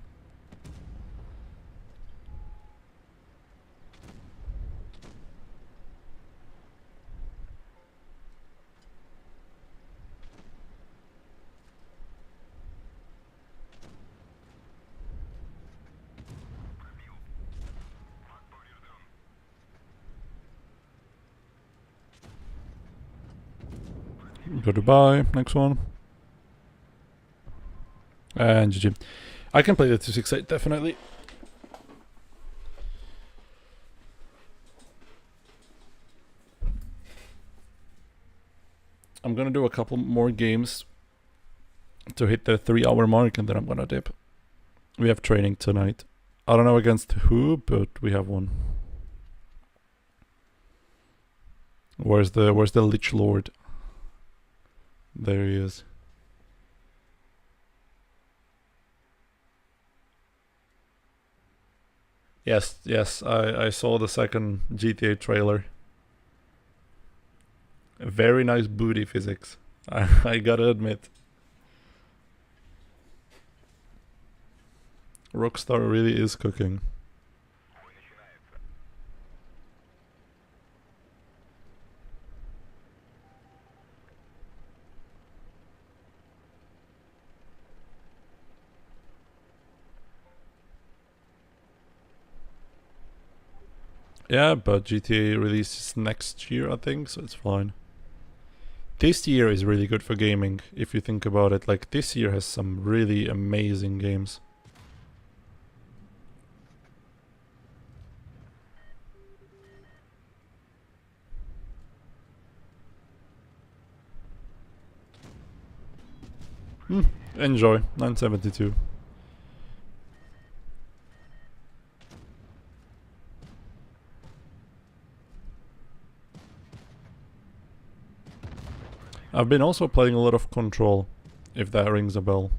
Goodbye, next one. And GG. I can play the 268, definitely. I'm gonna do a couple more games to hit the 3-hour mark, and then I'm gonna dip. We have training tonight. I don't know against who, but we have one. Where's the Lich Lord? There he is. Yes, I saw the second GTA trailer. Very nice booty physics, I gotta admit. Rockstar really is cooking. Yeah, but GTA releases next year, I think, so it's fine. This year is really good for gaming, if you think about it. Like, this year has some really amazing games. Enjoy, 972. I've been also playing a lot of Control, if that rings a bell.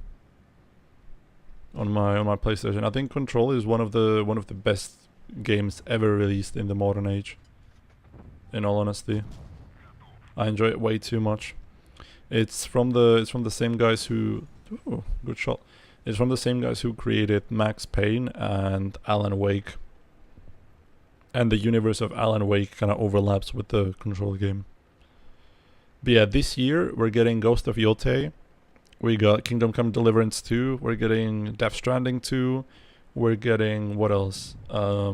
On my PlayStation. I think Control is one of the best games ever released in the modern age. In all honesty. I enjoy it way too much. It's from the same guys who good shot. It's from the same guys who created Max Payne and Alan Wake. And the universe of Alan Wake kind of overlaps with the Control game. But yeah, this year we're getting Ghost of Yotei. We got Kingdom Come Deliverance 2. We're getting Death Stranding 2. We're getting what else? I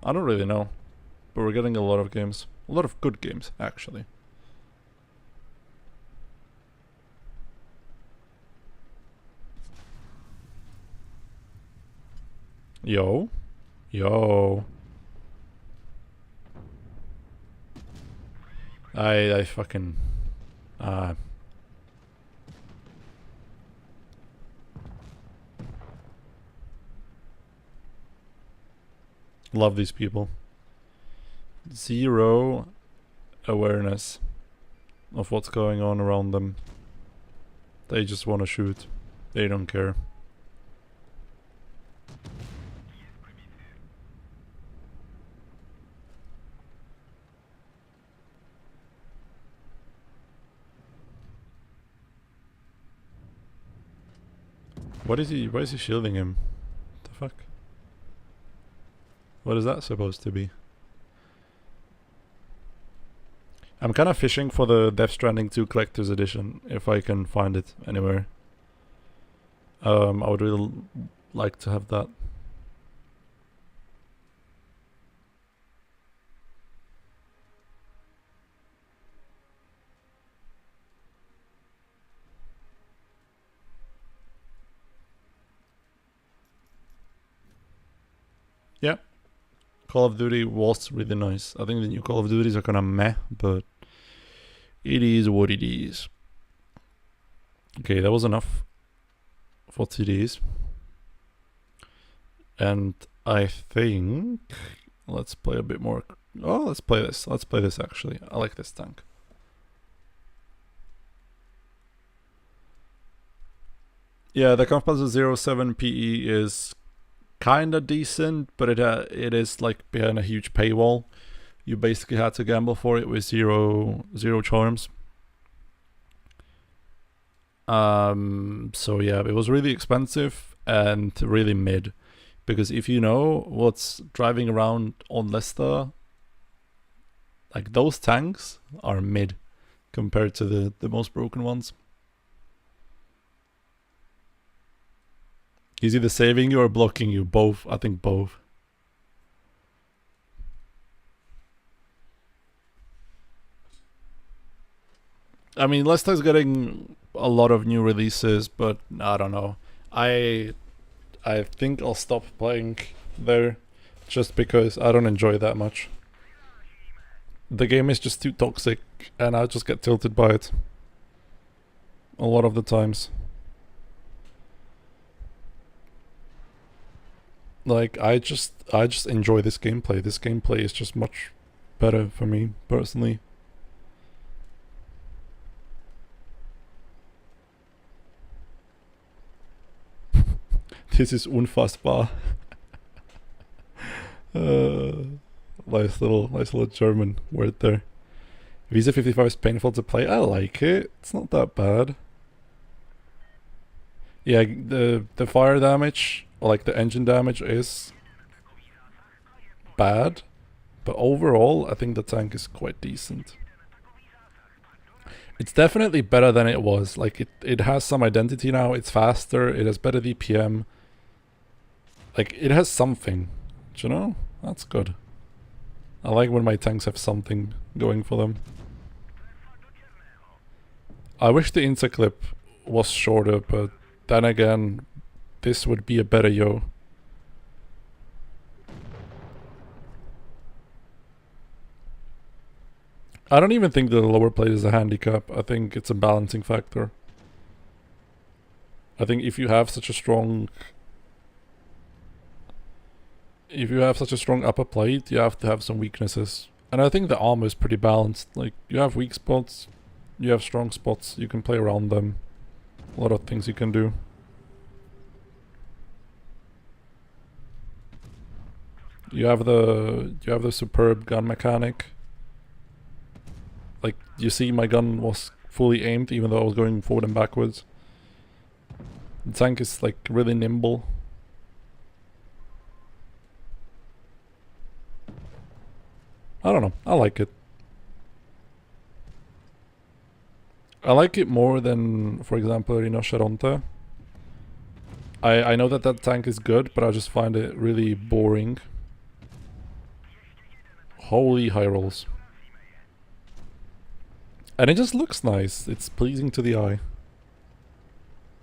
don't really know. But we're getting a lot of games. A lot of good games, actually. Yo. I fucking... love these people. Zero awareness of what's going on around them. They just want to shoot. They don't care. Why is he shielding him? fuck? What is that supposed to be? I'm kind of fishing for the Death Stranding 2 Collector's Edition, if I can find it anywhere. I would really like to have that. Yeah. Call of Duty was really nice. I think the new Call of Duties are kinda meh, but it is what it is. Okay, that was enough for today's. And I think let's play a bit more. Oh, let's play this. Let's play this actually. I like this tank. Yeah, the Kampfpanzer 07 PE is kinda decent, but it is like behind a huge paywall. You basically had to gamble for it with zero charms. So yeah, it was really expensive and really mid. Because if you know what's driving around on Leicester, like those tanks are mid compared to the most broken ones. He's either saving you or blocking you. Both. I think both. I mean, Leicester's getting a lot of new releases, but I don't know. I think I'll stop playing there just because I don't enjoy that much. The game is just too toxic and I just get tilted by it a lot of the times. Like I just enjoy this gameplay. This gameplay is just much better for me personally. This is unfassbar. Nice little German word there. Visa 55 is painful to play. I like it. It's not that bad. Yeah, the fire damage, like the engine damage, is bad, but overall, I think the tank is quite decent. It's definitely better than it was. Like it has some identity now. It's faster. It has better DPM. Like it has something. Do you know? That's good. I like when my tanks have something going for them. I wish the interclip was shorter, but then again, this would be a better yo. I don't even think the lower plate is a handicap. I think it's a balancing factor. I think if you have such a strong upper plate, you have to have some weaknesses. And I think the armor is pretty balanced. Like, you have weak spots, you have strong spots, you can play around them. A lot of things you can do. You have the superb gun mechanic. Like, you see my gun was fully aimed even though I was going forward and backwards. The tank is like really nimble. I don't know, I like it. I like it more than, for example, Rinoceronte. I know that tank is good, but I just find it really boring. Holy high rolls. And it just looks nice. It's pleasing to the eye.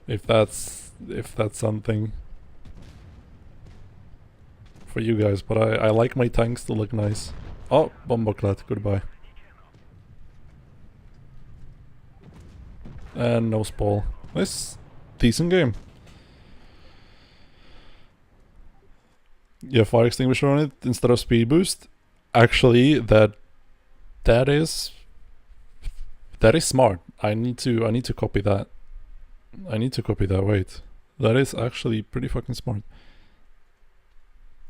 If that's something for you guys, but I like my tanks to look nice. Oh, Bomboclat, goodbye. And no spall. Nice, decent game. Yeah, fire extinguisher on it instead of speed boost. Actually, that is smart. I need to copy that. Wait. That is actually pretty fucking smart.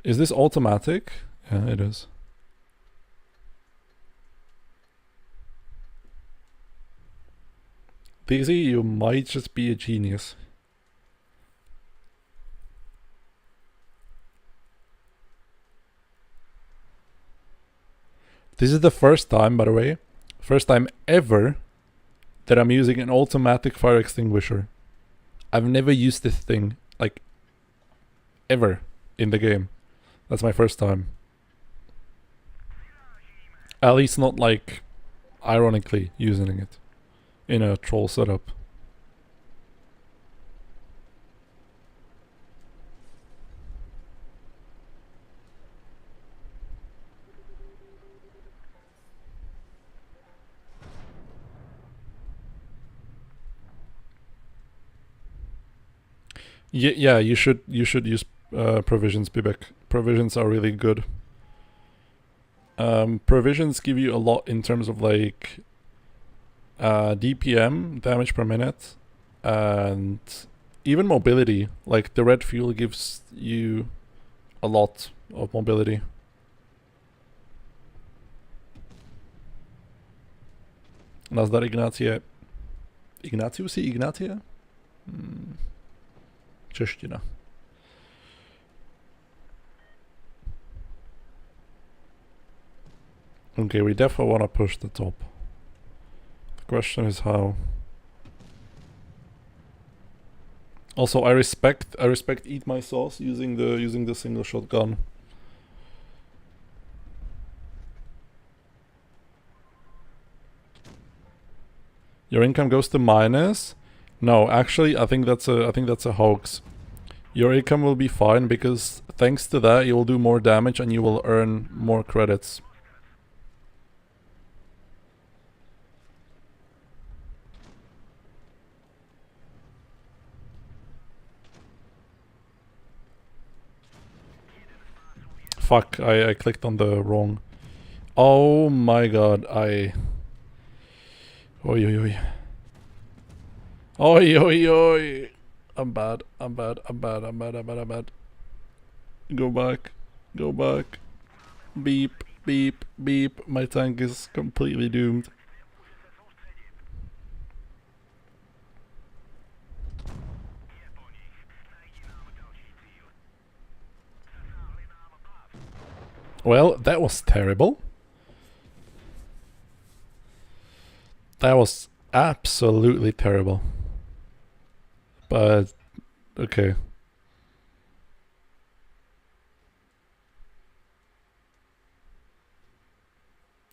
Is this automatic? Yeah, it is. Daisy, you might just be a genius. This is the first time, by the way, first time ever that I'm using an automatic fire extinguisher. I've never used this thing, like, ever in the game. That's my first time. At least not, like, ironically using it in a troll setup. Yeah, you should use provisions, Bibek. Provisions are really good. Provisions give you a lot in terms of like DPM, damage per minute, and even mobility. Like the red fuel gives you a lot of mobility. Nazdar Ignácie. Ignácius i Ignácie? Čeština. Okay, we definitely want to push the top. The question is how. Also, I respect Eat My Sauce using the single shotgun. Your income goes to minus. No, actually, I think that's a hoax. Your income will be fine because thanks to that you will do more damage and you will earn more credits. Fuck, I clicked on the wrong. Oh my god, Oi oi oi. Oi oi oi. I'm bad. Go back. Beep, beep, beep. My tank is completely doomed. Well, that was terrible. That was absolutely terrible. But, okay.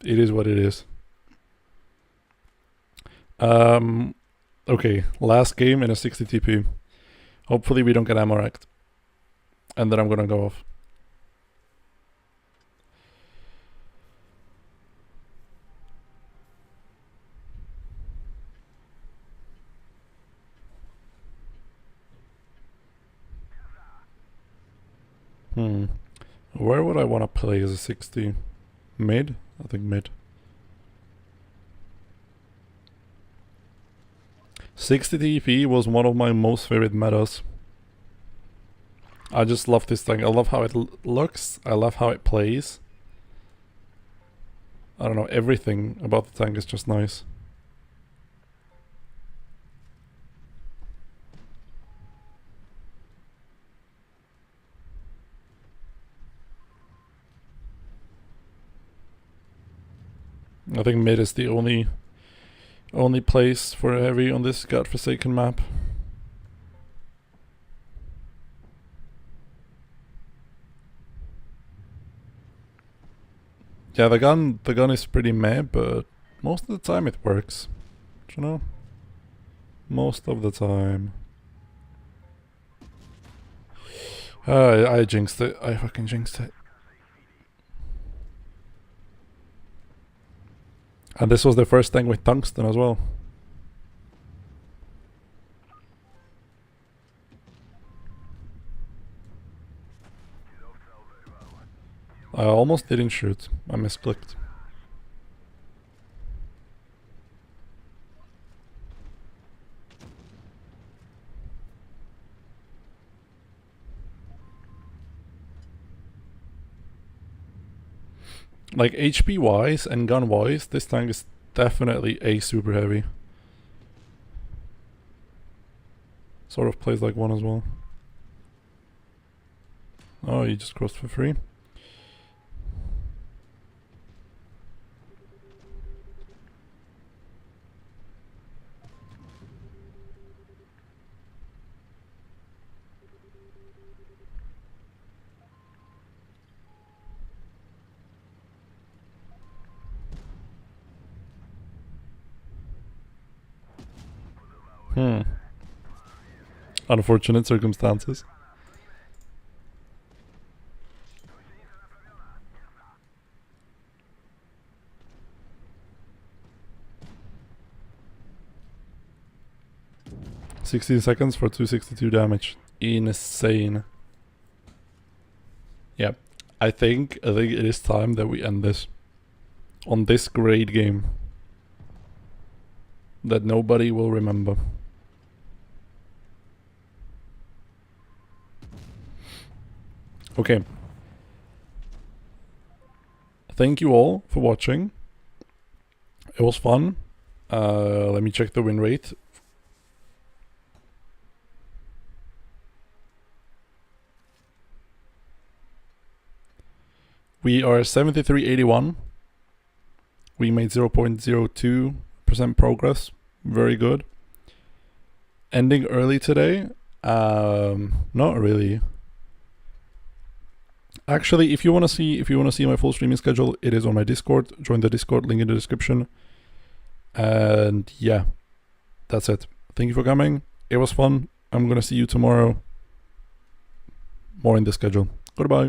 It is what it is. Okay, last game in a 60 TP. Hopefully we don't get ammo wrecked. And then I'm gonna go off. Where would I want to play as a 60? Mid? I think mid. 60 TP was one of my most favorite metas. I just love this thing. I love how it looks. I love how it plays. I don't know, everything about the tank is just nice. I think mid is the only place for a heavy on this godforsaken map. Yeah, the gun is pretty meh, but most of the time it works. You know? Most of the time. I jinxed it. I fucking jinxed it. And this was the first thing with tungsten as well. I almost didn't shoot. I misclicked. Like HP wise and gun wise, this tank is definitely a super heavy. Sort of plays like one as well. Oh, you just crossed for free. Unfortunate circumstances. "16 seconds for 262 damage. Insane." Yeah, I think it is time that we end this on this great game that nobody will remember. Okay. Thank you all for watching. It was fun. Let me check the win rate. We are 73.81. We made 0.02% progress. Very good. Ending early today? Not really. Actually, if you want to see my full streaming schedule, it is on my Discord. Join the Discord, link in the description. And yeah, that's it. Thank you for coming. It was fun. I'm gonna see you tomorrow. More in the schedule. Goodbye.